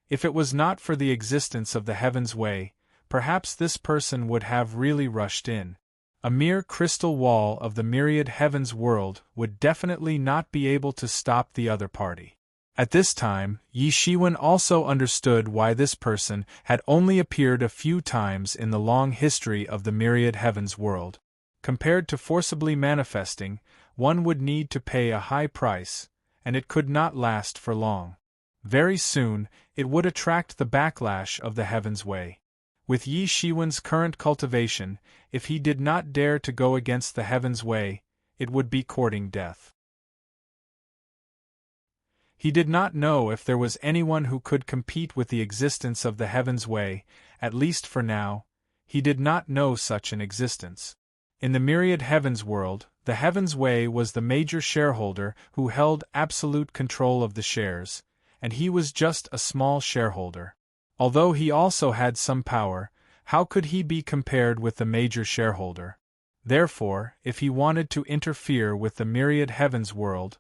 If it was not for the existence of the Heaven's Way, perhaps this person would have really rushed in. A mere crystal wall of the myriad heavens world would definitely not be able to stop the other party. At this time, Yi Shiwen also understood why this person had only appeared a few times in the long history of the myriad heavens world. Compared to forcibly manifesting, one would need to pay a high price, and it could not last for long. Very soon, it would attract the backlash of the heavens way. With Yi Shiwen's current cultivation, if he did not dare to go against the heavens way, it would be courting death. He did not know if there was anyone who could compete with the existence of the heavens way, at least for now, he did not know such an existence. In the myriad heavens world, the heavens way was the major shareholder who held absolute control of the shares, and he was just a small shareholder. Although he also had some power, how could he be compared with the major shareholder? Therefore, if he wanted to interfere with the myriad heavens world,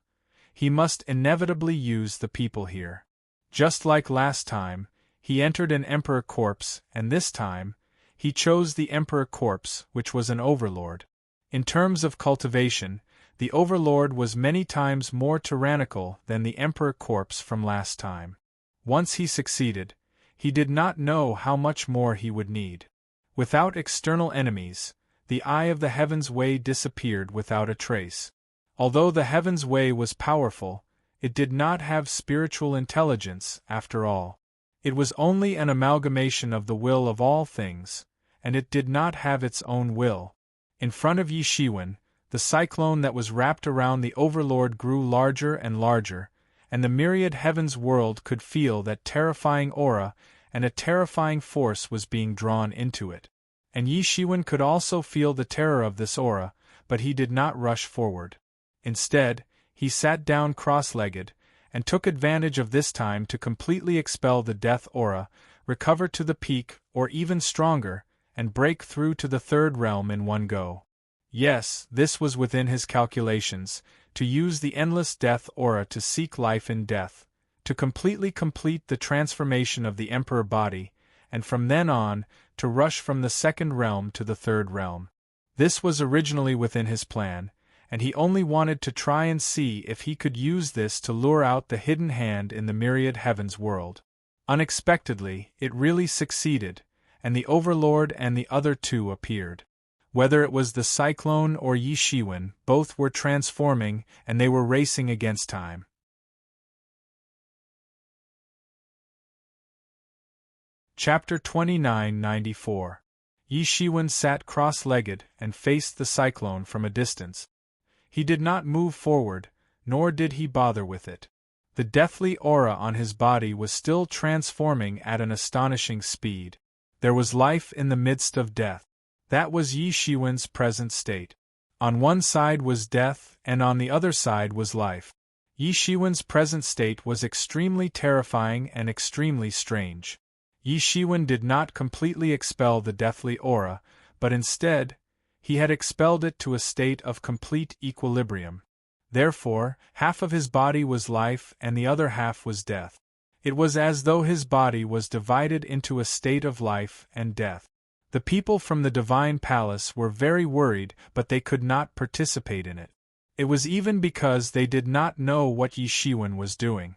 he must inevitably use the people here. Just like last time, he entered an emperor corpse, and this time, he chose the emperor corpse, which was an overlord. In terms of cultivation, the overlord was many times more tyrannical than the emperor corpse from last time. Once he succeeded, he did not know how much more he would need. Without external enemies, the eye of the heavens way disappeared without a trace. Although the heavens way was powerful, it did not have spiritual intelligence, after all. It was only an amalgamation of the will of all things, and it did not have its own will. In front of Yi Shiwen, the cyclone that was wrapped around the overlord grew larger and larger, and the myriad heavens world could feel that terrifying aura, and a terrifying force was being drawn into it. And Yi Shiwen could also feel the terror of this aura, but he did not rush forward. Instead, he sat down cross-legged, and took advantage of this time to completely expel the death aura, recover to the peak, or even stronger, and break through to the third realm in one go. Yes, this was within his calculations, to use the endless death aura to seek life in death, to completely complete the transformation of the emperor body, and from then on, to rush from the second realm to the third realm. This was originally within his plan, and he only wanted to try and see if he could use this to lure out the hidden hand in the myriad heavens world. Unexpectedly, it really succeeded, and the overlord and the other two appeared. Whether it was the cyclone or Yi Shiwen, both were transforming, and they were racing against time. Chapter 2994. Yi Shiwen sat cross-legged and faced the cyclone from a distance. He did not move forward, nor did he bother with it. The deathly aura on his body was still transforming at an astonishing speed. There was life in the midst of death. That was Yi Shiwen's present state. On one side was death, and on the other side was life. Yi Shiwen's present state was extremely terrifying and extremely strange. Yi Shiwen did not completely expel the deathly aura, but instead, he had expelled it to a state of complete equilibrium. Therefore, half of his body was life and the other half was death. It was as though his body was divided into a state of life and death. The people from the divine palace were very worried, but they could not participate in it. It was even because they did not know what Yi Shiwen was doing.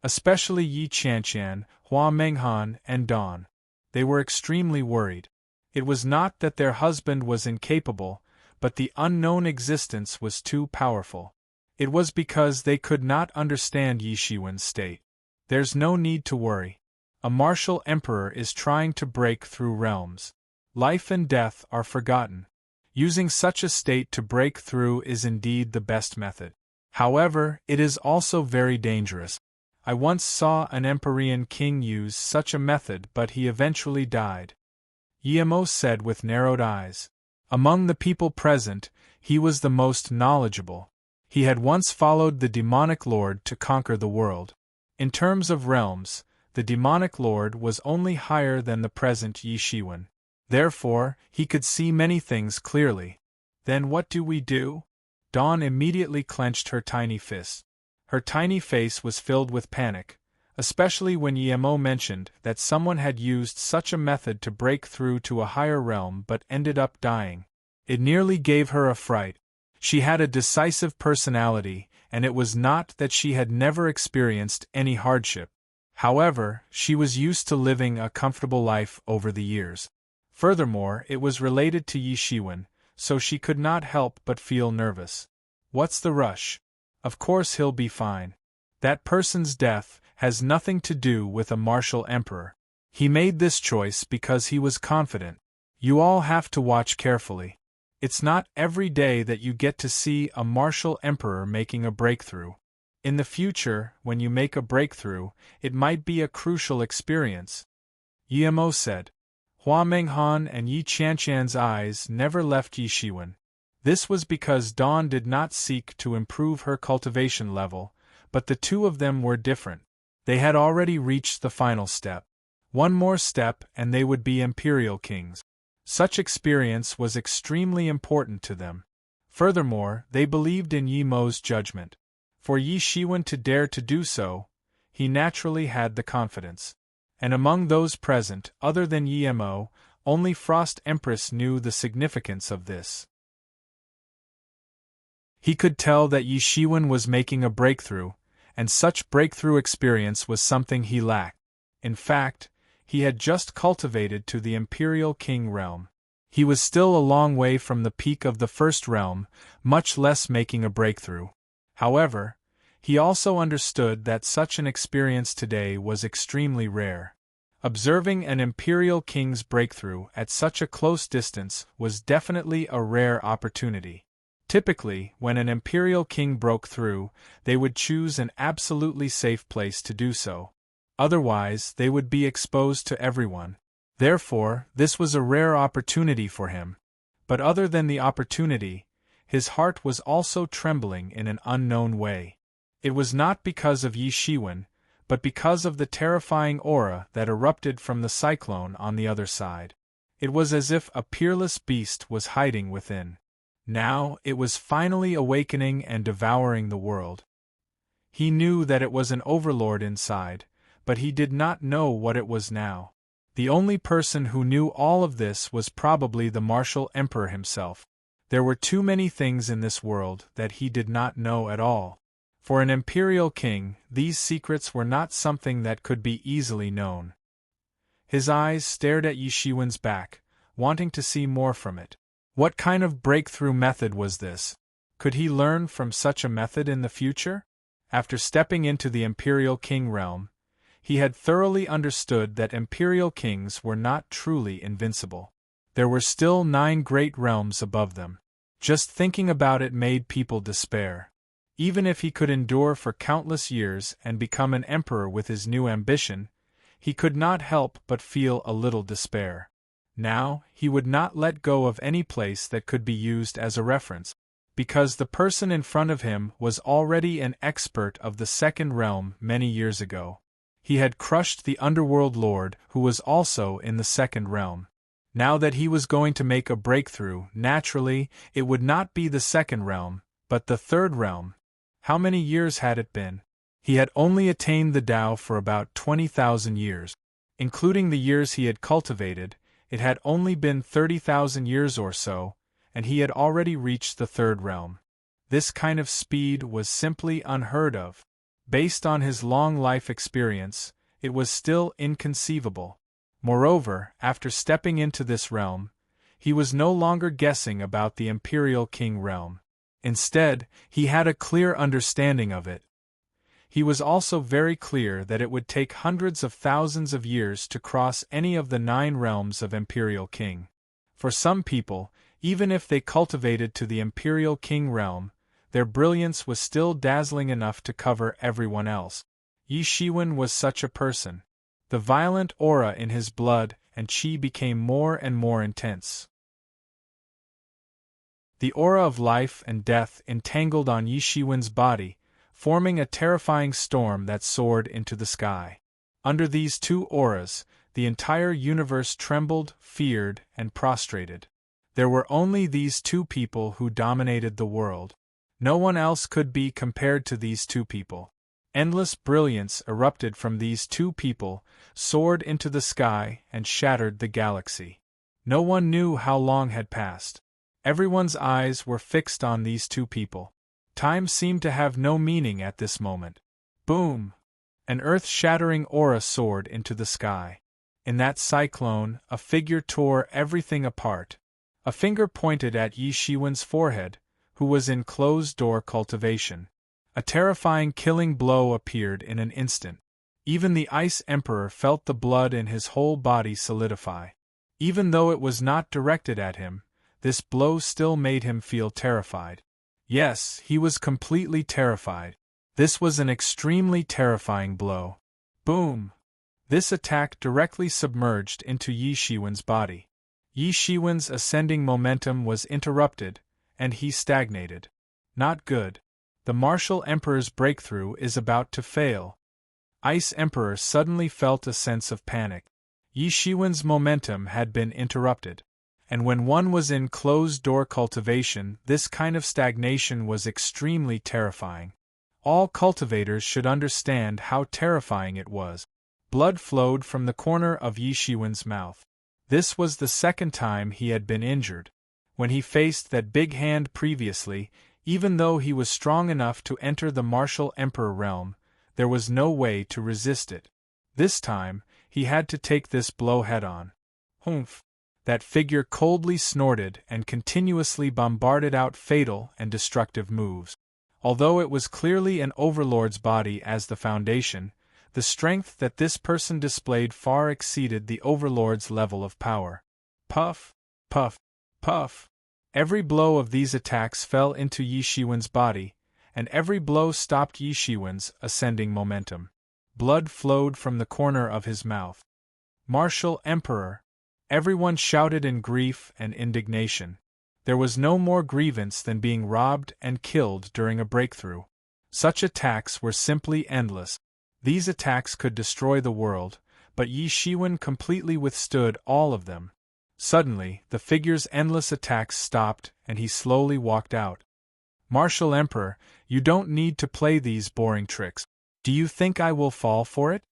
Especially Yi Qianqian, Hua Menghan, and Dawn. They were extremely worried. It was not that their husband was incapable, but the unknown existence was too powerful. It was because they could not understand Yi Shiwen's state. There's no need to worry. A martial emperor is trying to break through realms. Life and death are forgotten. Using such a state to break through is indeed the best method. However, it is also very dangerous. I once saw an Empyrean king use such a method, but he eventually died. Yemo said with narrowed eyes. Among the people present, he was the most knowledgeable. He had once followed the demonic lord to conquer the world. In terms of realms, the demonic lord was only higher than the present Yi Shiwen. Therefore, he could see many things clearly. Then what do we do? Dawn immediately clenched her tiny fist. Her tiny face was filled with panic, especially when Yemo mentioned that someone had used such a method to break through to a higher realm but ended up dying. It nearly gave her a fright. She had a decisive personality, and it was not that she had never experienced any hardship. However, she was used to living a comfortable life over the years. Furthermore, it was related to Yi Shiwen, so she could not help but feel nervous. What's the rush? Of course he'll be fine. That person's death has nothing to do with a martial emperor. He made this choice because he was confident. You all have to watch carefully. It's not every day that you get to see a martial emperor making a breakthrough. In the future, when you make a breakthrough, it might be a crucial experience. Yimo said. Hua Menghan and Yi Qianqian's eyes never left Yi Shiwen. This was because Dawn did not seek to improve her cultivation level, but the two of them were different. They had already reached the final step. One more step and they would be imperial kings. Such experience was extremely important to them. Furthermore, they believed in Yi Mo's judgment. For Yi Shiwen to dare to do so, he naturally had the confidence. And among those present, other than Yi Mo, only Frost Empress knew the significance of this. He could tell that Yi Shiwen was making a breakthrough, and such breakthrough experience was something he lacked. In fact, he had just cultivated to the Imperial King realm. He was still a long way from the peak of the first realm, much less making a breakthrough. However, he also understood that such an experience today was extremely rare. Observing an Imperial King's breakthrough at such a close distance was definitely a rare opportunity. Typically, when an Imperial King broke through, they would choose an absolutely safe place to do so. Otherwise, they would be exposed to everyone. Therefore, this was a rare opportunity for him. But other than the opportunity, his heart was also trembling in an unknown way. It was not because of Yi Shiwen, but because of the terrifying aura that erupted from the cyclone on the other side. It was as if a peerless beast was hiding within. Now, it was finally awakening and devouring the world. He knew that it was an overlord inside, but he did not know what it was now. The only person who knew all of this was probably the martial emperor himself. There were too many things in this world that he did not know at all. For an imperial king, these secrets were not something that could be easily known. His eyes stared at Yi Shiwen's back, wanting to see more from it. What kind of breakthrough method was this? Could he learn from such a method in the future? After stepping into the Imperial King realm, he had thoroughly understood that Imperial Kings were not truly invincible. There were still 9 great realms above them. Just thinking about it made people despair. Even if he could endure for countless years and become an emperor with his new ambition, he could not help but feel a little despair. Now, he would not let go of any place that could be used as a reference, because the person in front of him was already an expert of the second realm many years ago. He had crushed the underworld lord who was also in the second realm. Now that he was going to make a breakthrough, naturally, it would not be the second realm, but the third realm. How many years had it been? He had only attained the Tao for about 20,000 years. Including the years he had cultivated, it had only been 30,000 years or so, and he had already reached the third realm. This kind of speed was simply unheard of. Based on his long life experience, it was still inconceivable. Moreover, after stepping into this realm, he was no longer guessing about the Imperial King realm. Instead, he had a clear understanding of it. He was also very clear that it would take hundreds of thousands of years to cross any of the 9 realms of Imperial King. For some people, even if they cultivated to the Imperial King realm, their brilliance was still dazzling enough to cover everyone else. Yi Shiwen was such a person. The violent aura in his blood and qi became more and more intense. The aura of life and death entangled on Yi Shiwen's body, forming a terrifying storm that soared into the sky. Under these 2 auras, the entire universe trembled, feared, and prostrated. There were only these 2 people who dominated the world. No one else could be compared to these 2 people. Endless brilliance erupted from these 2 people, soared into the sky, and shattered the galaxy. No one knew how long had passed. Everyone's eyes were fixed on these two people. Time seemed to have no meaning at this moment. Boom! An earth-shattering aura soared into the sky. In that cyclone, a figure tore everything apart. A finger pointed at Yi Shiwen's forehead, who was in closed-door cultivation. A terrifying killing blow appeared in an instant. Even the Ice Emperor felt the blood in his whole body solidify. Even though it was not directed at him, this blow still made him feel terrified. Yes, he was completely terrified. This was an extremely terrifying blow. Boom! This attack directly submerged into Yi Shiwen's body. Yi Shiwen's ascending momentum was interrupted, and he stagnated. Not good. The Martial Emperor's breakthrough is about to fail. Ice Emperor suddenly felt a sense of panic. Yi Shiwen's momentum had been interrupted. And when one was in closed-door cultivation, this kind of stagnation was extremely terrifying. All cultivators should understand how terrifying it was. Blood flowed from the corner of Yi Shiwen's mouth. This was the second time he had been injured. When he faced that big hand previously, even though he was strong enough to enter the Martial Emperor realm, there was no way to resist it. This time, he had to take this blow head-on. Humph! That figure coldly snorted and continuously bombarded out fatal and destructive moves. Although it was clearly an overlord's body as the foundation, the strength that this person displayed far exceeded the overlord's level of power. Puff, puff, puff. Every blow of these attacks fell into Yi Shiwen's body, and every blow stopped Yi Shiwen's ascending momentum. Blood flowed from the corner of his mouth. Martial Emperor! Everyone shouted in grief and indignation. There was no more grievance than being robbed and killed during a breakthrough. Such attacks were simply endless. These attacks could destroy the world, but Yi Shiwen completely withstood all of them. Suddenly, the figure's endless attacks stopped and he slowly walked out. Martial Emperor, you don't need to play these boring tricks. Do you think I will fall for it?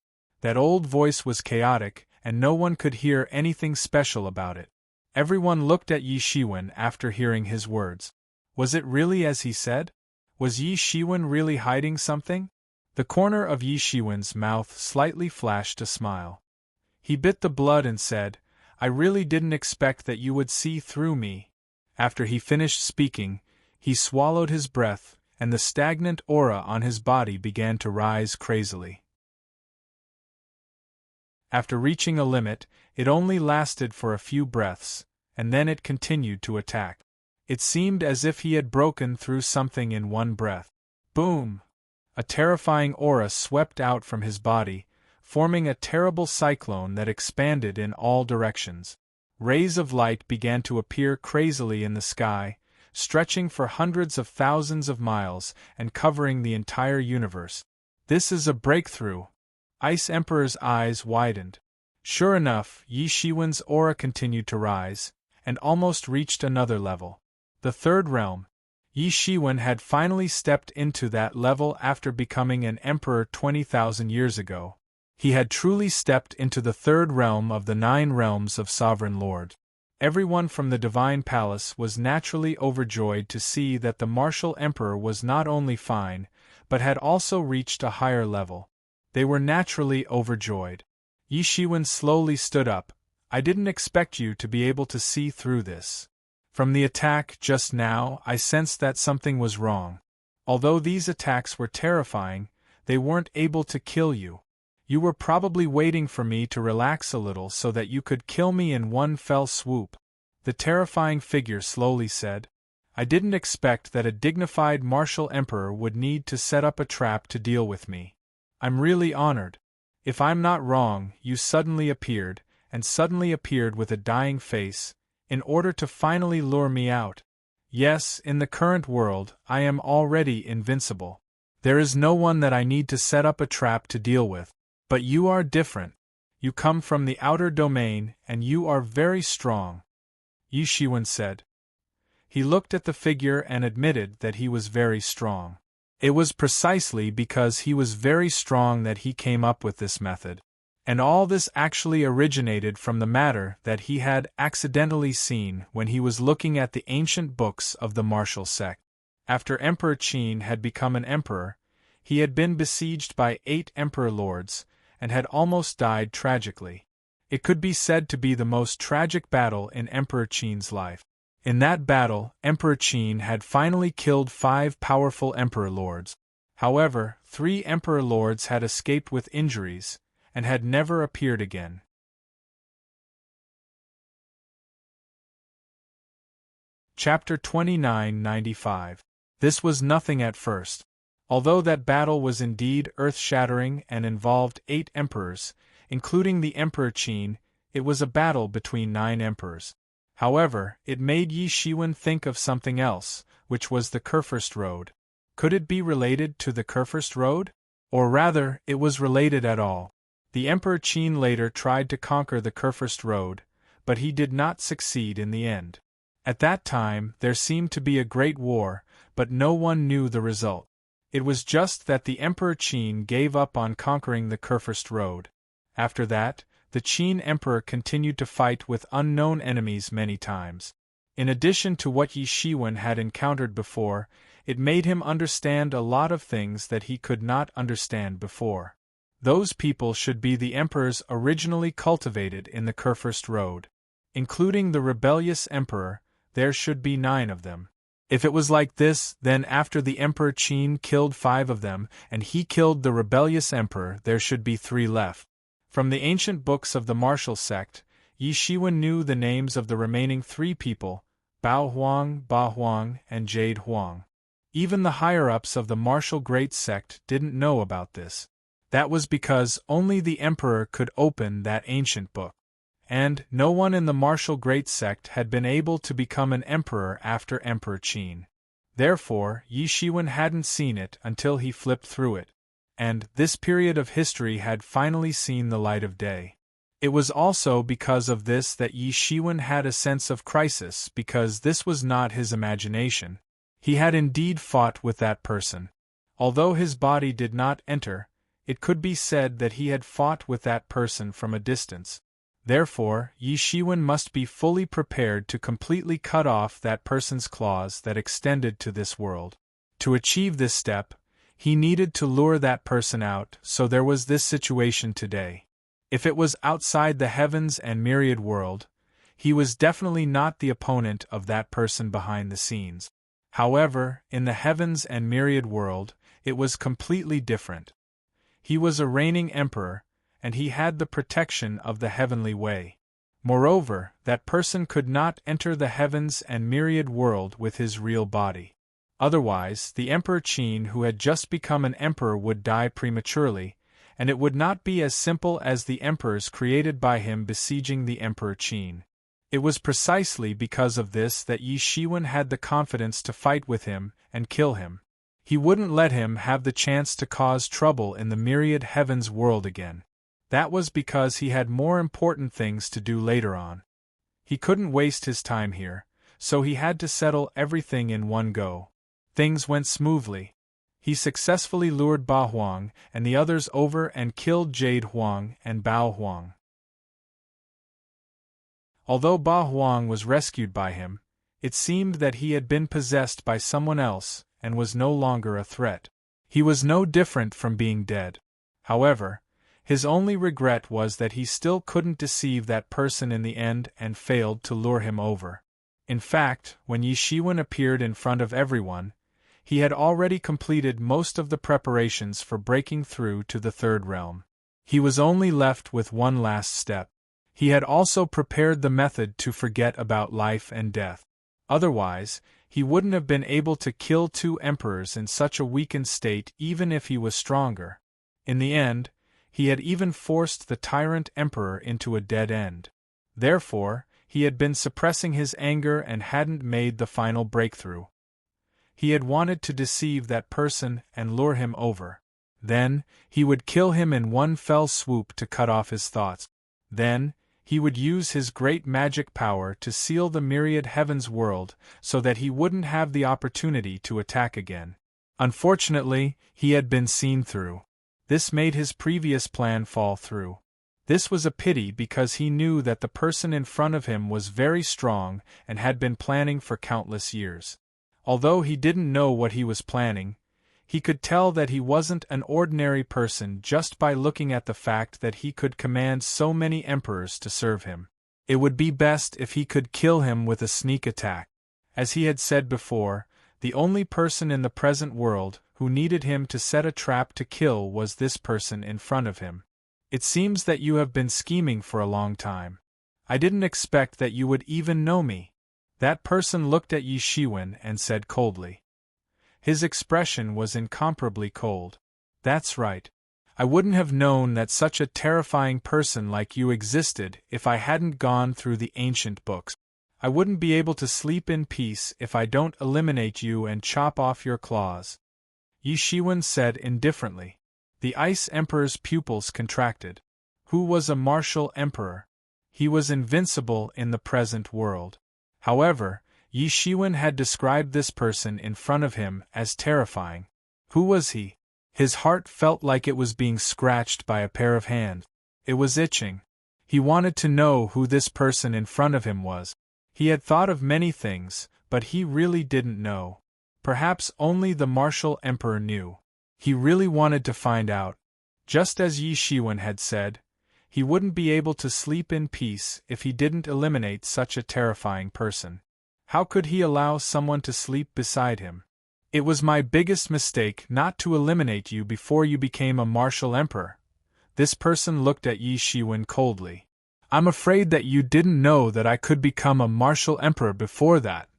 That old voice was chaotic, and no one could hear anything special about it. Everyone looked at Yi Shiwen after hearing his words. Was it really as he said? Was Yi Shiwen really hiding something? The corner of Yi Shiwen's mouth slightly flashed a smile. He bit the blood and said, I really didn't expect that you would see through me. After he finished speaking, he swallowed his breath, and the stagnant aura on his body began to rise crazily. After reaching a limit, it only lasted for a few breaths, and then it continued to attack. It seemed as if he had broken through something in one breath. Boom! A terrifying aura swept out from his body, forming a terrible cyclone that expanded in all directions. Rays of light began to appear crazily in the sky, stretching for hundreds of thousands of miles and covering the entire universe. This is a breakthrough! Ice Emperor's eyes widened. Sure enough, Yi Shiwen's aura continued to rise, and almost reached another level. The third realm. Yi Shiwen had finally stepped into that level after becoming an emperor 20,000 years ago. He had truly stepped into the third realm of the 9 realms of Sovereign Lord. Everyone from the Divine Palace was naturally overjoyed to see that the Martial Emperor was not only fine, but had also reached a higher level. They were naturally overjoyed. Yi Shiwen slowly stood up. I didn't expect you to be able to see through this. From the attack just now, I sensed that something was wrong. Although these attacks were terrifying, they weren't able to kill you. You were probably waiting for me to relax a little so that you could kill me in one fell swoop. The terrifying figure slowly said. I didn't expect that a dignified martial emperor would need to set up a trap to deal with me. I'm really honored. If I'm not wrong, you suddenly appeared with a dying face, in order to finally lure me out. Yes, in the current world, I am already invincible. There is no one that I need to set up a trap to deal with. But you are different. You come from the outer domain, and you are very strong, Yi Shiwen said. He looked at the figure and admitted that he was very strong. It was precisely because he was very strong that he came up with this method. And all this actually originated from the matter that he had accidentally seen when he was looking at the ancient books of the martial sect. After Emperor Qin had become an emperor, he had been besieged by 8 emperor lords, and had almost died tragically. It could be said to be the most tragic battle in Emperor Qin's life. In that battle, Emperor Qin had finally killed 5 powerful emperor lords. However, 3 emperor lords had escaped with injuries, and had never appeared again. Chapter 2995. This was nothing at first. Although that battle was indeed earth-shattering and involved 8 emperors, including the Emperor Qin, it was a battle between 9 emperors. However, it made Yi Shiwen think of something else, which was the Kurfürst Road. Could it be related to the Kurfürst Road? Or rather, it was related at all. The Emperor Qin later tried to conquer the Kurfürst Road, but he did not succeed in the end. At that time, there seemed to be a great war, but no one knew the result. It was just that the Emperor Qin gave up on conquering the Kurfürst Road. After that, the Qin Emperor continued to fight with unknown enemies many times. In addition to what Yi Shiwen had encountered before, it made him understand a lot of things that he could not understand before. Those people should be the emperors originally cultivated in the Kurfürst Road. Including the rebellious emperor, there should be 9 of them. If it was like this, then after the Emperor Qin killed 5 of them, and he killed the rebellious emperor, there should be 3 left. From the ancient books of the martial sect, Yi Shiwen knew the names of the remaining 3 people, Bao Huang, Ba Huang, and Jade Huang. Even the higher-ups of the martial great sect didn't know about this. That was because only the emperor could open that ancient book. And no one in the martial great sect had been able to become an emperor after Emperor Qin. Therefore, Yi Shiwen hadn't seen it until he flipped through it. And this period of history had finally seen the light of day. It was also because of this that Yi Shiwen had a sense of crisis, because this was not his imagination. He had indeed fought with that person. Although his body did not enter, it could be said that he had fought with that person from a distance. Therefore, Yi Shiwen must be fully prepared to completely cut off that person's claws that extended to this world. To achieve this step, he needed to lure that person out, so there was this situation today. If it was outside the heavens and myriad world, he was definitely not the opponent of that person behind the scenes. However, in the heavens and myriad world, it was completely different. He was a reigning emperor, and he had the protection of the heavenly way. Moreover, that person could not enter the heavens and myriad world with his real body. Otherwise, the Emperor Qin who had just become an emperor would die prematurely, and it would not be as simple as the emperors created by him besieging the Emperor Qin. It was precisely because of this that Yi Shiwen had the confidence to fight with him and kill him. He wouldn't let him have the chance to cause trouble in the myriad heavens world again. That was because he had more important things to do later on. He couldn't waste his time here, so he had to settle everything in one go. Things went smoothly. He successfully lured Ba Huang and the others over and killed Jade Huang and Bao Huang. Although Ba Huang was rescued by him, it seemed that he had been possessed by someone else and was no longer a threat. He was no different from being dead. However, his only regret was that he still couldn't deceive that person in the end and failed to lure him over. In fact, when Yi Shiwen appeared in front of everyone, he had already completed most of the preparations for breaking through to the third realm. He was only left with one last step. He had also prepared the method to forget about life and death. Otherwise, he wouldn't have been able to kill 2 emperors in such a weakened state even if he was stronger. In the end, he had even forced the tyrant emperor into a dead end. Therefore, he had been suppressing his anger and hadn't made the final breakthrough. He had wanted to deceive that person and lure him over. Then, he would kill him in one fell swoop to cut off his thoughts. Then, he would use his great magic power to seal the myriad heavens world so that he wouldn't have the opportunity to attack again. Unfortunately, he had been seen through. This made his previous plan fall through. This was a pity because he knew that the person in front of him was very strong and had been planning for countless years. Although he didn't know what he was planning, he could tell that he wasn't an ordinary person just by looking at the fact that he could command so many emperors to serve him. It would be best if he could kill him with a sneak attack. As he had said before, the only person in the present world who needed him to set a trap to kill was this person in front of him. It seems that you have been scheming for a long time. I didn't expect that you would even know me. That person looked at Yi Shiwen and said coldly. His expression was incomparably cold. That's right. I wouldn't have known that such a terrifying person like you existed if I hadn't gone through the ancient books. I wouldn't be able to sleep in peace if I don't eliminate you and chop off your claws. Yi Shiwen said indifferently. The Ice Emperor's pupils contracted. Who was a martial emperor? He was invincible in the present world. However, Yi Shiwen had described this person in front of him as terrifying. Who was he? His heart felt like it was being scratched by a pair of hands. It was itching. He wanted to know who this person in front of him was. He had thought of many things, but he really didn't know. Perhaps only the martial emperor knew. He really wanted to find out. Just as Yi Shiwen had said, he wouldn't be able to sleep in peace if he didn't eliminate such a terrifying person. How could he allow someone to sleep beside him? It was my biggest mistake not to eliminate you before you became a martial emperor. This person looked at Yi Shiwen coldly. I'm afraid that you didn't know that I could become a martial emperor before that.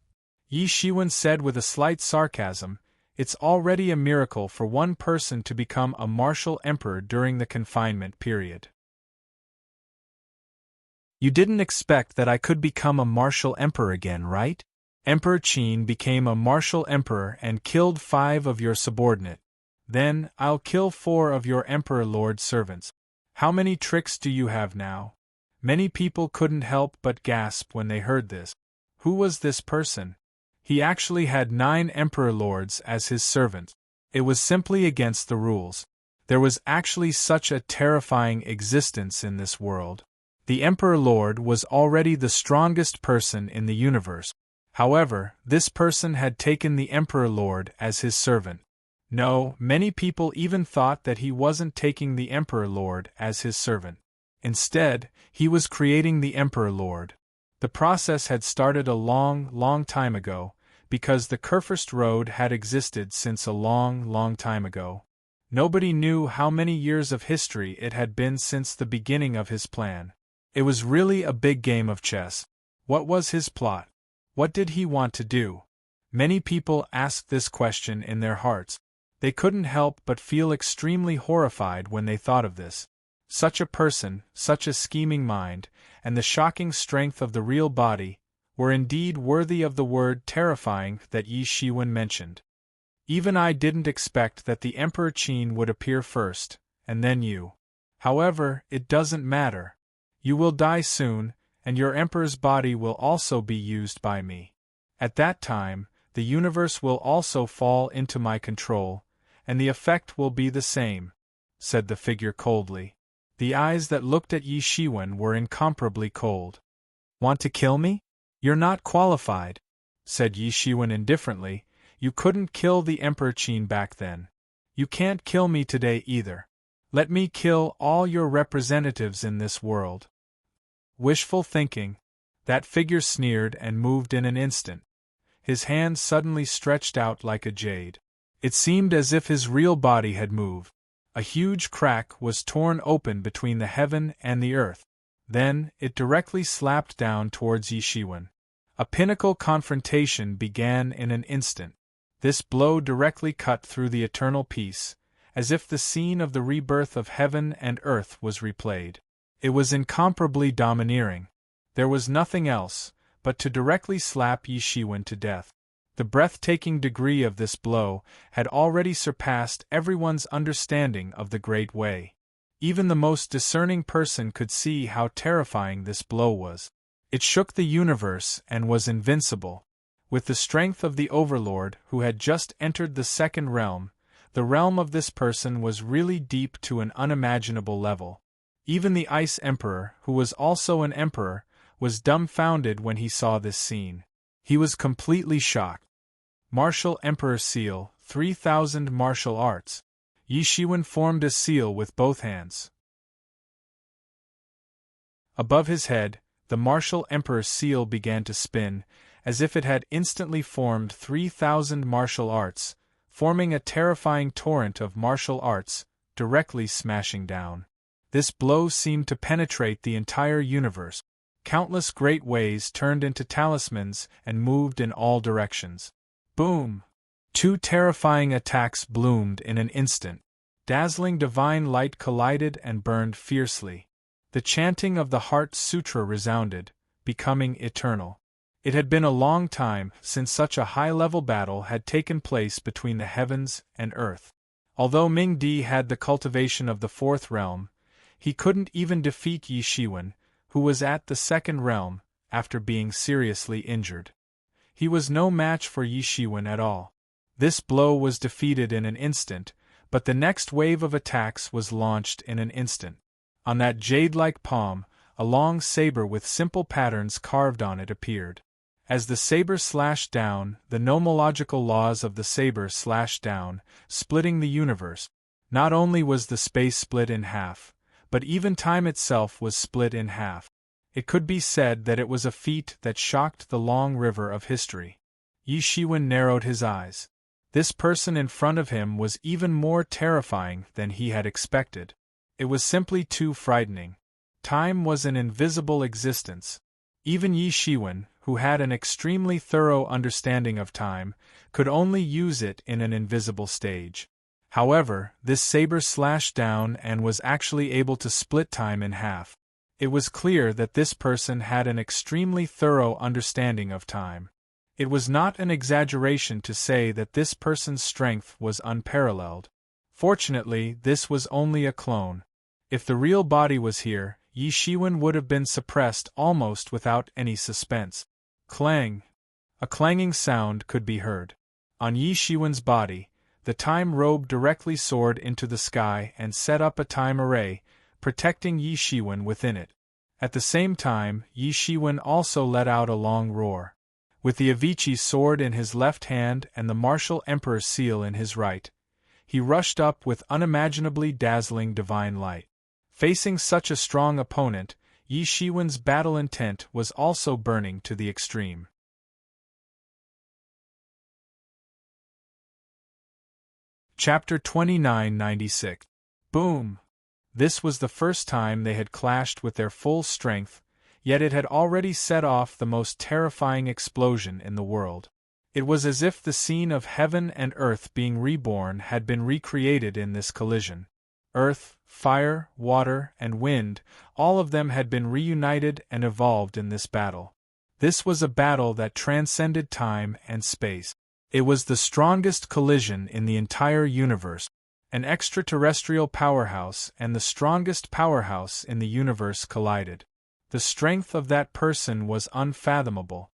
Yi Shiwen said with a slight sarcasm. It's already a miracle for one person to become a martial emperor during the confinement period. You didn't expect that I could become a martial emperor again, right? Emperor Qin became a martial emperor and killed 5 of your subordinate. Then, I'll kill 4 of your emperor lord servants. How many tricks do you have now? Many people couldn't help but gasp when they heard this. Who was this person? He actually had 9 emperor lords as his servants. It was simply against the rules. There was actually such a terrifying existence in this world. The emperor lord was already the strongest person in the universe. However, this person had taken the emperor lord as his servant. No, many people even thought that he wasn't taking the emperor lord as his servant. Instead, he was creating the emperor lord. The process had started a long time ago, because the Kurfürst Road had existed since a long time ago. Nobody knew how many years of history it had been since the beginning of his plan. It was really a big game of chess. What was his plot? What did he want to do? Many people asked this question in their hearts. They couldn't help but feel extremely horrified when they thought of this. Such a person, such a scheming mind, and the shocking strength of the real body, were indeed worthy of the word terrifying that Yi Shiwen mentioned. Even I didn't expect that the Emperor Qin would appear first, and then you. However, it doesn't matter. You will die soon, and your emperor's body will also be used by me. At that time, the universe will also fall into my control, and the effect will be the same, said the figure coldly. The eyes that looked at Yi Shiwen were incomparably cold. Want to kill me? You're not qualified, said Yi Shiwen indifferently. You couldn't kill the Emperor Qin back then. You can't kill me today either. Let me kill all your representatives in this world. Wishful thinking. That figure sneered and moved in an instant. His hand suddenly stretched out like a jade. It seemed as if his real body had moved. A huge crack was torn open between the heaven and the earth. Then, it directly slapped down towards Yi Shiwen. A pinnacle confrontation began in an instant. This blow directly cut through the eternal peace, as if the scene of the rebirth of heaven and earth was replayed. It was incomparably domineering. There was nothing else but to directly slap Yi Shiwen to death. The breathtaking degree of this blow had already surpassed everyone's understanding of the Great Way. Even the most discerning person could see how terrifying this blow was. It shook the universe and was invincible. With the strength of the Overlord who had just entered the second realm, the realm of this person was really deep to an unimaginable level. Even the Ice Emperor, who was also an emperor, was dumbfounded when he saw this scene. He was completely shocked. Martial Emperor Seal, 3,000 martial arts. Yi Shiwen formed a seal with both hands. Above his head, the martial Emperor's seal began to spin, as if it had instantly formed 3,000 martial arts, forming a terrifying torrent of martial arts, directly smashing down. This blow seemed to penetrate the entire universe. Countless great ways turned into talismans and moved in all directions. Boom! 2 terrifying attacks bloomed in an instant. Dazzling divine light collided and burned fiercely. The chanting of the Heart Sutra resounded, becoming eternal. It had been a long time since such a high-level battle had taken place between the heavens and earth. Although Ming Di had the cultivation of the 4th realm, he couldn't even defeat Yi Shiwen, who was at the 2nd realm, after being seriously injured. He was no match for Yi Shiwen at all. This blow was defeated in an instant, but the next wave of attacks was launched in an instant. On that jade-like palm, a long saber with simple patterns carved on it appeared. As the saber slashed down, the nomological laws of the saber slashed down, splitting the universe. Not only was the space split in half, but even time itself was split in half. It could be said that it was a feat that shocked the long river of history. Yi Shiwen narrowed his eyes. This person in front of him was even more terrifying than he had expected. It was simply too frightening. Time was an invisible existence. Even Yi Shiwen, who had an extremely thorough understanding of time, could only use it in an invisible stage. However, this saber slashed down and was actually able to split time in half. It was clear that this person had an extremely thorough understanding of time. It was not an exaggeration to say that this person's strength was unparalleled. Fortunately, this was only a clone. If the real body was here, Yi Shiwen would have been suppressed almost without any suspense. Clang! A clanging sound could be heard. On Yi Shiwen's body, the time robe directly soared into the sky and set up a time array, protecting Yi Shiwen within it. At the same time, Yi Shiwen also let out a long roar. With the Avicii sword in his left hand and the martial Emperor seal in his right, he rushed up with unimaginably dazzling divine light. Facing such a strong opponent, Yi Shiwen's battle intent was also burning to the extreme. Chapter 2996. Boom! This was the first time they had clashed with their full strength, yet it had already set off the most terrifying explosion in the world. It was as if the scene of heaven and earth being reborn had been recreated in this collision. Earth, fire, water, and wind, all of them had been reunited and evolved in this battle. This was a battle that transcended time and space. It was the strongest collision in the entire universe. An extraterrestrial powerhouse and the strongest powerhouse in the universe collided. The strength of that person was unfathomable.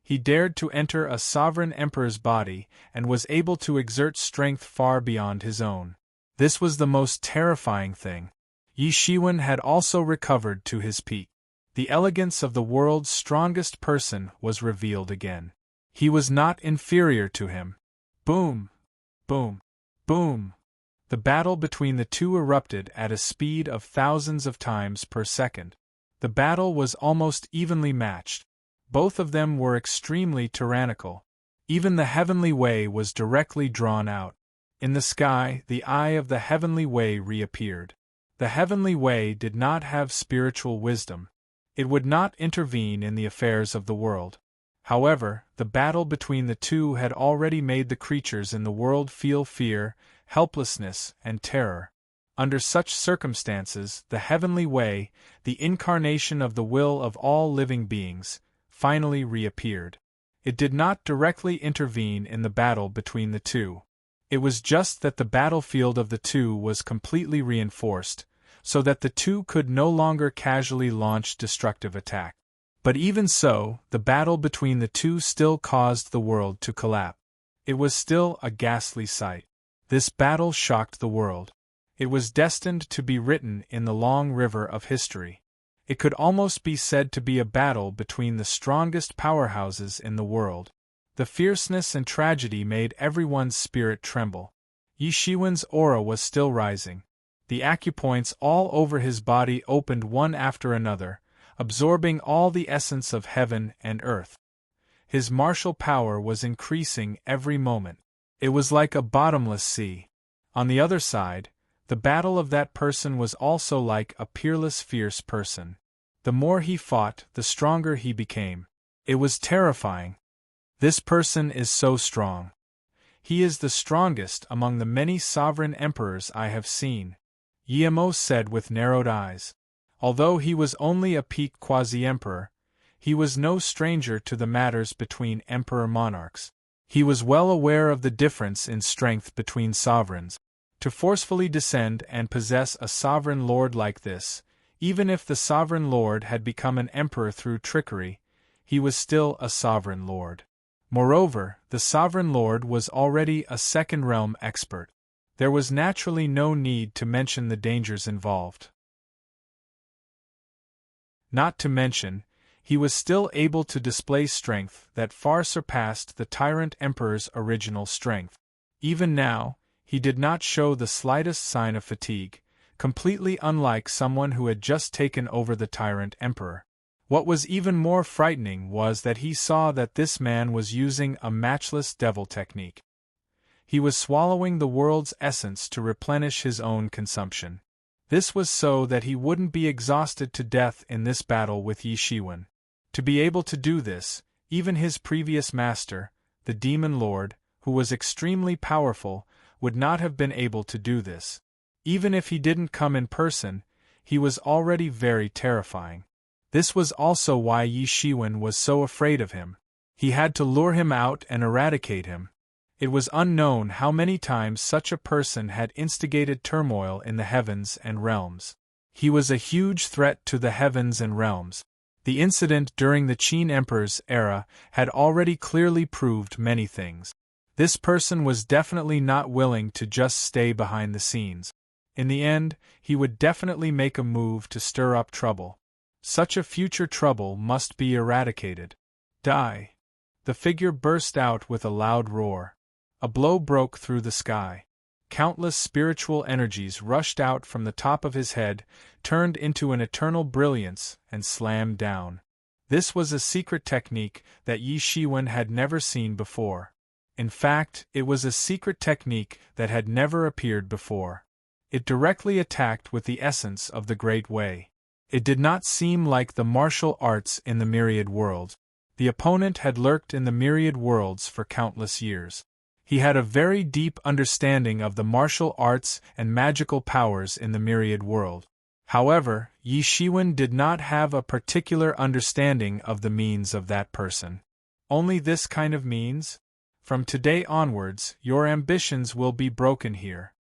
He dared to enter a sovereign emperor's body and was able to exert strength far beyond his own. This was the most terrifying thing. Yi Shiwen had also recovered to his peak. The elegance of the world's strongest person was revealed again. He was not inferior to him. Boom! Boom! Boom! The battle between the two erupted at a speed of thousands of times per second. The battle was almost evenly matched. Both of them were extremely tyrannical. Even the heavenly way was directly drawn out. In the sky, the eye of the heavenly way reappeared. The heavenly way did not have spiritual wisdom. It would not intervene in the affairs of the world. However, the battle between the two had already made the creatures in the world feel fear, helplessness, and terror. Under such circumstances, the heavenly way, the incarnation of the will of all living beings, finally reappeared. It did not directly intervene in the battle between the two. It was just that the battlefield of the two was completely reinforced, so that the two could no longer casually launch destructive attack. But even so, the battle between the two still caused the world to collapse. It was still a ghastly sight. This battle shocked the world. It was destined to be written in the long river of history. It could almost be said to be a battle between the strongest powerhouses in the world. The fierceness and tragedy made everyone's spirit tremble. Yi Shiwen's aura was still rising. The acupoints all over his body opened one after another, absorbing all the essence of heaven and earth. His martial power was increasing every moment. It was like a bottomless sea. On the other side, the battle of that person was also like a peerless, fierce person. The more he fought, the stronger he became. It was terrifying. This person is so strong. He is the strongest among the many sovereign emperors I have seen, Yemo said with narrowed eyes. Although he was only a peaked quasi-emperor, he was no stranger to the matters between emperor-monarchs. He was well aware of the difference in strength between sovereigns. To forcefully descend and possess a sovereign lord like this, even if the sovereign lord had become an emperor through trickery, he was still a sovereign lord. Moreover, the sovereign lord was already a second-realm expert. There was naturally no need to mention the dangers involved. Not to mention, he was still able to display strength that far surpassed the tyrant emperor's original strength. Even now, he did not show the slightest sign of fatigue, completely unlike someone who had just taken over the tyrant emperor. What was even more frightening was that he saw that this man was using a matchless devil technique. He was swallowing the world's essence to replenish his own consumption. This was so that he wouldn't be exhausted to death in this battle with Yi Shiwen. To be able to do this, even his previous master, the Demon Lord, who was extremely powerful, would not have been able to do this. Even if he didn't come in person, he was already very terrifying. This was also why Yi Shiwen was so afraid of him. He had to lure him out and eradicate him. It was unknown how many times such a person had instigated turmoil in the heavens and realms. He was a huge threat to the heavens and realms. The incident during the Qin Emperor's era had already clearly proved many things. This person was definitely not willing to just stay behind the scenes. In the end, he would definitely make a move to stir up trouble. Such a future trouble must be eradicated. Die! The figure burst out with a loud roar. A blow broke through the sky. Countless spiritual energies rushed out from the top of his head, turned into an eternal brilliance, and slammed down. This was a secret technique that Yi Shiwen had never seen before. In fact, it was a secret technique that had never appeared before. It directly attacked with the essence of the Great Way. It did not seem like the martial arts in the myriad world. The opponent had lurked in the myriad worlds for countless years. He had a very deep understanding of the martial arts and magical powers in the myriad world. However, Yi Shiwen did not have a particular understanding of the means of that person. Only this kind of means? From today onwards, your ambitions will be broken here.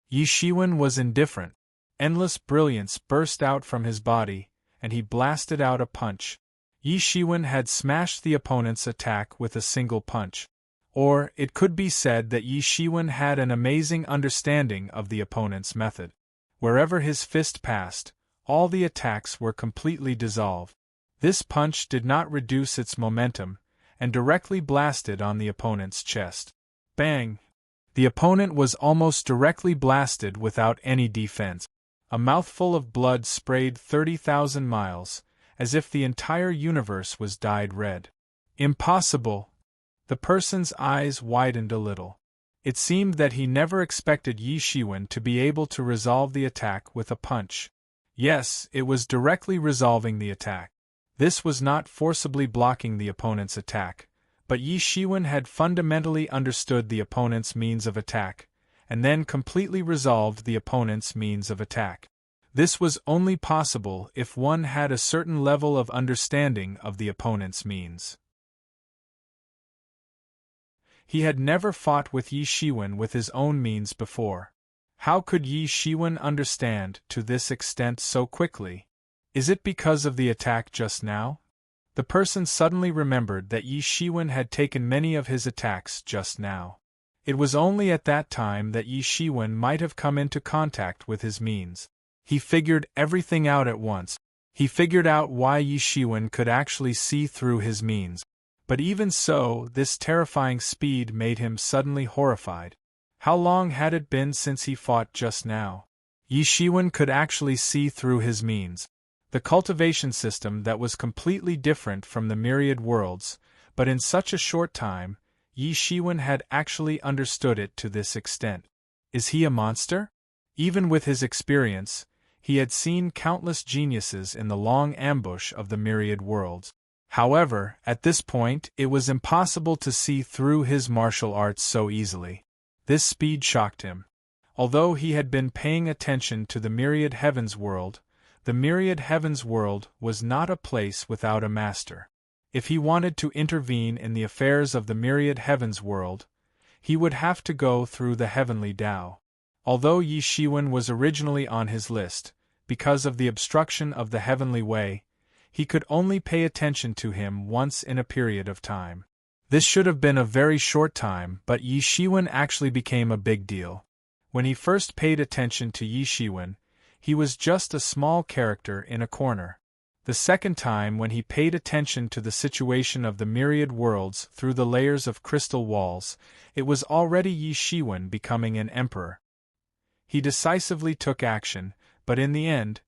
Yi Shiwen was indifferent. Endless brilliance burst out from his body, and he blasted out a punch. Yi Shiwen had smashed the opponent's attack with a single punch. Or, it could be said that Yi Shiwen had an amazing understanding of the opponent's method. Wherever his fist passed, all the attacks were completely dissolved. This punch did not reduce its momentum, and directly blasted on the opponent's chest. Bang! The opponent was almost directly blasted without any defense. A mouthful of blood sprayed 30,000 miles, as if the entire universe was dyed red. Impossible! The person's eyes widened a little. It seemed that he never expected Yi Shiwen to be able to resolve the attack with a punch. Yes, it was directly resolving the attack. This was not forcibly blocking the opponent's attack, but Yi Shiwen had fundamentally understood the opponent's means of attack, and then completely resolved the opponent's means of attack. This was only possible if one had a certain level of understanding of the opponent's means. He had never fought with Yi Shiwen with his own means before. How could Yi Shiwen understand to this extent so quickly? Is it because of the attack just now? The person suddenly remembered that Yi Shiwen had taken many of his attacks just now. It was only at that time that Yi Shiwen might have come into contact with his means. He figured everything out at once. He figured out why Yi Shiwen could actually see through his means. But even so, this terrifying speed made him suddenly horrified. How long had it been since he fought just now? Yi Shiwen could actually see through his means. The cultivation system that was completely different from the myriad worlds, but in such a short time, Yi Shiwen had actually understood it to this extent. Is he a monster? Even with his experience, he had seen countless geniuses in the long ambush of the myriad worlds. However, at this point, it was impossible to see through his martial arts so easily. This speed shocked him. Although he had been paying attention to the myriad heavens world, the myriad heavens world was not a place without a master. If he wanted to intervene in the affairs of the myriad heavens world, he would have to go through the heavenly Tao. Although Yi Shiwen was originally on his list, because of the obstruction of the heavenly way, he could only pay attention to him once in a period of time. This should have been a very short time, but Yi Shiwen actually became a big deal. When he first paid attention to Yi Shiwen, he was just a small character in a corner. The second time when he paid attention to the situation of the myriad worlds through the layers of crystal walls, it was already Yi Shiwen becoming an emperor. He decisively took action, but in the end,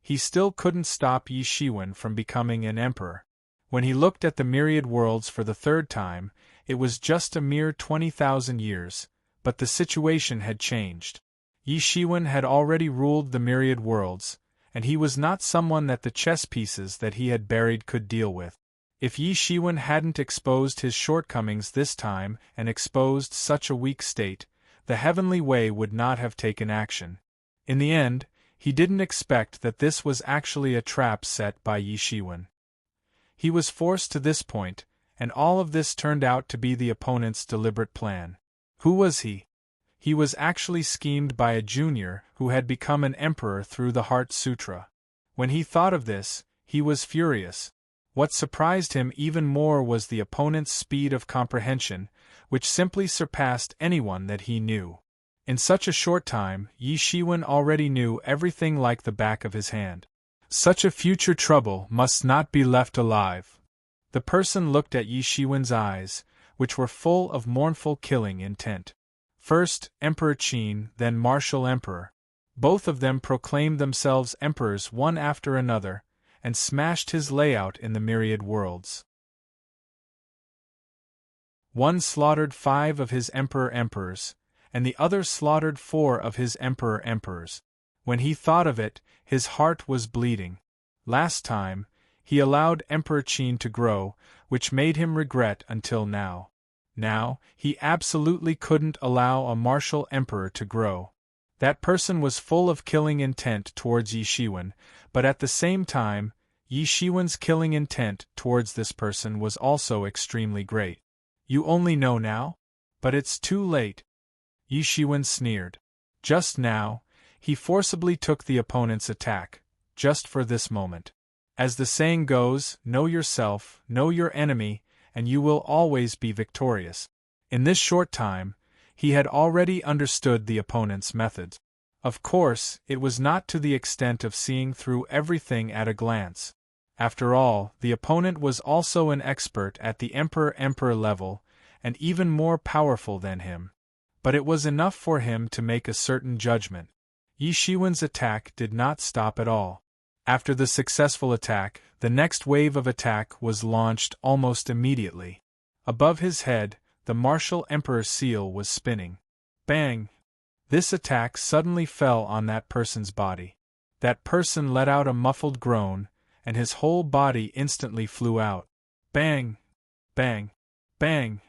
he still couldn't stop Yi Shiwen from becoming an emperor. When he looked at the myriad worlds for the third time, it was just a mere 20,000 years, but the situation had changed. Yi Shiwen had already ruled the myriad worlds, and he was not someone that the chess pieces that he had buried could deal with. If Yi Shiwen hadn't exposed his shortcomings this time and exposed such a weak state, the heavenly way would not have taken action. In the end, he didn't expect that this was actually a trap set by Yi Shiwen. He was forced to this point, and all of this turned out to be the opponent's deliberate plan. Who was he? He was actually schemed by a junior who had become an emperor through the Heart Sutra. When he thought of this, he was furious. What surprised him even more was the opponent's speed of comprehension, which simply surpassed anyone that he knew. In such a short time, Yi Shiwen already knew everything like the back of his hand. Such a future trouble must not be left alive. The person looked at Yi Shiwen's eyes, which were full of mournful killing intent. First Emperor Qin, then Martial Emperor. Both of them proclaimed themselves emperors one after another, and smashed his layout in the myriad worlds. One slaughtered 5 of his emperors, and the other slaughtered 4 of his emperors. When he thought of it, his heart was bleeding. Last time, he allowed Emperor Qin to grow, which made him regret until now. Now, he absolutely couldn't allow a martial emperor to grow. That person was full of killing intent towards Yi Shiwen, but at the same time, Yi Shiwen's killing intent towards this person was also extremely great. You only know now? But it's too late. Yi Shiwen sneered. Just now, he forcibly took the opponent's attack, just for this moment. As the saying goes, know yourself, know your enemy, and you will always be victorious. In this short time, he had already understood the opponent's methods. Of course, it was not to the extent of seeing through everything at a glance. After all, the opponent was also an expert at the emperor level, and even more powerful than him. But it was enough for him to make a certain judgment. Yi Shiwen's attack did not stop at all. After the successful attack, the next wave of attack was launched almost immediately. Above his head, the martial emperor's seal was spinning. Bang! This attack suddenly fell on that person's body. That person let out a muffled groan, and his whole body instantly flew out. Bang! Bang! Bang!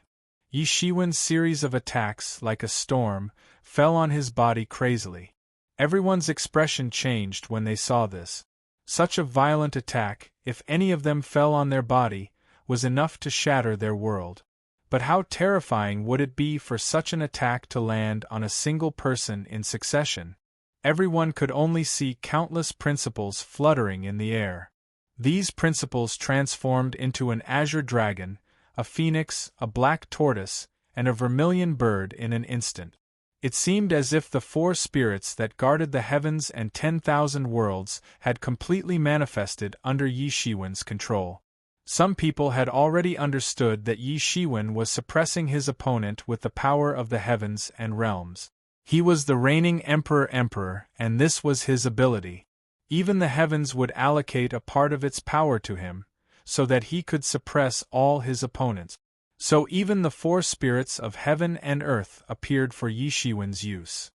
Yi Shiwen's series of attacks, like a storm, fell on his body crazily. Everyone's expression changed when they saw this. Such a violent attack, if any of them fell on their body, was enough to shatter their world. But how terrifying would it be for such an attack to land on a single person in succession? Everyone could only see countless principles fluttering in the air. These principles transformed into an azure dragon, a phoenix, a black tortoise, and a vermilion bird in an instant. It seemed as if the 4 spirits that guarded the heavens and 10,000 worlds had completely manifested under Yi Shiwen's control. Some people had already understood that Yi Shiwen was suppressing his opponent with the power of the heavens and realms. He was the reigning emperor, and this was his ability. Even the heavens would allocate a part of its power to him, so that he could suppress all his opponents. So even the 4 spirits of heaven and earth appeared for Yi Shiwen's use.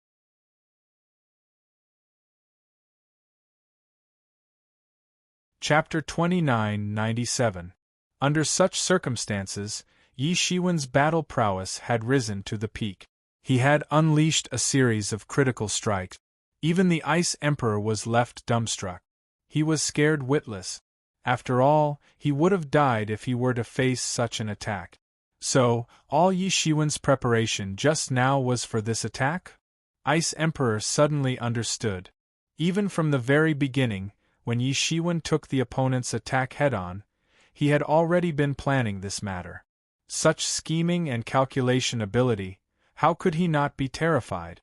Chapter 2997. Under such circumstances, Yi Shiwen's battle prowess had risen to the peak. He had unleashed a series of critical strikes. Even the Ice Emperor was left dumbstruck. He was scared witless. After all, he would have died if he were to face such an attack. So, all Yi Shiwen's preparation just now was for this attack? Ice Emperor suddenly understood. Even from the very beginning, when Yi Shiwen took the opponent's attack head-on, he had already been planning this matter. Such scheming and calculation ability, how could he not be terrified?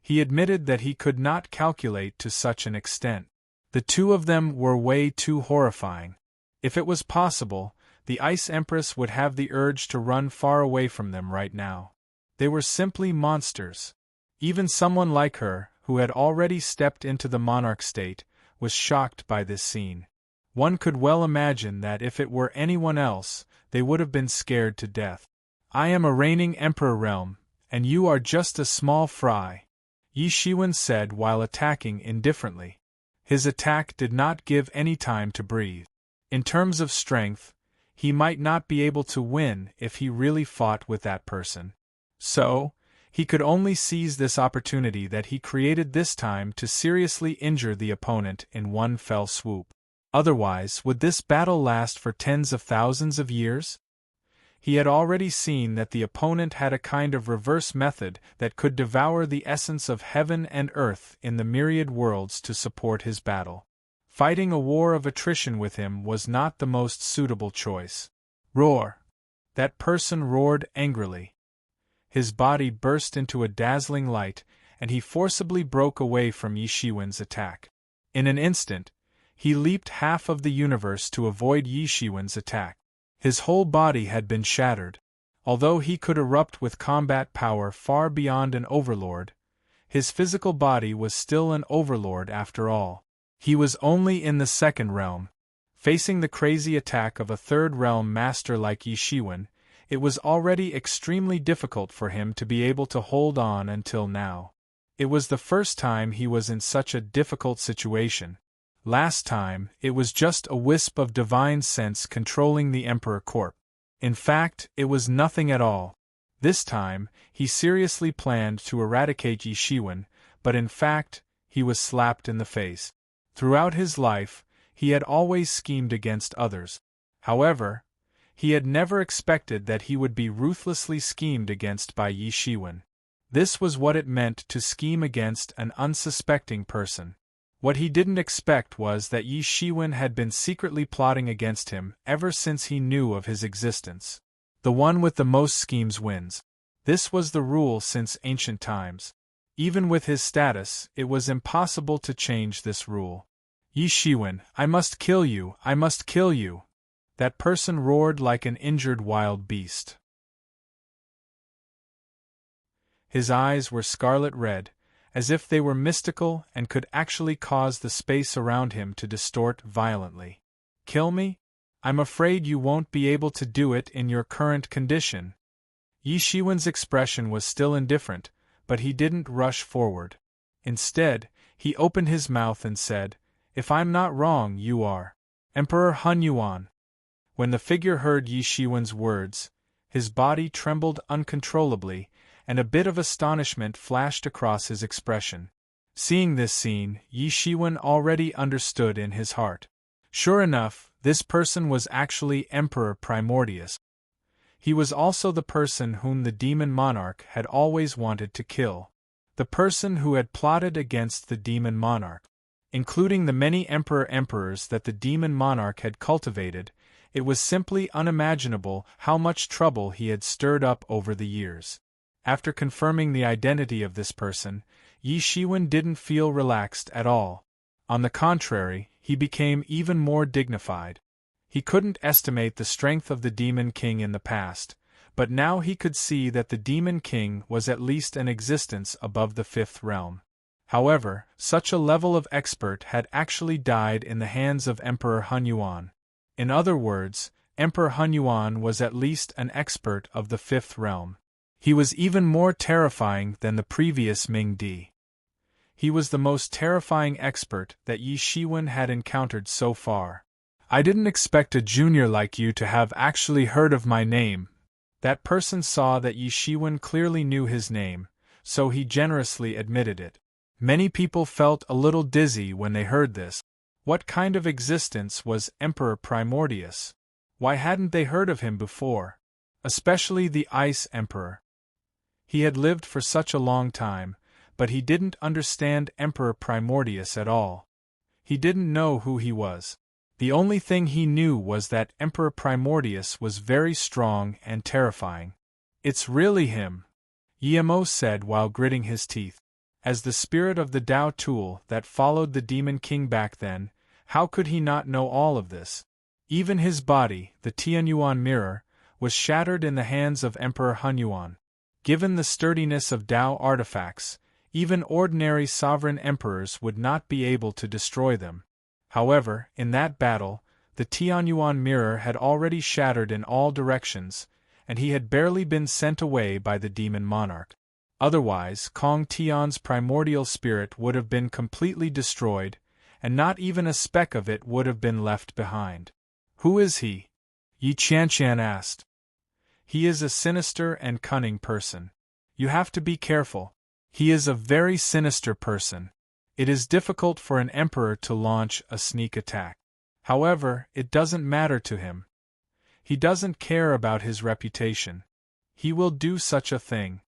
He admitted that he could not calculate to such an extent. The two of them were way too horrifying. If it was possible, the Ice Empress would have the urge to run far away from them right now. They were simply monsters. Even someone like her, who had already stepped into the monarch state, was shocked by this scene. One could well imagine that if it were anyone else, they would have been scared to death. I am a reigning emperor realm, and you are just a small fry, Yi Shiwen said while attacking indifferently. His attack did not give any time to breathe. In terms of strength, he might not be able to win if he really fought with that person. So, he could only seize this opportunity that he created this time to seriously injure the opponent in one fell swoop. Otherwise, would this battle last for tens of thousands of years? He had already seen that the opponent had a kind of reverse method that could devour the essence of heaven and earth in the myriad worlds to support his battle. Fighting a war of attrition with him was not the most suitable choice. Roar! That person roared angrily. His body burst into a dazzling light, and he forcibly broke away from Yi Shiwen's attack. In an instant, he leaped half of the universe to avoid Yi Shiwen's attack. His whole body had been shattered. Although he could erupt with combat power far beyond an overlord, his physical body was still an overlord after all. He was only in the second realm. Facing the crazy attack of a third realm master like Yi Shiwen, it was already extremely difficult for him to be able to hold on until now. It was the first time he was in such a difficult situation. Last time, it was just a wisp of divine sense controlling the Emperor Corp. In fact, it was nothing at all. This time, he seriously planned to eradicate Yi Shiwen, but in fact, he was slapped in the face. Throughout his life, he had always schemed against others. However, he had never expected that he would be ruthlessly schemed against by Yi Shiwen. This was what it meant to scheme against an unsuspecting person. What he didn't expect was that Yi Shiwen had been secretly plotting against him ever since he knew of his existence. The one with the most schemes wins. This was the rule since ancient times. Even with his status, it was impossible to change this rule. Yi Shiwen, I must kill you, I must kill you! That person roared like an injured wild beast. His eyes were scarlet red, as if they were mystical and could actually cause the space around him to distort violently. Kill me? I'm afraid you won't be able to do it in your current condition. Yi Shiwen's expression was still indifferent, but he didn't rush forward. Instead, he opened his mouth and said, If I'm not wrong, you are Emperor Hun Yuan. When the figure heard Yi Shiwen's words, his body trembled uncontrollably, and a bit of astonishment flashed across his expression. Seeing this scene, Yi Shiwen already understood in his heart. Sure enough, this person was actually Emperor Primordius. He was also the person whom the demon monarch had always wanted to kill. The person who had plotted against the demon monarch. Including the many emperors that the demon monarch had cultivated, It was simply unimaginable how much trouble he had stirred up over the years. After confirming the identity of this person, Yi Shiwen didn't feel relaxed at all. On the contrary, he became even more dignified. He couldn't estimate the strength of the Demon King in the past, but now he could see that the Demon King was at least an existence above the fifth realm. However, such a level of expert had actually died in the hands of Emperor Hunyuan. In other words, Emperor Hunyuan was at least an expert of the fifth realm. He was even more terrifying than the previous Ming Di. He was the most terrifying expert that Yi Shiwen had encountered so far. I didn't expect a junior like you to have actually heard of my name. That person saw that Yi Shiwen clearly knew his name, so he generously admitted it. Many people felt a little dizzy when they heard this. What kind of existence was Emperor Primordius? Why hadn't they heard of him before? Especially the Ice Emperor. He had lived for such a long time, but he didn't understand Emperor Primordius at all. He didn't know who he was. The only thing he knew was that Emperor Primordius was very strong and terrifying. It's really him, Yemo said while gritting his teeth. As the spirit of the Tao tool that followed the Demon King back then, how could he not know all of this? Even his body, the Tianyuan mirror, was shattered in the hands of Emperor Hunyuan. Given the sturdiness of Tao artifacts, even ordinary sovereign emperors would not be able to destroy them. However, in that battle, the Tianyuan mirror had already shattered in all directions, and he had barely been sent away by the demon monarch. Otherwise, Kong Tian's primordial spirit would have been completely destroyed, and not even a speck of it would have been left behind. Who is he? Yi Qianqian asked. He is a sinister and cunning person. You have to be careful. He is a very sinister person. It is difficult for an emperor to launch a sneak attack. However, it doesn't matter to him. He doesn't care about his reputation. He will do such a thing.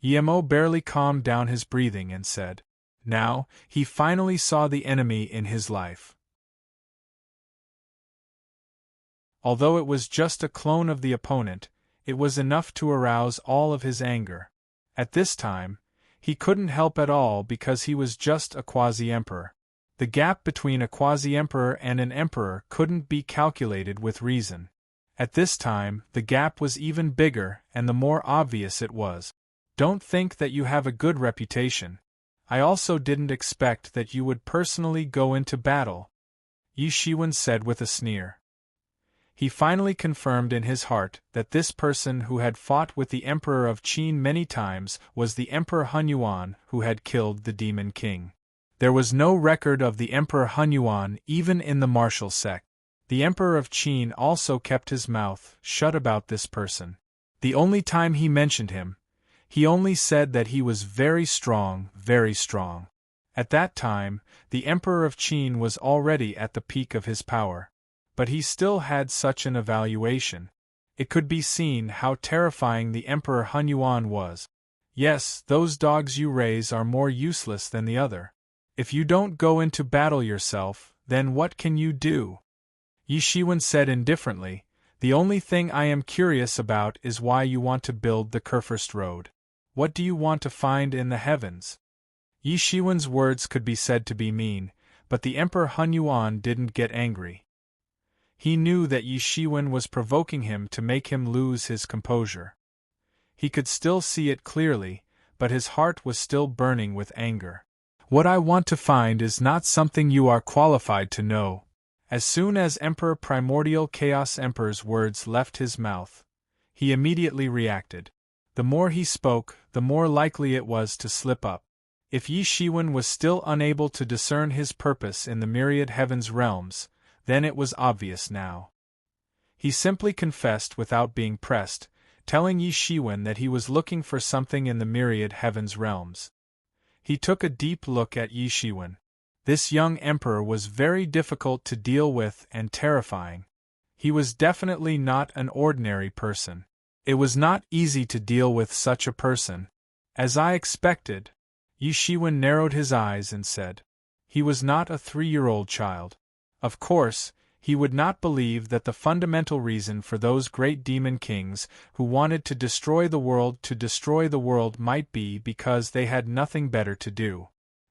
Yemo barely calmed down his breathing and said, now, he finally saw the enemy in his life. Although it was just a clone of the opponent, it was enough to arouse all of his anger. At this time, he couldn't help at all because he was just a quasi-emperor. The gap between a quasi-emperor and an emperor couldn't be calculated with reason. At this time, the gap was even bigger and the more obvious it was. Don't think that you have a good reputation. I also didn't expect that you would personally go into battle, Yi Shiwen said with a sneer. He finally confirmed in his heart that this person who had fought with the Emperor of Qin many times was the Emperor Hunyuan who had killed the Demon King. There was no record of the Emperor Hunyuan even in the martial sect. The Emperor of Qin also kept his mouth shut about this person. The only time he mentioned him, he only said that he was very strong, very strong. At that time, the Emperor of Qin was already at the peak of his power. But he still had such an evaluation. It could be seen how terrifying the Emperor Hunyuan was. Yes, those dogs you raise are more useless than the other. If you don't go into battle yourself, then what can you do? Yi Shiwen said indifferently, the only thing I am curious about is why you want to build the Kurfürst Road. What do you want to find in the heavens? Yi Shiwen's words could be said to be mean, but the Emperor Hunyuan didn't get angry. He knew that Yi Shiwen was provoking him to make him lose his composure. He could still see it clearly, but his heart was still burning with anger. What I want to find is not something you are qualified to know. As soon as Emperor Primordial Chaos Emperor's words left his mouth, he immediately reacted. The more he spoke, the more likely it was to slip up. If Yi Shiwen was still unable to discern his purpose in the myriad heavens realms, then it was obvious now. He simply confessed without being pressed, telling Yi Shiwen that he was looking for something in the myriad heavens realms. He took a deep look at Yi Shiwen. This young emperor was very difficult to deal with and terrifying. He was definitely not an ordinary person. It was not easy to deal with such a person. As I expected, Yi Shiwen narrowed his eyes and said, he was not a 3-year-old child. Of course, he would not believe that the fundamental reason for those great demon kings who wanted to destroy the world might be because they had nothing better to do.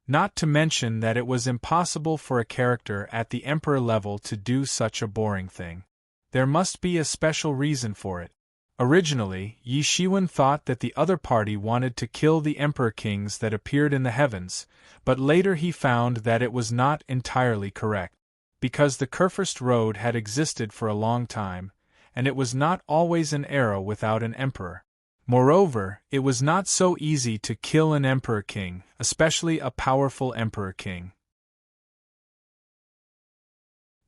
Not to mention that it was impossible for a character at the emperor level to do such a boring thing. There must be a special reason for it. Originally, Yi Shiwen thought that the other party wanted to kill the emperor kings that appeared in the heavens, but later he found that it was not entirely correct. Because the Kurfürst Road had existed for a long time, and it was not always an era without an emperor. Moreover, it was not so easy to kill an emperor king, especially a powerful emperor king.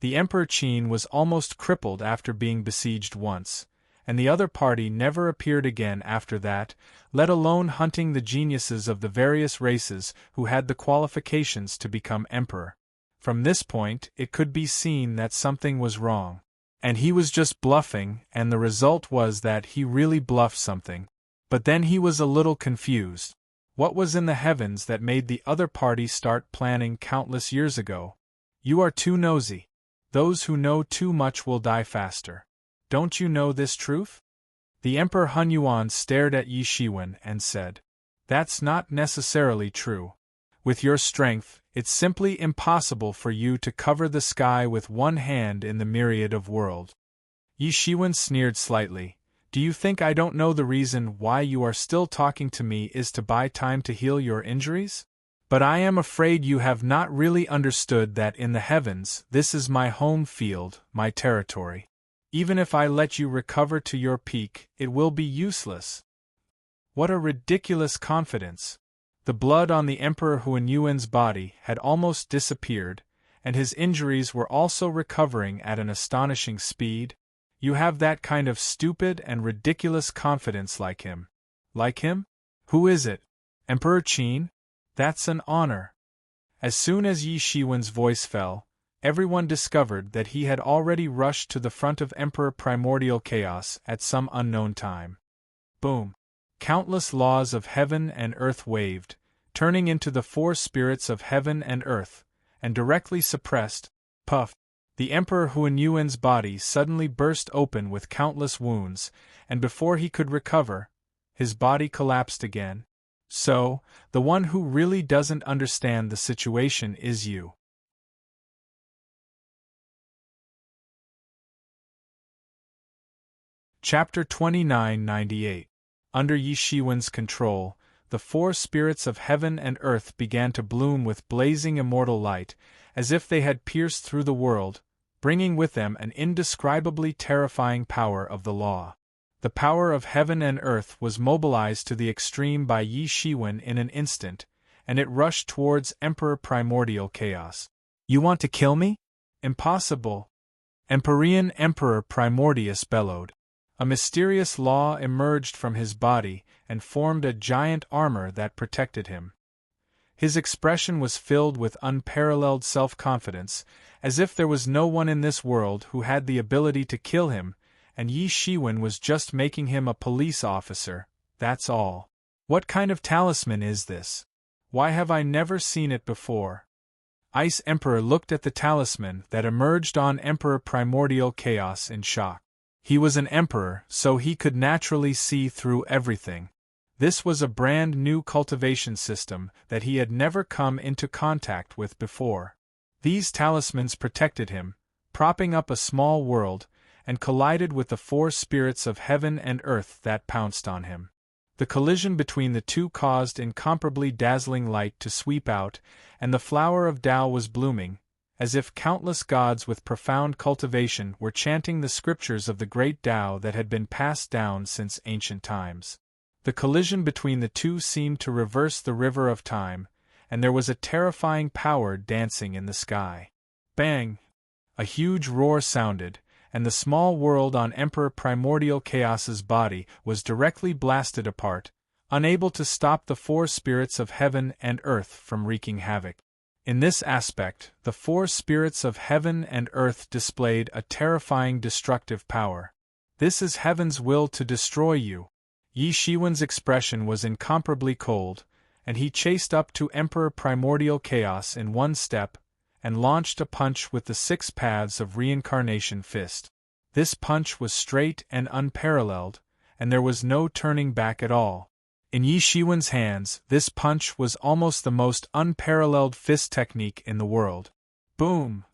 The Emperor Qin was almost crippled after being besieged once, and the other party never appeared again after that, let alone hunting the geniuses of the various races who had the qualifications to become emperor. From this point, it could be seen that something was wrong. And he was just bluffing, and the result was that he really bluffed something. But then he was a little confused. What was in the heavens that made the other party start planning countless years ago? You are too nosy. Those who know too much will die faster. Don't you know this truth? The Emperor Hun Yuan stared at Yi Shiwen and said, "That's not necessarily true. With your strength, it's simply impossible for you to cover the sky with one hand in the myriad of world." Yi Shiwen sneered slightly. "Do you think I don't know the reason why you are still talking to me is to buy time to heal your injuries? But I am afraid you have not really understood that in the heavens, this is my home field, my territory. Even if I let you recover to your peak, it will be useless." What a ridiculous confidence! The blood on the Emperor Huanyuan's body had almost disappeared, and his injuries were also recovering at an astonishing speed. You have that kind of stupid and ridiculous confidence like him. Like him? Who is it? Emperor Qin? That's an honor. As soon as Yi Shiwen's voice fell, everyone discovered that he had already rushed to the front of Emperor Primordial Chaos at some unknown time. Boom! Countless laws of heaven and earth waved, turning into the four spirits of heaven and earth, and directly suppressed, puff! The Emperor Huanyuan's body suddenly burst open with countless wounds, and before he could recover, his body collapsed again. So, the one who really doesn't understand the situation is you. Chapter 2998. Under Yi Shiwen's control, the four spirits of heaven and earth began to bloom with blazing immortal light, as if they had pierced through the world, bringing with them an indescribably terrifying power of the law. The power of heaven and earth was mobilized to the extreme by Yi Shiwen in an instant, and it rushed towards Emperor Primordial Chaos. "You want to kill me? Impossible!" Empyrean Emperor Primordius bellowed. A mysterious law emerged from his body and formed a giant armor that protected him. His expression was filled with unparalleled self-confidence, as if there was no one in this world who had the ability to kill him, and Yi Shiwen was just making him a police officer, that's all. What kind of talisman is this? Why have I never seen it before? Ice Emperor looked at the talisman that emerged on Emperor Primordial Chaos in shock. He was an emperor, so he could naturally see through everything. This was a brand new cultivation system that he had never come into contact with before. These talismans protected him, propping up a small world, and collided with the four spirits of heaven and earth that pounced on him. The collision between the two caused incomparably dazzling light to sweep out, and the flower of Tao was blooming, as if countless gods with profound cultivation were chanting the scriptures of the great Tao that had been passed down since ancient times. The collision between the two seemed to reverse the river of time, and there was a terrifying power dancing in the sky. Bang! A huge roar sounded, and the small world on Emperor Primordial Chaos's body was directly blasted apart, unable to stop the four spirits of heaven and earth from wreaking havoc. In this aspect, the four spirits of heaven and earth displayed a terrifying destructive power. This is heaven's will to destroy you. Yi Shiwen's expression was incomparably cold, and he chased up to Emperor Primordial Chaos in one step, and launched a punch with the 6 paths of reincarnation fist. This punch was straight and unparalleled, and there was no turning back at all. In Yi Shiwen's hands, this punch was almost the most unparalleled fist technique in the world. Boom!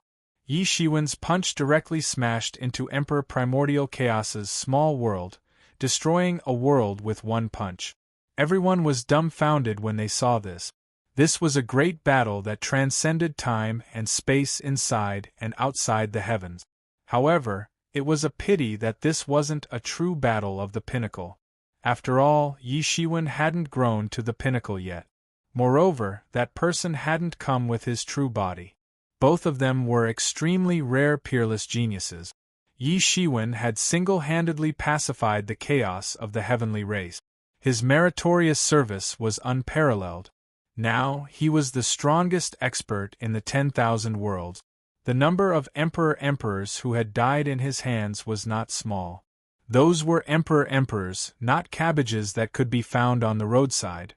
Yi Shiwen's punch directly smashed into Emperor Primordial Chaos's small world, destroying a world with one punch. Everyone was dumbfounded when they saw this. This was a great battle that transcended time and space inside and outside the heavens. However, it was a pity that this wasn't a true battle of the pinnacle. After all, Yi Shiwen hadn't grown to the pinnacle yet. Moreover, that person hadn't come with his true body. Both of them were extremely rare peerless geniuses. Yi Shiwen had single-handedly pacified the chaos of the heavenly race. His meritorious service was unparalleled. Now, he was the strongest expert in the 10,000 worlds. The number of emperors who had died in his hands was not small. Those were emperors, not cabbages that could be found on the roadside.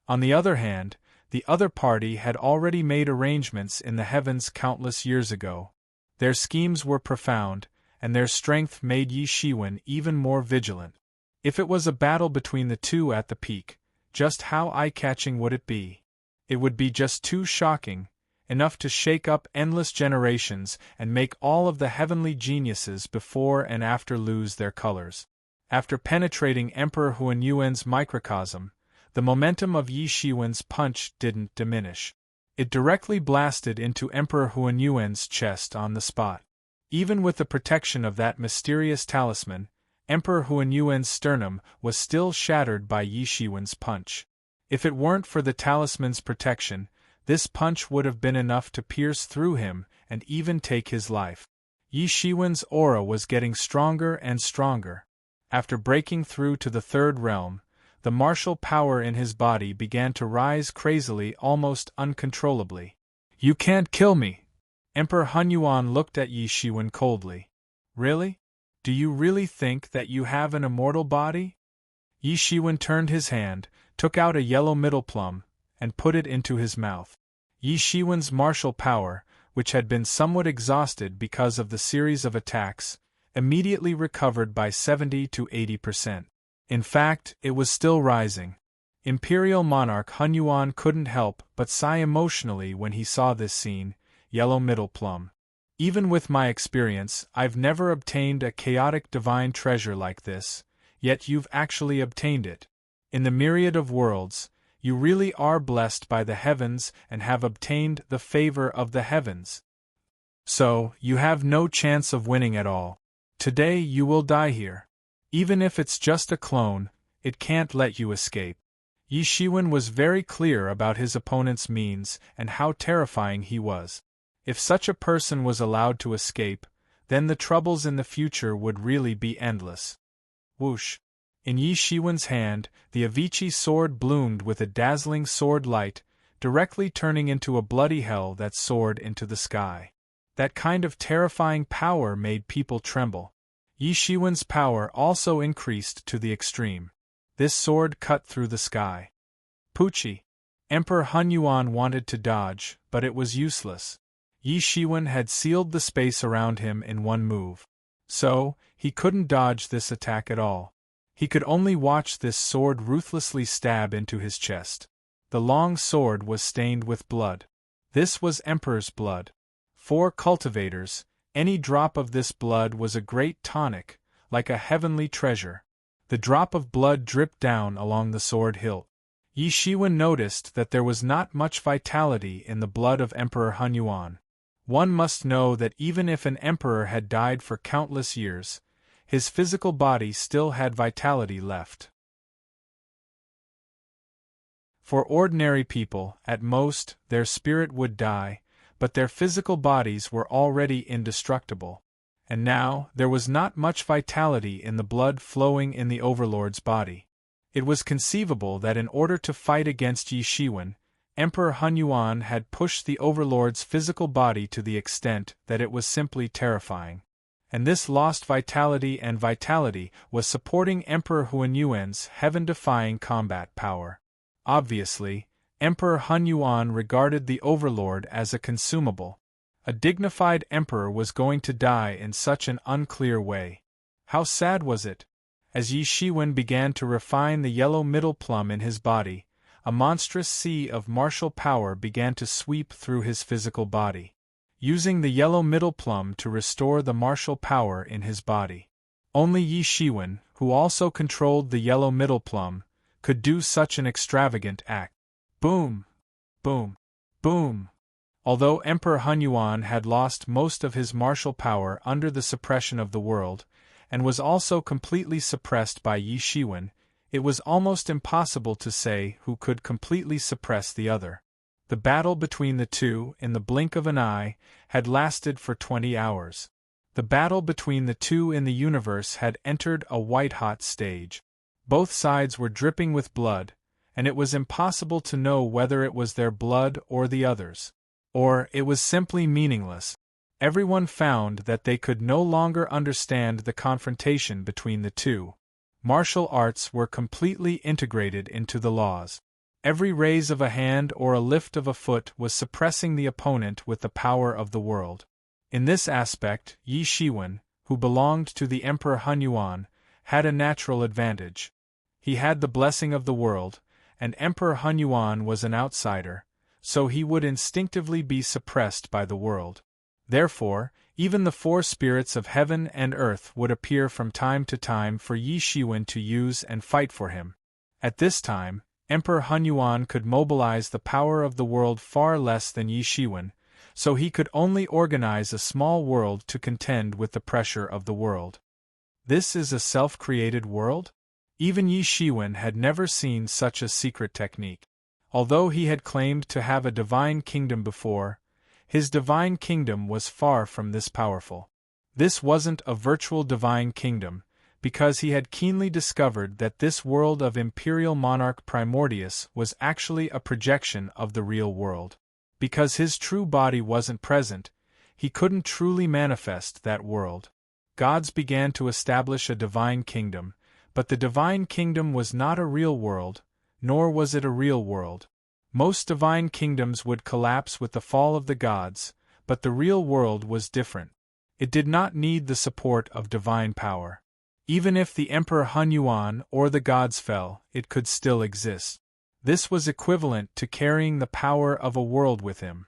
On the other hand, the other party had already made arrangements in the heavens countless years ago. Their schemes were profound, and their strength made Yi Shiwen even more vigilant. If it was a battle between the two at the peak, just how eye-catching would it be? It would be just too shocking, enough to shake up endless generations and make all of the heavenly geniuses before and after lose their colors. After penetrating Emperor Huanyuan's microcosm, the momentum of Yi Shiwen's punch didn't diminish. It directly blasted into Emperor Huanyuan's chest on the spot. Even with the protection of that mysterious talisman, Emperor Huanyuan's sternum was still shattered by Yi Shiwen's punch. If it weren't for the talisman's protection, this punch would have been enough to pierce through him and even take his life. Yi Shiwen's aura was getting stronger and stronger. After breaking through to the third realm, the martial power in his body began to rise crazily, almost uncontrollably. "You can't kill me!" Emperor Huanyuan looked at Yi Shiwen coldly. "Really? Do you really think that you have an immortal body?" Yi Shiwen turned his hand, took out a yellow middle plum, and put it into his mouth. Yi Shiwen's martial power, which had been somewhat exhausted because of the series of attacks, immediately recovered by 70 to 80%. In fact, it was still rising. Imperial monarch Huanyuan couldn't help but sigh emotionally when he saw this scene. Yellow middle plum. Even with my experience, I've never obtained a chaotic divine treasure like this, yet you've actually obtained it. In the myriad of worlds, you really are blessed by the heavens and have obtained the favor of the heavens. So, you have no chance of winning at all. Today you will die here. Even if it's just a clone, it can't let you escape. Yi Shiwen was very clear about his opponent's means and how terrifying he was. If such a person was allowed to escape, then the troubles in the future would really be endless. Whoosh! In Yi Shiwen's hand, the Avicii sword bloomed with a dazzling sword light, directly turning into a bloody hell that soared into the sky. That kind of terrifying power made people tremble. Yi Shiwen's power also increased to the extreme. This sword cut through the sky. Poochie! Emperor Huanyuan wanted to dodge, but it was useless. Yi Shiwen had sealed the space around him in one move. So, he couldn't dodge this attack at all. He could only watch this sword ruthlessly stab into his chest. The long sword was stained with blood. This was Emperor's blood. For cultivators, any drop of this blood was a great tonic, like a heavenly treasure. The drop of blood dripped down along the sword hilt. Yi Shiwen noticed that there was not much vitality in the blood of Emperor Huanyuan. One must know that even if an emperor had died for countless years, his physical body still had vitality left. For ordinary people, at most, their spirit would die, but their physical bodies were already indestructible. And now, there was not much vitality in the blood flowing in the Overlord's body. It was conceivable that in order to fight against Yi Shiwen, Emperor Huanyuan had pushed the Overlord's physical body to the extent that it was simply terrifying. And this lost vitality was supporting Emperor Huanyuan's heaven-defying combat power. Obviously, Emperor Hun Yuan regarded the overlord as a consumable. A dignified emperor was going to die in such an unclear way. How sad was it? As Yi Shiwen began to refine the yellow middle plum in his body, a monstrous sea of martial power began to sweep through his physical body. Using the yellow middle plum to restore the martial power in his body. Only Yi Shiwen, who also controlled the yellow middle plum, could do such an extravagant act. Boom! Boom! Boom! Although Emperor Hun Yuan had lost most of his martial power under the suppression of the world, and was also completely suppressed by Yi Shiwen, it was almost impossible to say who could completely suppress the other. The battle between the two, in the blink of an eye, had lasted for 20 hours. The battle between the two in the universe had entered a white-hot stage. Both sides were dripping with blood, and it was impossible to know whether it was their blood or the others. Or it was simply meaningless. Everyone found that they could no longer understand the confrontation between the two. Martial arts were completely integrated into the laws. Every raise of a hand or a lift of a foot was suppressing the opponent with the power of the world. In this aspect, Yi Shiwen, who belonged to the Emperor Hun Yuan, had a natural advantage. He had the blessing of the world, and Emperor Hun Yuan was an outsider, so he would instinctively be suppressed by the world. Therefore, even the four spirits of heaven and earth would appear from time to time for Yi Shiwen to use and fight for him. At this time, Emperor Hun Yuan could mobilize the power of the world far less than Yi Shiwen, so he could only organize a small world to contend with the pressure of the world. This is a self-created world? Even Yi Shiwen had never seen such a secret technique. Although he had claimed to have a divine kingdom before, his divine kingdom was far from this powerful. This wasn't a virtual divine kingdom, because he had keenly discovered that this world of imperial monarch Primordius was actually a projection of the real world. Because his true body wasn't present, he couldn't truly manifest that world. Gods began to establish a divine kingdom, but the divine kingdom was not a real world, nor was it a real world. Most divine kingdoms would collapse with the fall of the gods, but the real world was different. It did not need the support of divine power. Even if the Emperor Hun Yuan or the gods fell, it could still exist. This was equivalent to carrying the power of a world with him.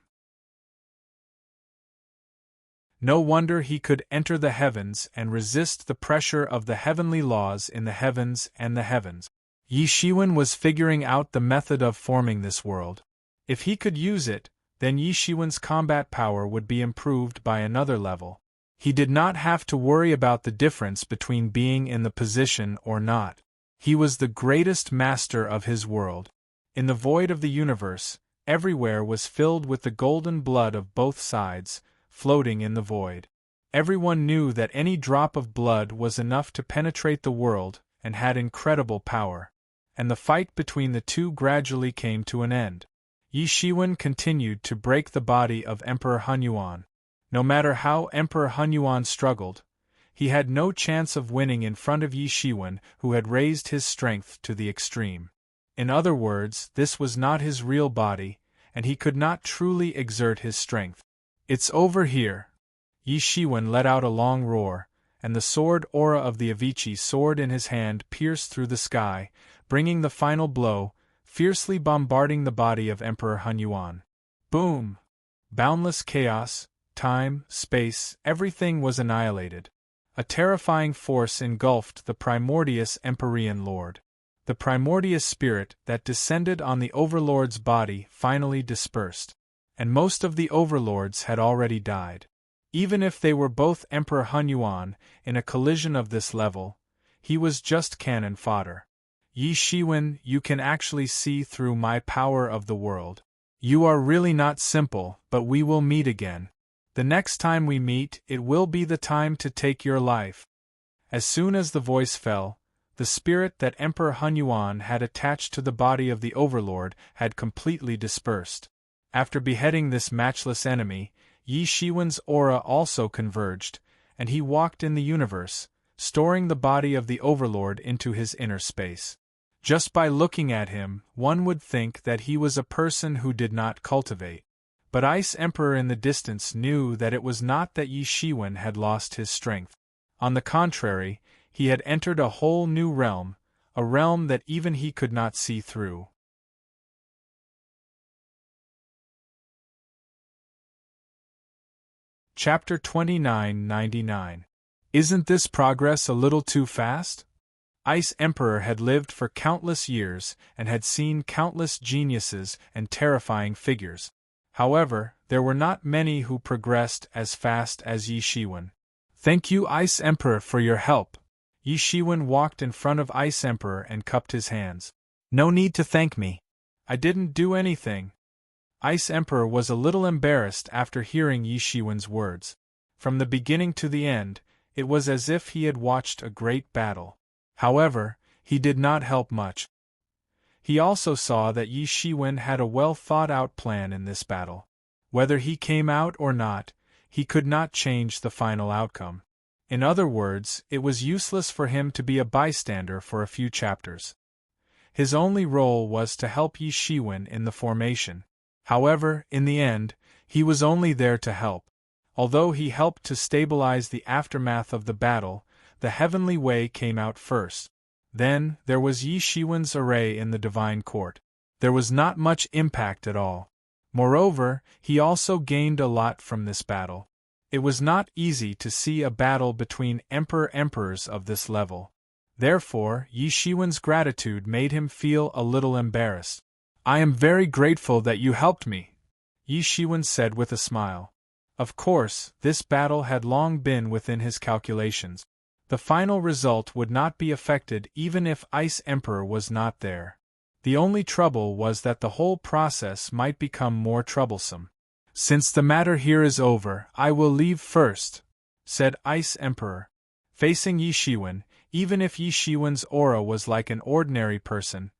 No wonder he could enter the heavens and resist the pressure of the heavenly laws in the heavens and the heavens. Yi Shiwen was figuring out the method of forming this world. If he could use it, then Yi Shiwen's combat power would be improved by another level. He did not have to worry about the difference between being in the position or not. He was the greatest master of his world. In the void of the universe, everywhere was filled with the golden blood of both sides, floating in the void. Everyone knew that any drop of blood was enough to penetrate the world and had incredible power. And the fight between the two gradually came to an end. Yi Shiwen continued to break the body of Emperor Hun Yuan. No matter how Emperor Hun Yuan struggled, he had no chance of winning in front of Yi Shiwen, who had raised his strength to the extreme. In other words, this was not his real body, and he could not truly exert his strength. "It's over here." Yi Shiwen let out a long roar, and the sword aura of the Avicii sword in his hand pierced through the sky, bringing the final blow, fiercely bombarding the body of Emperor Hun Yuan. Boom! Boundless chaos, time, space, everything was annihilated. A terrifying force engulfed the Primordius Empyrean Lord. The Primordius spirit that descended on the Overlord's body finally dispersed. And most of the Overlords had already died. Even if they were both Emperor Hun Yuan, in a collision of this level, he was just cannon fodder. Yi Shiwen, you can actually see through my power of the world. You are really not simple, but we will meet again. The next time we meet, it will be the time to take your life. As soon as the voice fell, the spirit that Emperor Hun Yuan had attached to the body of the Overlord had completely dispersed. After beheading this matchless enemy, Yi Shiwen's aura also converged, and he walked in the universe, storing the body of the Overlord into his inner space. Just by looking at him, one would think that he was a person who did not cultivate. But Ice Emperor in the distance knew that it was not that Yi Shiwen had lost his strength. On the contrary, he had entered a whole new realm, a realm that even he could not see through. Chapter 2999. Isn't this progress a little too fast? Ice Emperor had lived for countless years and had seen countless geniuses and terrifying figures. However, there were not many who progressed as fast as Yi Shiwen. Thank you, Ice Emperor, for your help. Yi Shiwen walked in front of Ice Emperor and cupped his hands. No need to thank me. I didn't do anything. Ice Emperor was a little embarrassed after hearing Yi Shiwen's words. From the beginning to the end, it was as if he had watched a great battle. However, he did not help much. He also saw that Yi Shiwen had a well-thought-out plan in this battle. Whether he came out or not, he could not change the final outcome. In other words, it was useless for him to be a bystander for a few chapters. His only role was to help Yi Shiwen in the formation. However, in the end, he was only there to help. Although he helped to stabilize the aftermath of the battle, the heavenly way came out first. Then, there was Yi Shiwen's array in the divine court. There was not much impact at all. Moreover, he also gained a lot from this battle. It was not easy to see a battle between emperors of this level. Therefore, Yi Shiwen's gratitude made him feel a little embarrassed. I am very grateful that you helped me, Yi Shiwen said with a smile. Of course, this battle had long been within his calculations. The final result would not be affected even if Ice Emperor was not there. The only trouble was that the whole process might become more troublesome. Since the matter here is over, I will leave first, said Ice Emperor. Facing Yi Shiwen, even if Yi Shiwen's aura was like an ordinary person,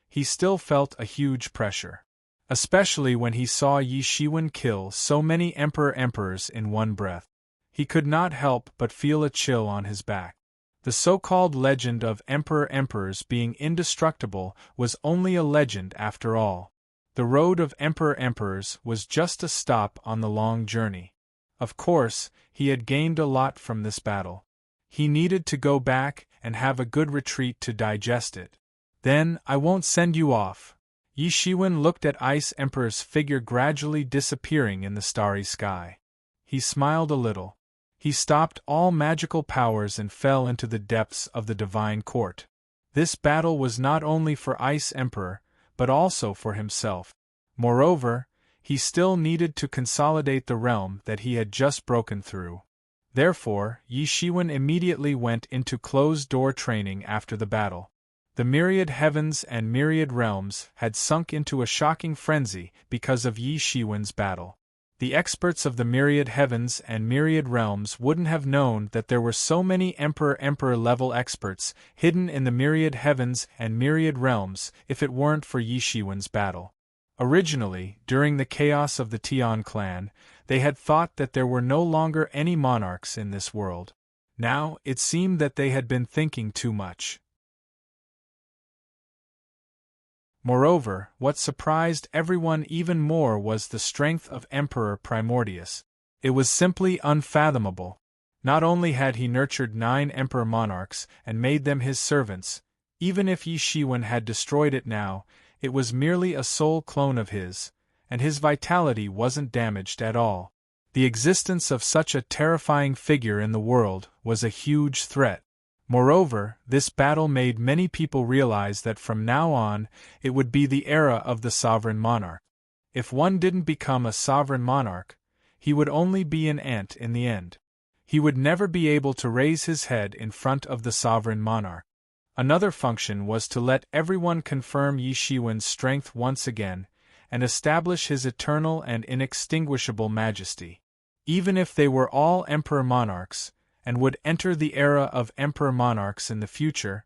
he still felt a huge pressure. Especially when he saw Yi Shiwen kill so many emperors in one breath. He could not help but feel a chill on his back. The so-called legend of emperors being indestructible was only a legend after all. The road of emperors was just a stop on the long journey. Of course, he had gained a lot from this battle. He needed to go back and have a good retreat to digest it. Then, I won't send you off. Yi Shiwen looked at Ice Emperor's figure gradually disappearing in the starry sky. He smiled a little. He stopped all magical powers and fell into the depths of the divine court. This battle was not only for Ice Emperor, but also for himself. Moreover, he still needed to consolidate the realm that he had just broken through. Therefore, Yi Shiwen immediately went into closed-door training after the battle. The myriad heavens and myriad realms had sunk into a shocking frenzy because of Yi Shiwen's battle. The experts of the myriad heavens and myriad realms wouldn't have known that there were so many emperor-level experts hidden in the myriad heavens and myriad realms if it weren't for Yi Shiwen's battle. Originally, during the chaos of the Tian clan, they had thought that there were no longer any monarchs in this world. Now, it seemed that they had been thinking too much. Moreover, what surprised everyone even more was the strength of Emperor Primordius. It was simply unfathomable. Not only had he nurtured 9 emperor monarchs and made them his servants, even if Yi Shiwen had destroyed it now, it was merely a soul clone of his, and his vitality wasn't damaged at all. The existence of such a terrifying figure in the world was a huge threat. Moreover, this battle made many people realize that from now on, it would be the era of the sovereign monarch. If one didn't become a sovereign monarch, he would only be an ant in the end. He would never be able to raise his head in front of the sovereign monarch. Another function was to let everyone confirm Yi Shiwen's strength once again, and establish his eternal and inextinguishable majesty. Even if they were all emperor monarchs, and would enter the era of emperor monarchs in the future,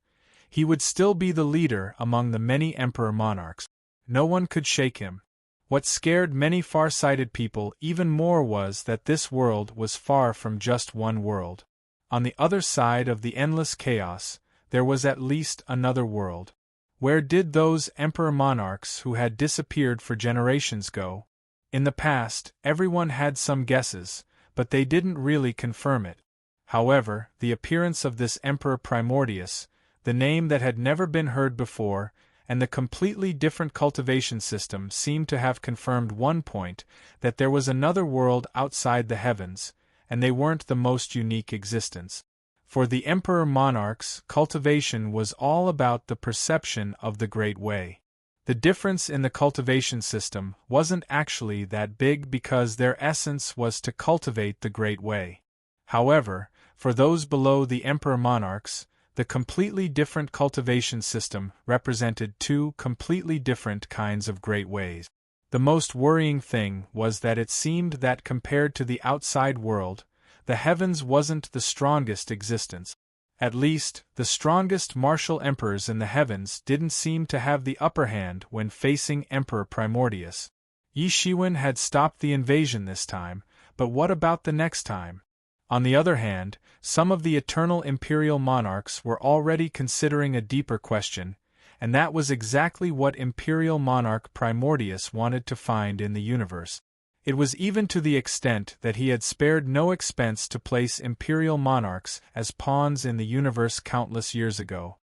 he would still be the leader among the many emperor monarchs. No one could shake him. What scared many far-sighted people even more was that this world was far from just one world. On the other side of the endless chaos, there was at least another world. Where did those emperor monarchs who had disappeared for generations go? In the past, everyone had some guesses, but they didn't really confirm it. However, the appearance of this Emperor Primordius, the name that had never been heard before, and the completely different cultivation system seemed to have confirmed one point, that there was another world outside the heavens, and they weren't the most unique existence. For the Emperor monarchs, cultivation was all about the perception of the Great Way. The difference in the cultivation system wasn't actually that big because their essence was to cultivate the Great Way. However, for those below the Emperor monarchs, the completely different cultivation system represented two completely different kinds of Great Ways. The most worrying thing was that it seemed that compared to the outside world, the heavens wasn't the strongest existence. At least, the strongest martial emperors in the heavens didn't seem to have the upper hand when facing Emperor Primordius. Yi Shiwen had stopped the invasion this time, but what about the next time? On the other hand, some of the eternal imperial monarchs were already considering a deeper question, and that was exactly what Imperial Monarch Primordius wanted to find in the universe. It was even to the extent that he had spared no expense to place imperial monarchs as pawns in the universe countless years ago.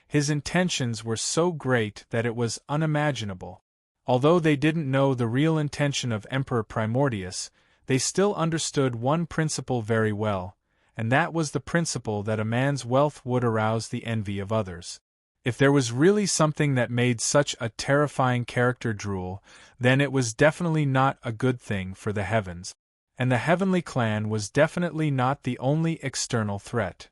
His intentions were so great that it was unimaginable. Although they didn't know the real intention of Emperor Primordius, they still understood one principle very well, and that was the principle that a man's wealth would arouse the envy of others. If there was really something that made such a terrifying character drool, then it was definitely not a good thing for the heavens. And the heavenly clan was definitely not the only external threat.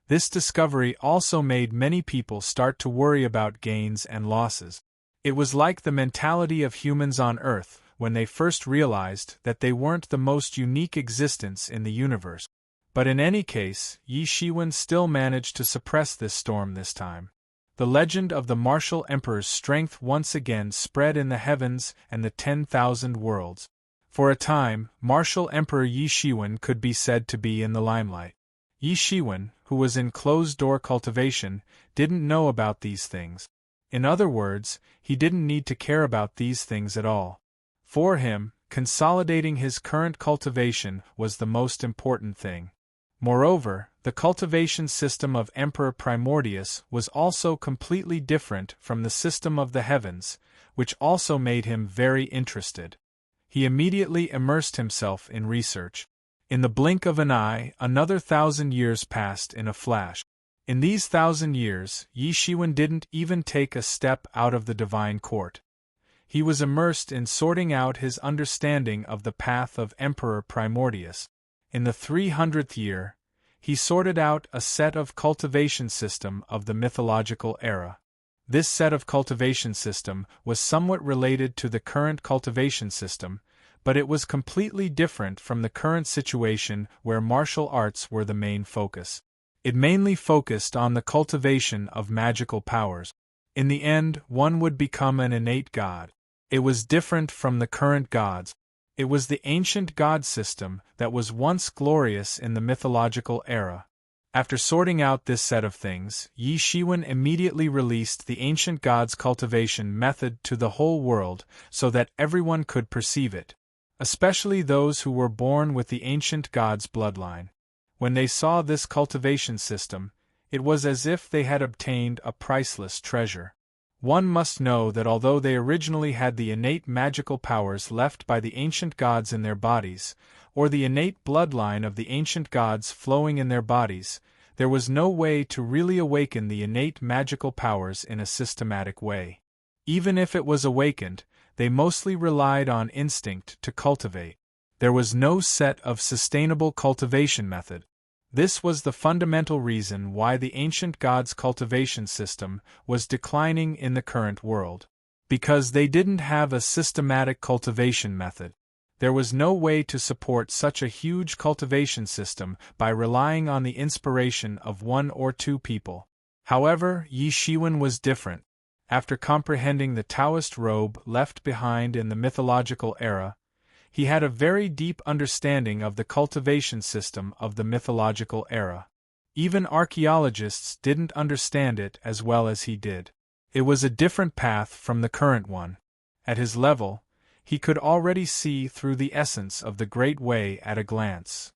This discovery also made many people start to worry about gains and losses. It was like the mentality of humans on Earth when they first realized that they weren't the most unique existence in the universe. But in any case, Yi Shiwen still managed to suppress this storm this time. The legend of the martial emperor's strength once again spread in the heavens and the 10,000 worlds. For a time, martial emperor Yi Shiwen could be said to be in the limelight. Yi Shiwen, who was in closed-door cultivation, didn't know about these things. In other words, he didn't need to care about these things at all. For him, consolidating his current cultivation was the most important thing. Moreover, the cultivation system of Emperor Primordius was also completely different from the system of the heavens, which also made him very interested. He immediately immersed himself in research. In the blink of an eye, another 1,000 years passed in a flash. In these 1,000 years, Yi Shiwen didn't even take a step out of the divine court. He was immersed in sorting out his understanding of the path of Emperor Primordius. In the 300th year, he sorted out a set of cultivation system of the mythological era. This set of cultivation system was somewhat related to the current cultivation system, but it was completely different from the current situation where martial arts were the main focus. It mainly focused on the cultivation of magical powers. In the end, one would become an innate god. It was different from the current gods. It was the ancient god system that was once glorious in the mythological era. After sorting out this set of things, Yi Shiwen immediately released the ancient gods' cultivation method to the whole world so that everyone could perceive it, especially those who were born with the ancient gods' bloodline. When they saw this cultivation system, it was as if they had obtained a priceless treasure. One must know that although they originally had the innate magical powers left by the ancient gods in their bodies, or the innate bloodline of the ancient gods flowing in their bodies, there was no way to really awaken the innate magical powers in a systematic way. Even if it was awakened, they mostly relied on instinct to cultivate. There was no set of sustainable cultivation method. This was the fundamental reason why the ancient gods' cultivation system was declining in the current world. Because they didn't have a systematic cultivation method. There was no way to support such a huge cultivation system by relying on the inspiration of one or two people. However, Yi Shiwen was different. After comprehending the Taoist robe left behind in the mythological era, he had a very deep understanding of the cultivation system of the mythological era. Even archaeologists didn't understand it as well as he did. It was a different path from the current one. At his level, he could already see through the essence of the Great Way at a glance.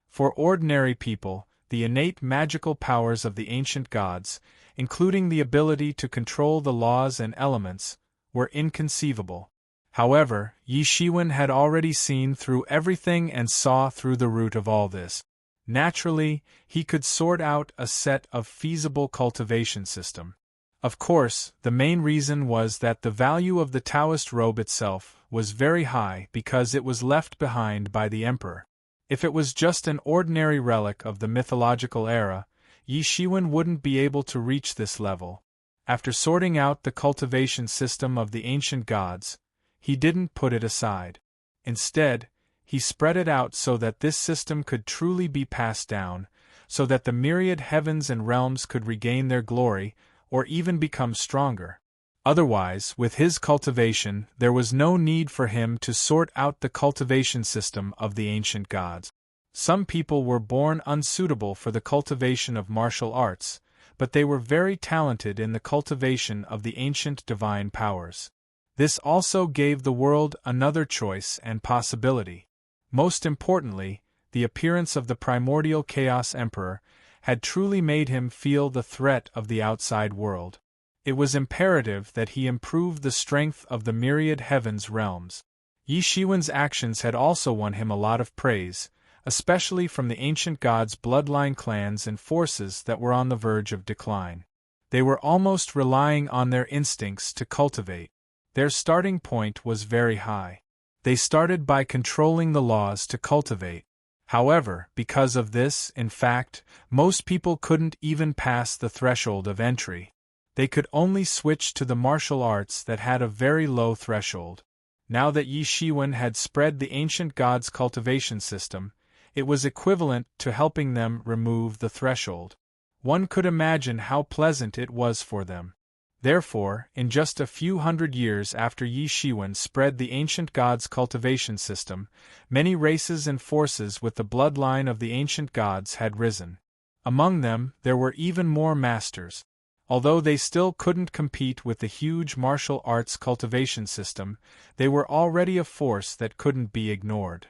For ordinary people, the innate magical powers of the ancient gods, including the ability to control the laws and elements, were inconceivable. However, Yi Shiwen had already seen through everything and saw through the root of all this. Naturally, he could sort out a set of feasible cultivation system. Of course, the main reason was that the value of the Taoist robe itself was very high because it was left behind by the emperor. If it was just an ordinary relic of the mythological era, Yi Shiwen wouldn't be able to reach this level. After sorting out the cultivation system of the ancient gods, he didn't put it aside. Instead, he spread it out so that this system could truly be passed down, so that the myriad heavens and realms could regain their glory, or even become stronger. Otherwise, with his cultivation, there was no need for him to sort out the cultivation system of the ancient gods. Some people were born unsuitable for the cultivation of martial arts, but they were very talented in the cultivation of the ancient divine powers. This also gave the world another choice and possibility. Most importantly, the appearance of the primordial Chaos Emperor had truly made him feel the threat of the outside world. It was imperative that he improve the strength of the myriad heavens realms. Yi Shiwen's actions had also won him a lot of praise, especially from the ancient gods' bloodline clans and forces that were on the verge of decline. They were almost relying on their instincts to cultivate. Their starting point was very high. They started by controlling the laws to cultivate. However, because of this, in fact, most people couldn't even pass the threshold of entry. They could only switch to the martial arts that had a very low threshold. Now that Yi Shiwen had spread the ancient gods' cultivation system, it was equivalent to helping them remove the threshold. One could imagine how pleasant it was for them. Therefore, in just a few hundred years after Yi Shiwen spread the ancient gods' cultivation system, many races and forces with the bloodline of the ancient gods had risen. Among them, there were even more masters. Although they still couldn't compete with the huge martial arts cultivation system, they were already a force that couldn't be ignored.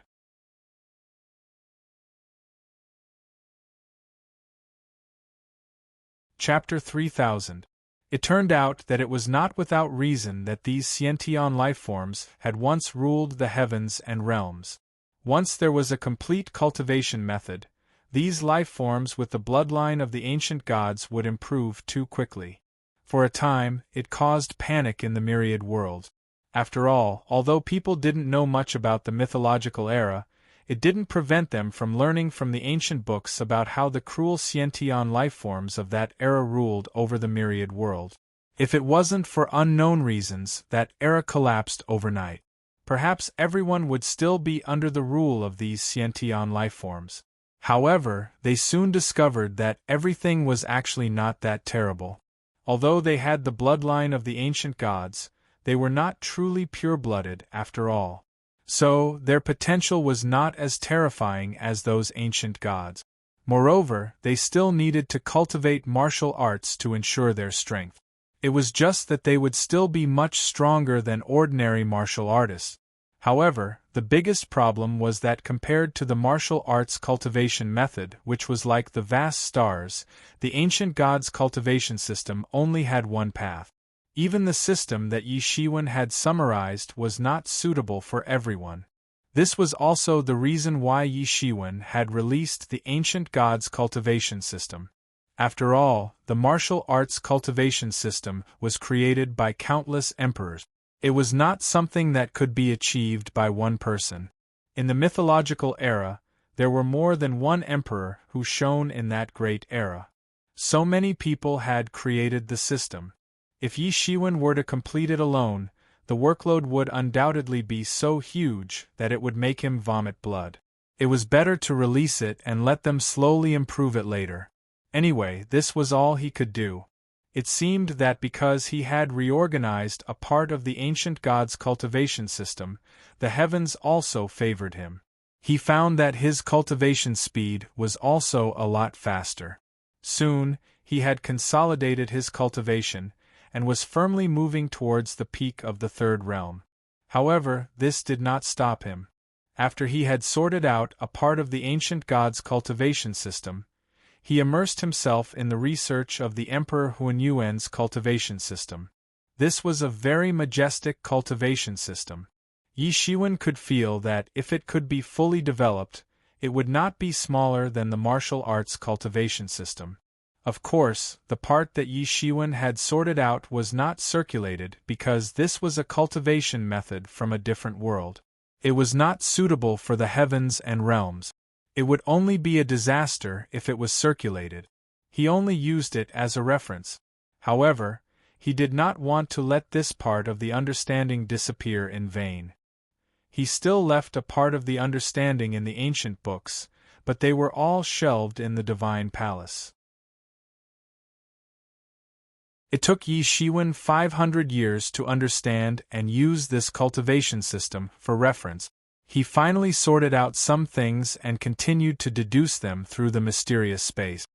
Chapter 3000. It turned out that it was not without reason that these sentient lifeforms had once ruled the heavens and realms. Once there was a complete cultivation method, these lifeforms with the bloodline of the ancient gods would improve too quickly. For a time, it caused panic in the myriad world. After all, although people didn't know much about the mythological era, it didn't prevent them from learning from the ancient books about how the cruel sentient lifeforms of that era ruled over the myriad world. If it wasn't for unknown reasons, that era collapsed overnight. Perhaps everyone would still be under the rule of these sentient lifeforms. However, they soon discovered that everything was actually not that terrible. Although they had the bloodline of the ancient gods, they were not truly pure-blooded after all. So, their potential was not as terrifying as those ancient gods. Moreover, they still needed to cultivate martial arts to ensure their strength. It was just that they would still be much stronger than ordinary martial artists. However, the biggest problem was that compared to the martial arts cultivation method, which was like the vast stars, the ancient gods' cultivation system only had one path. Even the system that Yi Shiwen had summarized was not suitable for everyone. This was also the reason why Yi Shiwen had released the ancient gods' cultivation system. After all, the martial arts cultivation system was created by countless emperors. It was not something that could be achieved by one person. In the mythological era, there were more than one emperor who shone in that great era. So many people had created the system. If Yi Shiwen were to complete it alone, the workload would undoubtedly be so huge that it would make him vomit blood. It was better to release it and let them slowly improve it later. Anyway, this was all he could do. It seemed that because he had reorganized a part of the ancient gods' cultivation system, the heavens also favored him. He found that his cultivation speed was also a lot faster. Soon, he had consolidated his cultivation, and was firmly moving towards the peak of the third realm. However, this did not stop him. After he had sorted out a part of the ancient god's cultivation system, he immersed himself in the research of the Emperor Huanyuan's cultivation system. This was a very majestic cultivation system. Yi Shiwen could feel that if it could be fully developed, it would not be smaller than the martial arts cultivation system. Of course, the part that Yi Shiwen had sorted out was not circulated because this was a cultivation method from a different world. It was not suitable for the heavens and realms. It would only be a disaster if it was circulated. He only used it as a reference. However, he did not want to let this part of the understanding disappear in vain. He still left a part of the understanding in the ancient books, but they were all shelved in the divine palace. It took Yi Shiwen 500 years to understand and use this cultivation system. For reference, he finally sorted out some things and continued to deduce them through the mysterious space.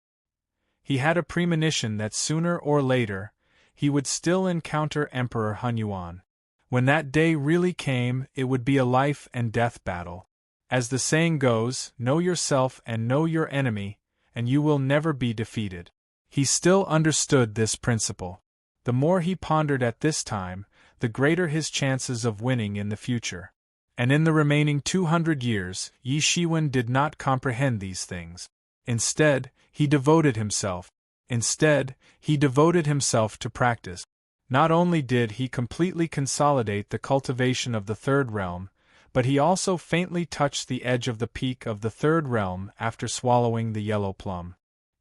He had a premonition that sooner or later, he would still encounter Emperor Huanyuan. When that day really came, it would be a life and death battle. As the saying goes, know yourself and know your enemy, and you will never be defeated. He still understood this principle. The more he pondered at this time, the greater his chances of winning in the future. And in the remaining 200 years, Yi Shiwen did not comprehend these things. Instead, he devoted himself to practice. Not only did he completely consolidate the cultivation of the third realm, but he also faintly touched the edge of the peak of the third realm after swallowing the yellow plum.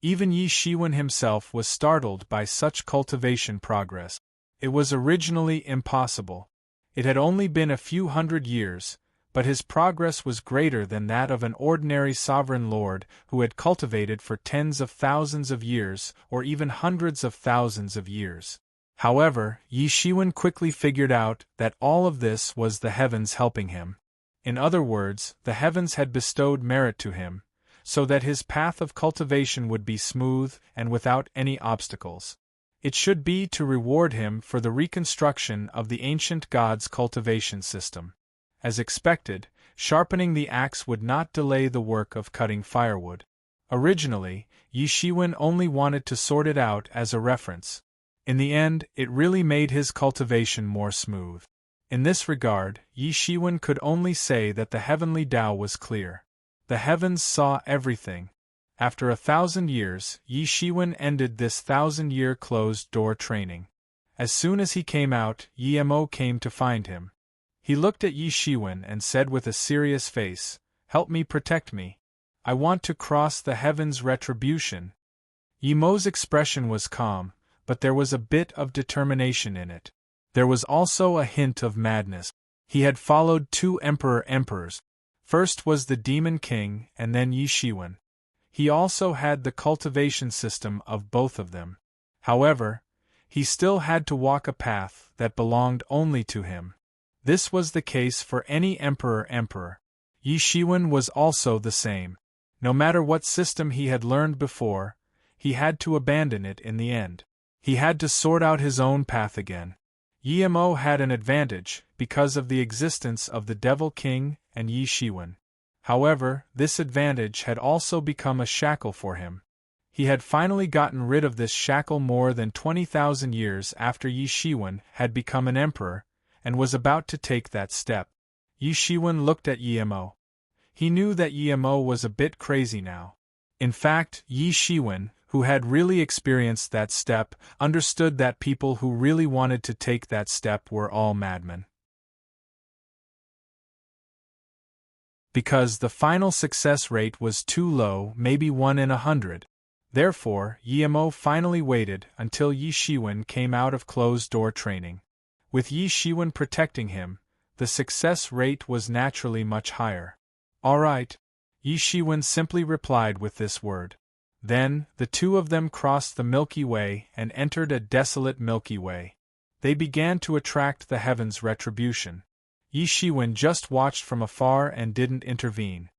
Even Yi Shiwen himself was startled by such cultivation progress. It was originally impossible. It had only been a few hundred years, but his progress was greater than that of an ordinary sovereign lord who had cultivated for tens of thousands of years or even hundreds of thousands of years. However, Yi Shiwen quickly figured out that all of this was the heavens helping him. In other words, the heavens had bestowed merit to him, so that his path of cultivation would be smooth and without any obstacles. It should be to reward him for the reconstruction of the ancient god's cultivation system. As expected, sharpening the axe would not delay the work of cutting firewood. Originally, Yi Shiwen only wanted to sort it out as a reference. In the end, it really made his cultivation more smooth. In this regard, Yi Shiwen could only say that the heavenly Tao was clear. The heavens saw everything. After 1,000 years, Yi Shiwen ended this 1,000-year closed-door training. As soon as he came out, Yi Mo came to find him. He looked at Yi Shiwen and said with a serious face, "Help me protect me. I want to cross the heavens' retribution." Yi Mo's expression was calm, but there was a bit of determination in it. There was also a hint of madness. He had followed two emperors. First was the Demon King and then Yi Shiwen. He also had the cultivation system of both of them. However, he still had to walk a path that belonged only to him. This was the case for any emperor. Yi Shiwen was also the same. No matter what system he had learned before, he had to abandon it in the end. He had to sort out his own path again. Yi Mo had an advantage because of the existence of the Devil King and Yi Shiwen. However, this advantage had also become a shackle for him. He had finally gotten rid of this shackle more than 20,000 years after Yi Shiwen had become an emperor, and was about to take that step. Yi Shiwen looked at Yi Mo. He knew that Yi Mo was a bit crazy now. In fact, Yi Shiwen, who had really experienced that step, understood that people who really wanted to take that step were all madmen. Because the final success rate was too low, maybe 1 in 100. Therefore, Yi Mo finally waited until Yi Shiwen came out of closed-door training. With Yi Shiwen protecting him, the success rate was naturally much higher. "All right," Yi Shiwen simply replied with this word. Then, the two of them crossed the Milky Way and entered a desolate Milky Way. They began to attract the heavens' retribution. Yi Shiwen just watched from afar and didn't intervene.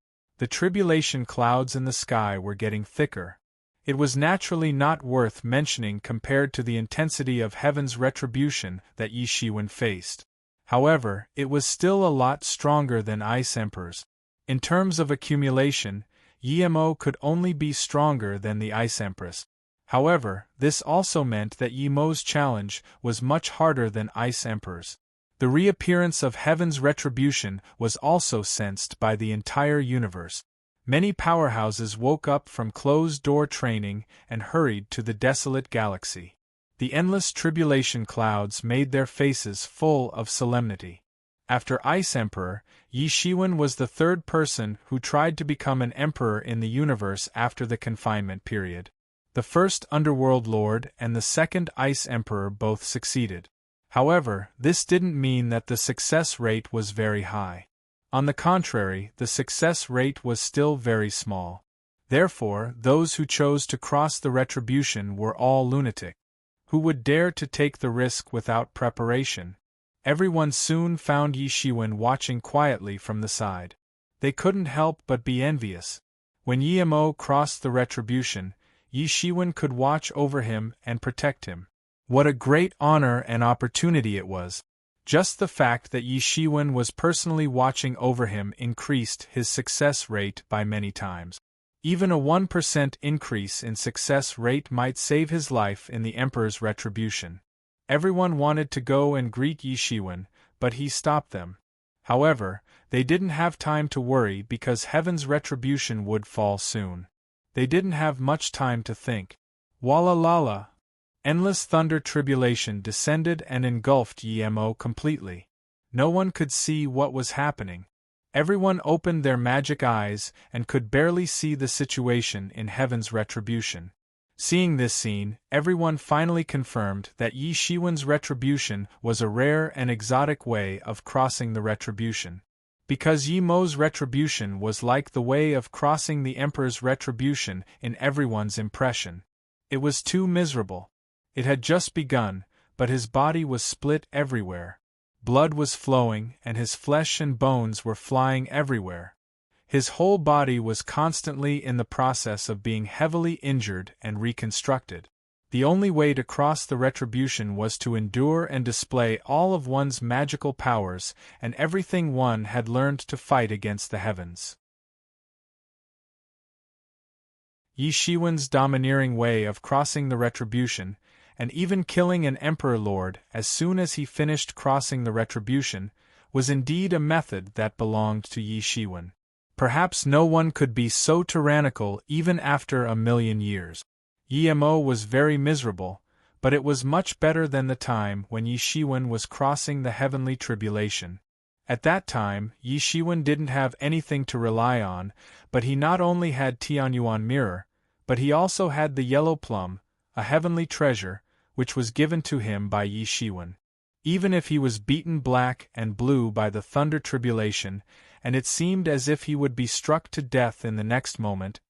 The tribulation clouds in the sky were getting thicker. It was naturally not worth mentioning compared to the intensity of heaven's retribution that Yi Shiwen faced. However, it was still a lot stronger than Ice Emperor's. In terms of accumulation, Yi Mo could only be stronger than the Ice Empress. However, this also meant that Yi Mo's challenge was much harder than Ice Emperor's. The reappearance of heaven's retribution was also sensed by the entire universe. Many powerhouses woke up from closed-door training and hurried to the desolate galaxy. The endless tribulation clouds made their faces full of solemnity. After Ice Emperor, Yi Shiwen was the third person who tried to become an emperor in the universe after the confinement period. The first Underworld Lord and the second Ice Emperor both succeeded. However, this didn't mean that the success rate was very high. On the contrary, the success rate was still very small. Therefore, those who chose to cross the retribution were all lunatic. Who would dare to take the risk without preparation? Everyone soon found Yi Shiwen watching quietly from the side. They couldn't help but be envious. When Yi Mo crossed the retribution, Yi Shiwen could watch over him and protect him. What a great honor and opportunity it was! Just the fact that Yi Shiwen was personally watching over him increased his success rate by many times. Even a 1% increase in success rate might save his life in the Emperor's retribution. Everyone wanted to go and greet Yi Shiwen, but he stopped them. However, they didn't have time to worry because heaven's retribution would fall soon. They didn't have much time to think. Walla lala! Endless thunder tribulation descended and engulfed Yi Mo completely. No one could see what was happening. Everyone opened their magic eyes and could barely see the situation in heaven's retribution. Seeing this scene, everyone finally confirmed that Yi Shiwen's retribution was a rare and exotic way of crossing the retribution. Because Yi Mo's retribution was like the way of crossing the Emperor's retribution in everyone's impression. It was too miserable. It had just begun, but his body was split everywhere. Blood was flowing, and his flesh and bones were flying everywhere. His whole body was constantly in the process of being heavily injured and reconstructed. The only way to cross the retribution was to endure and display all of one's magical powers and everything one had learned to fight against the heavens. Yi Shiwen's domineering way of crossing the retribution, and even killing an Emperor Lord as soon as he finished crossing the retribution, was indeed a method that belonged to Yi Shiwen. Perhaps no one could be so tyrannical even after 1,000,000 years. Yi Mo was very miserable, but it was much better than the time when Yi Shiwen was crossing the heavenly tribulation. At that time, Yi Shiwen didn't have anything to rely on, but he not only had Tianyuan Mirror, but he also had the yellow plum, a heavenly treasure, which was given to him by Yi Shiwen. Even if he was beaten black and blue by the thunder tribulation, and it seemed as if he would be struck to death in the next moment,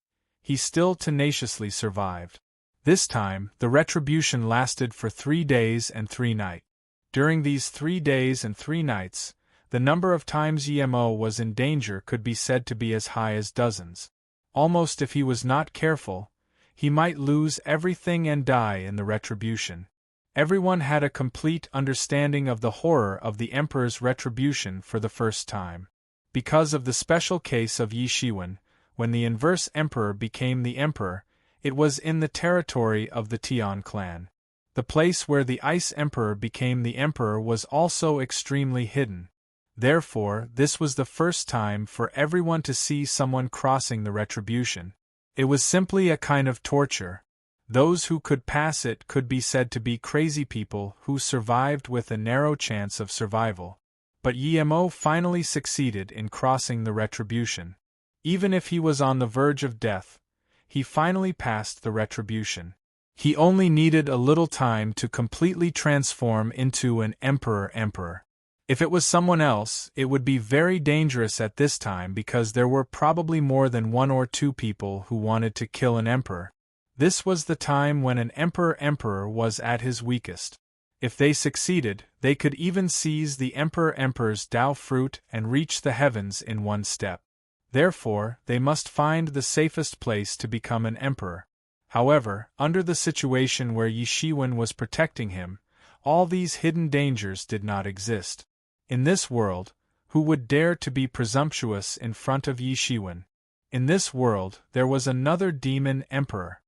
he still tenaciously survived. This time, the retribution lasted for 3 days and 3 nights. During these 3 days and 3 nights, the number of times Yi Mo was in danger could be said to be as high as dozens. Almost if he was not careful, he might lose everything and die in the retribution. Everyone had a complete understanding of the horror of the Emperor's retribution for the first time. Because of the special case of Yi Shiwen, when the inverse Emperor became the Emperor, it was in the territory of the Tian clan. The place where the Ice Emperor became the Emperor was also extremely hidden. Therefore, this was the first time for everyone to see someone crossing the retribution. It was simply a kind of torture. Those who could pass it could be said to be crazy people who survived with a narrow chance of survival. But Yi Mo finally succeeded in crossing the retribution. Even if he was on the verge of death, he finally passed the retribution. He only needed a little time to completely transform into an emperor. If it was someone else, it would be very dangerous at this time because there were probably more than 1 or 2 people who wanted to kill an emperor. This was the time when an emperor was at his weakest. If they succeeded, they could even seize the emperor's Tao fruit and reach the heavens in 1 step. Therefore, they must find the safest place to become an emperor. However, under the situation where Yi Shiwen was protecting him, all these hidden dangers did not exist. In this world, who would dare to be presumptuous in front of Yi Shiwen? In this world, there was another demon emperor.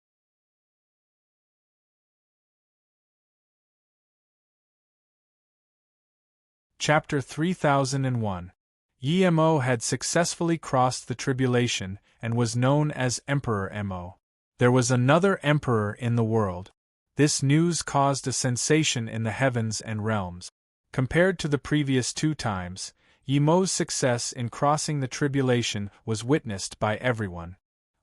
Chapter 3001. Yi Mo had successfully crossed the tribulation and was known as Emperor Mo. There was another emperor in the world. This news caused a sensation in the heavens and realms. Compared to the previous 2 times, Yi Mo's success in crossing the tribulation was witnessed by everyone.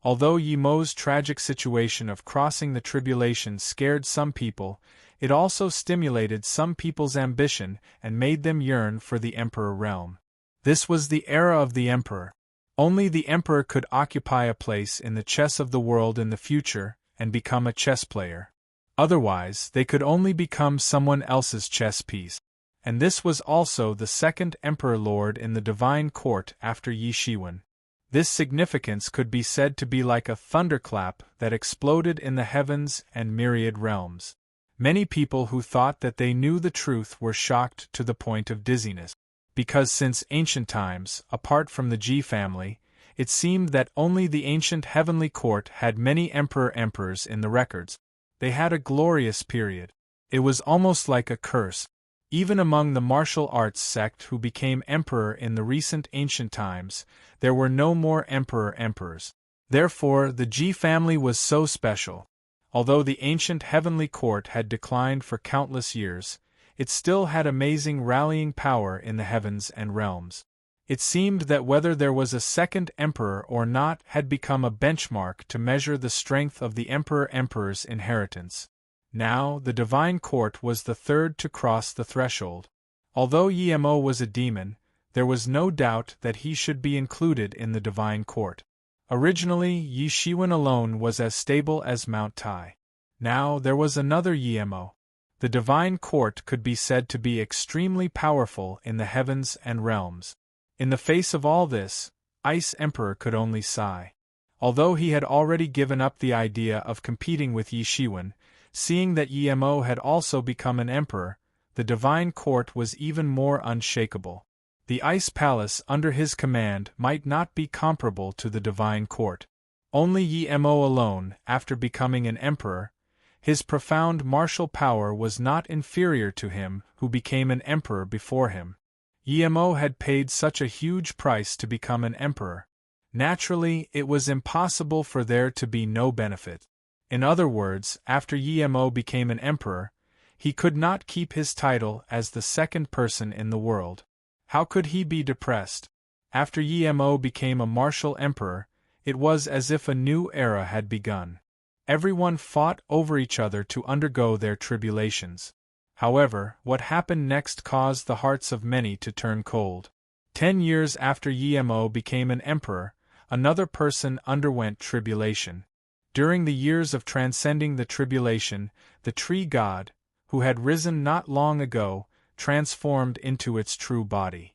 Although Yi Mo's tragic situation of crossing the tribulation scared some people, it also stimulated some people's ambition and made them yearn for the emperor realm. This was the era of the emperor. Only the emperor could occupy a place in the chess of the world in the future and become a chess player. Otherwise, they could only become someone else's chess piece. And this was also the second emperor lord in the divine court after Yi Shiwen. This significance could be said to be like a thunderclap that exploded in the heavens and myriad realms. Many people who thought that they knew the truth were shocked to the point of dizziness. Because since ancient times, apart from the Ji family, it seemed that only the ancient heavenly court had many emperors in the records. They had a glorious period. It was almost like a curse. Even among the martial arts sect who became emperor in the recent ancient times, there were no more emperors. Therefore, the Ji family was so special. Although the ancient heavenly court had declined for countless years, it still had amazing rallying power in the heavens and realms. It seemed that whether there was a second emperor or not had become a benchmark to measure the strength of the emperor's inheritance. Now, the divine court was the third to cross the threshold. Although Yi Mo was a demon, there was no doubt that he should be included in the divine court. Originally, Yi Shiwen alone was as stable as Mount Tai. Now, there was another Yi Mo. The divine court could be said to be extremely powerful in the heavens and realms. In the face of all this, Ice Emperor could only sigh. Although he had already given up the idea of competing with Yi Shiwen, seeing that Yi Mo had also become an emperor, the divine court was even more unshakable. The ice palace under his command might not be comparable to the divine court. Only Yi Mo alone, after becoming an emperor, his profound martial power was not inferior to him who became an emperor before him. Yi Mo had paid such a huge price to become an emperor. Naturally, it was impossible for there to be no benefit. In other words, after Yi Mo became an emperor, he could not keep his title as the second person in the world. How could he be depressed? After Yi Mo became a martial emperor, it was as if a new era had begun. Everyone fought over each other to undergo their tribulations. However, what happened next caused the hearts of many to turn cold. 10 years after Yi Mo became an emperor, another person underwent tribulation. During the years of transcending the tribulation, the tree god, who had risen not long ago, transformed into its true body.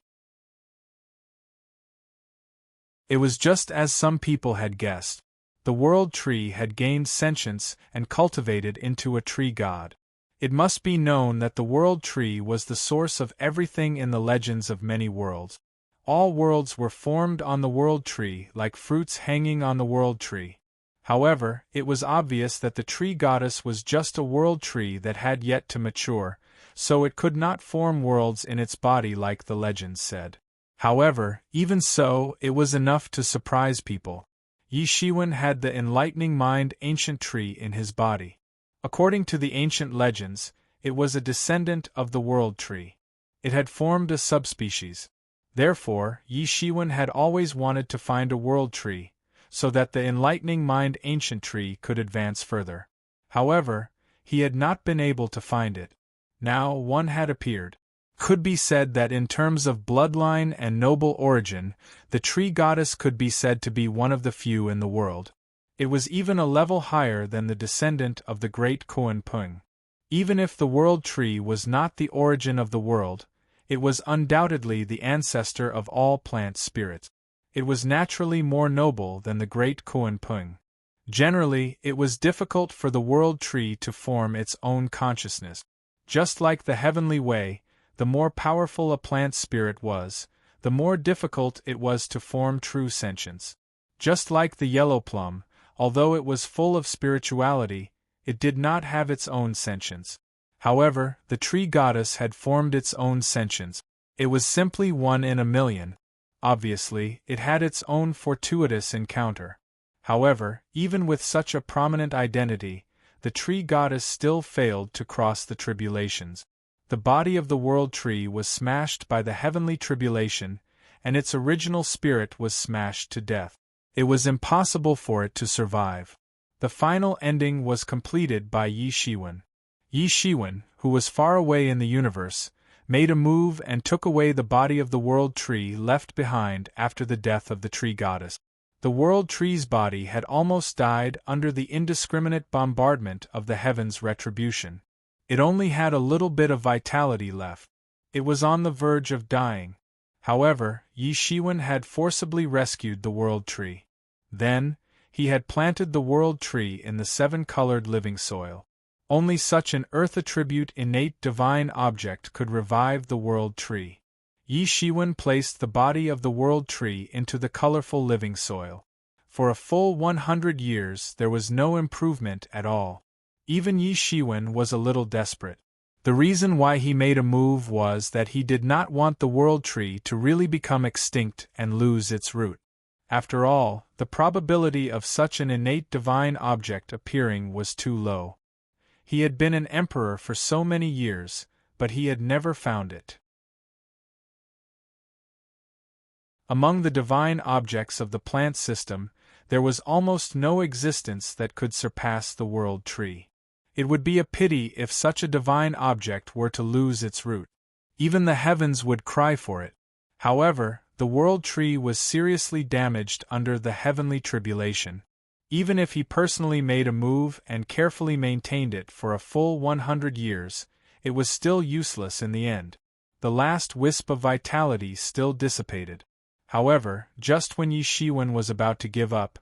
It was just as some people had guessed. The world tree had gained sentience and cultivated into a tree god. It must be known that the world tree was the source of everything in the legends of many worlds. All worlds were formed on the world tree like fruits hanging on the world tree. However, it was obvious that the tree goddess was just a world tree that had yet to mature, so it could not form worlds in its body like the legends said. However, even so, it was enough to surprise people. Yi Shiwen had the enlightening mind ancient tree in his body. According to the ancient legends, it was a descendant of the world tree. It had formed a subspecies. Therefore, Yi Shiwen had always wanted to find a world tree, so that the enlightening mind ancient tree could advance further. However, he had not been able to find it. Now one had appeared. Could be said that in terms of bloodline and noble origin, the tree goddess could be said to be one of the few in the world. It was even a level higher than the descendant of the great Kuan Pung. Even if the world tree was not the origin of the world, it was undoubtedly the ancestor of all plant spirits. it was naturally more noble than the great Kuan Pung. Generally, it was difficult for the world tree to form its own consciousness. Just like the heavenly way, the more powerful a plant spirit was, the more difficult it was to form true sentience. Just like the yellow plum, although it was full of spirituality, it did not have its own sentience. However, the tree goddess had formed its own sentience. It was simply 1 in a million. Obviously, it had its own fortuitous encounter. However, even with such a prominent identity, the tree goddess still failed to cross the tribulations. The body of the world tree was smashed by the heavenly tribulation, and its original spirit was smashed to death. It was impossible for it to survive. The final ending was completed by Yi Shiwen. Yi Shiwen, who was far away in the universe, made a move and took away the body of the world tree left behind after the death of the tree goddess. The world tree's body had almost died under the indiscriminate bombardment of the heavens' retribution. It only had a little bit of vitality left. It was on the verge of dying. However, Yi Shiwen had forcibly rescued the world tree. Then, he had planted the world tree in the 7-colored living soil. Only such an earth-attribute innate divine object could revive the world tree. Yi Shiwen placed the body of the world tree into the colorful living soil. For a full 100 years there was no improvement at all. Even Yi Shiwen was a little desperate. The reason why he made a move was that he did not want the world tree to really become extinct and lose its root. After all, the probability of such an innate divine object appearing was too low. He had been an emperor for so many years, but he had never found it. Among the divine objects of the plant system, there was almost no existence that could surpass the world tree. It would be a pity if such a divine object were to lose its root. Even the heavens would cry for it. However, the world tree was seriously damaged under the heavenly tribulation. Even if he personally made a move and carefully maintained it for a full 100 years, it was still useless in the end. The last wisp of vitality still dissipated. However, just when Yi Shiwen was about to give up,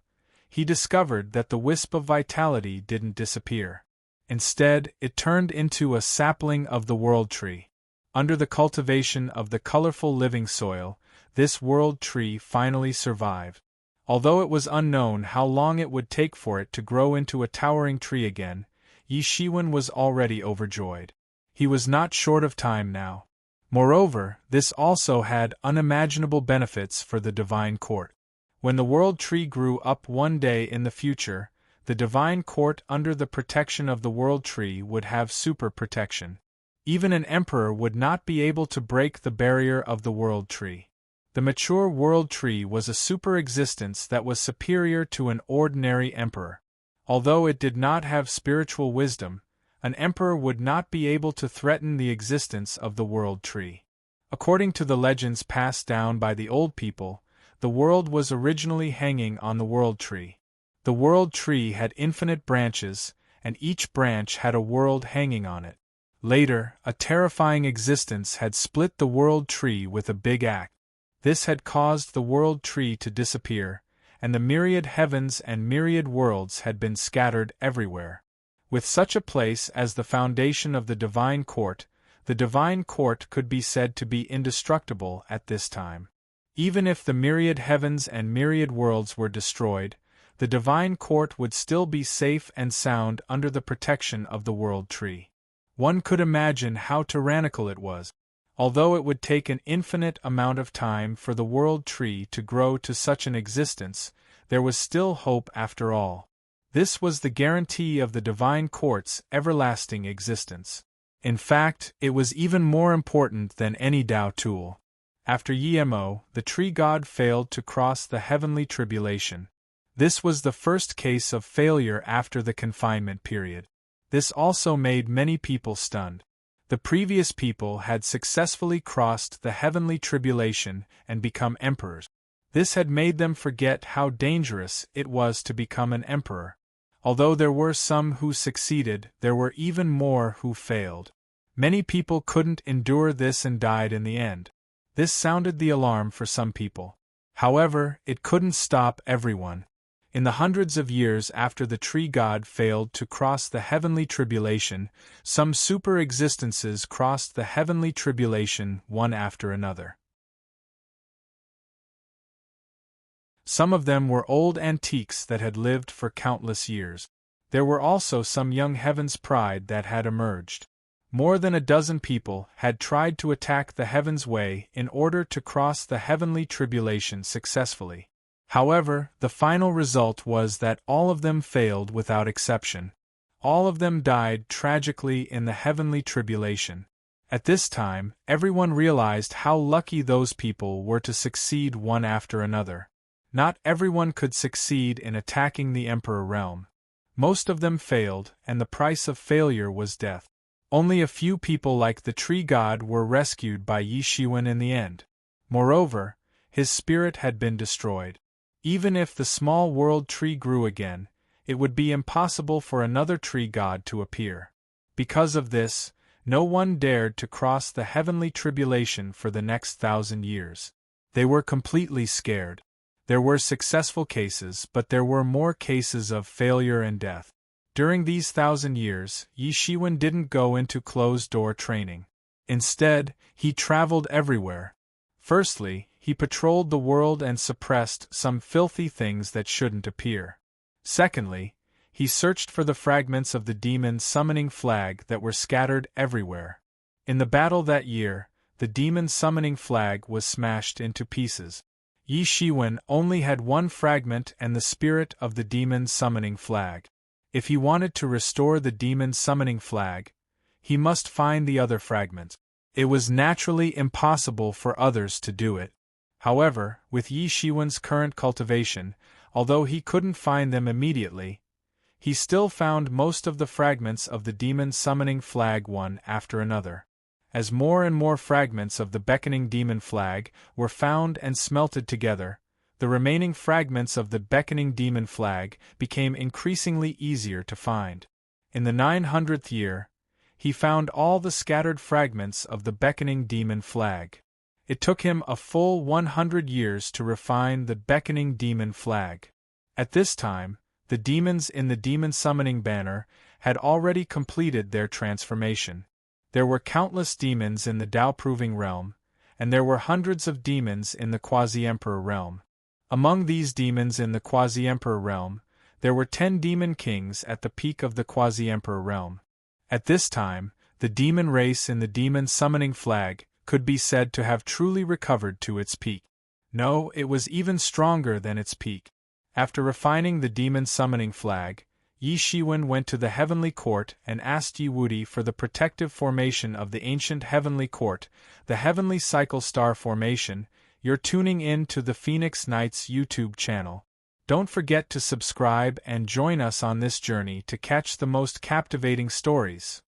he discovered that the wisp of vitality didn't disappear. Instead, it turned into a sapling of the world tree. Under the cultivation of the colorful living soil, this world tree finally survived. Although it was unknown how long it would take for it to grow into a towering tree again, Yi Shiwen was already overjoyed. He was not short of time now. Moreover, this also had unimaginable benefits for the divine court. When the world tree grew up one day in the future, the divine court under the protection of the world tree would have super protection. Even an emperor would not be able to break the barrier of the world tree. The mature world tree was a super existence that was superior to an ordinary emperor. Although it did not have spiritual wisdom, an emperor would not be able to threaten the existence of the world tree. According to the legends passed down by the old people, the world was originally hanging on the world tree. The world tree had infinite branches, and each branch had a world hanging on it. Later, a terrifying existence had split the world tree with a big axe. This had caused the world tree to disappear, and the myriad heavens and myriad worlds had been scattered everywhere. With such a place as the foundation of the divine court could be said to be indestructible at this time. Even if the myriad heavens and myriad worlds were destroyed, the divine court would still be safe and sound under the protection of the world tree. One could imagine how tyrannical it was. Although it would take an infinite amount of time for the world tree to grow to such an existence, there was still hope after all. This was the guarantee of the divine court's everlasting existence. In fact, it was even more important than any Tao tool. After Yemo, the tree god failed to cross the heavenly tribulation. This was the first case of failure after the confinement period. This also made many people stunned. The previous people had successfully crossed the heavenly tribulation and become emperors. This had made them forget how dangerous it was to become an emperor. Although there were some who succeeded, there were even more who failed. Many people couldn't endure this and died in the end. This sounded the alarm for some people. However, it couldn't stop everyone. In the hundreds of years after the tree god failed to cross the heavenly tribulation, some super existences crossed the heavenly tribulation one after another. Some of them were old antiques that had lived for countless years. There were also some young heaven's pride that had emerged. More than a dozen people had tried to attack the heaven's way in order to cross the heavenly tribulation successfully. However, the final result was that all of them failed without exception. All of them died tragically in the heavenly tribulation. At this time, everyone realized how lucky those people were to succeed one after another. Not everyone could succeed in attacking the Emperor realm. Most of them failed, and the price of failure was death. Only a few people like the tree god were rescued by Yi Shiwen in the end. Moreover, his spirit had been destroyed. Even if the small world tree grew again, it would be impossible for another tree god to appear. Because of this, no one dared to cross the heavenly tribulation for the next 1,000 years. They were completely scared. There were successful cases, but there were more cases of failure and death. During these 1,000 years, Yi Shiwen didn't go into closed-door training. Instead, he traveled everywhere. Firstly, he patrolled the world and suppressed some filthy things that shouldn't appear. Secondly, he searched for the fragments of the demon summoning flag that were scattered everywhere. In the battle that year, the demon summoning flag was smashed into pieces. Yi Shiwen only had one fragment and the spirit of the demon summoning flag. If he wanted to restore the demon summoning flag, he must find the other fragments. It was naturally impossible for others to do it. However, with Yi Shiwen's current cultivation, although he couldn't find them immediately, he still found most of the fragments of the demon summoning flag one after another. As more and more fragments of the beckoning demon flag were found and smelted together, the remaining fragments of the beckoning demon flag became increasingly easier to find. In the 900th year, he found all the scattered fragments of the beckoning demon flag. It took him a full 100 years to refine the beckoning demon flag. At this time, the demons in the demon summoning banner had already completed their transformation. There were countless demons in the Tao-proving realm, and there were hundreds of demons in the quasi-emperor realm. Among these demons in the quasi-emperor realm, there were 10 demon kings at the peak of the quasi-emperor realm. At this time, the demon race in the demon summoning flag could be said to have truly recovered to its peak. No, it was even stronger than its peak. After refining the demon summoning flag, Yi Shiwen went to the heavenly court and asked Yi Wudi for the protective formation of the ancient heavenly court, the heavenly cycle star formation. You're tuning in to the Phoenix Knights YouTube channel. Don't forget to subscribe and join us on this journey to catch the most captivating stories.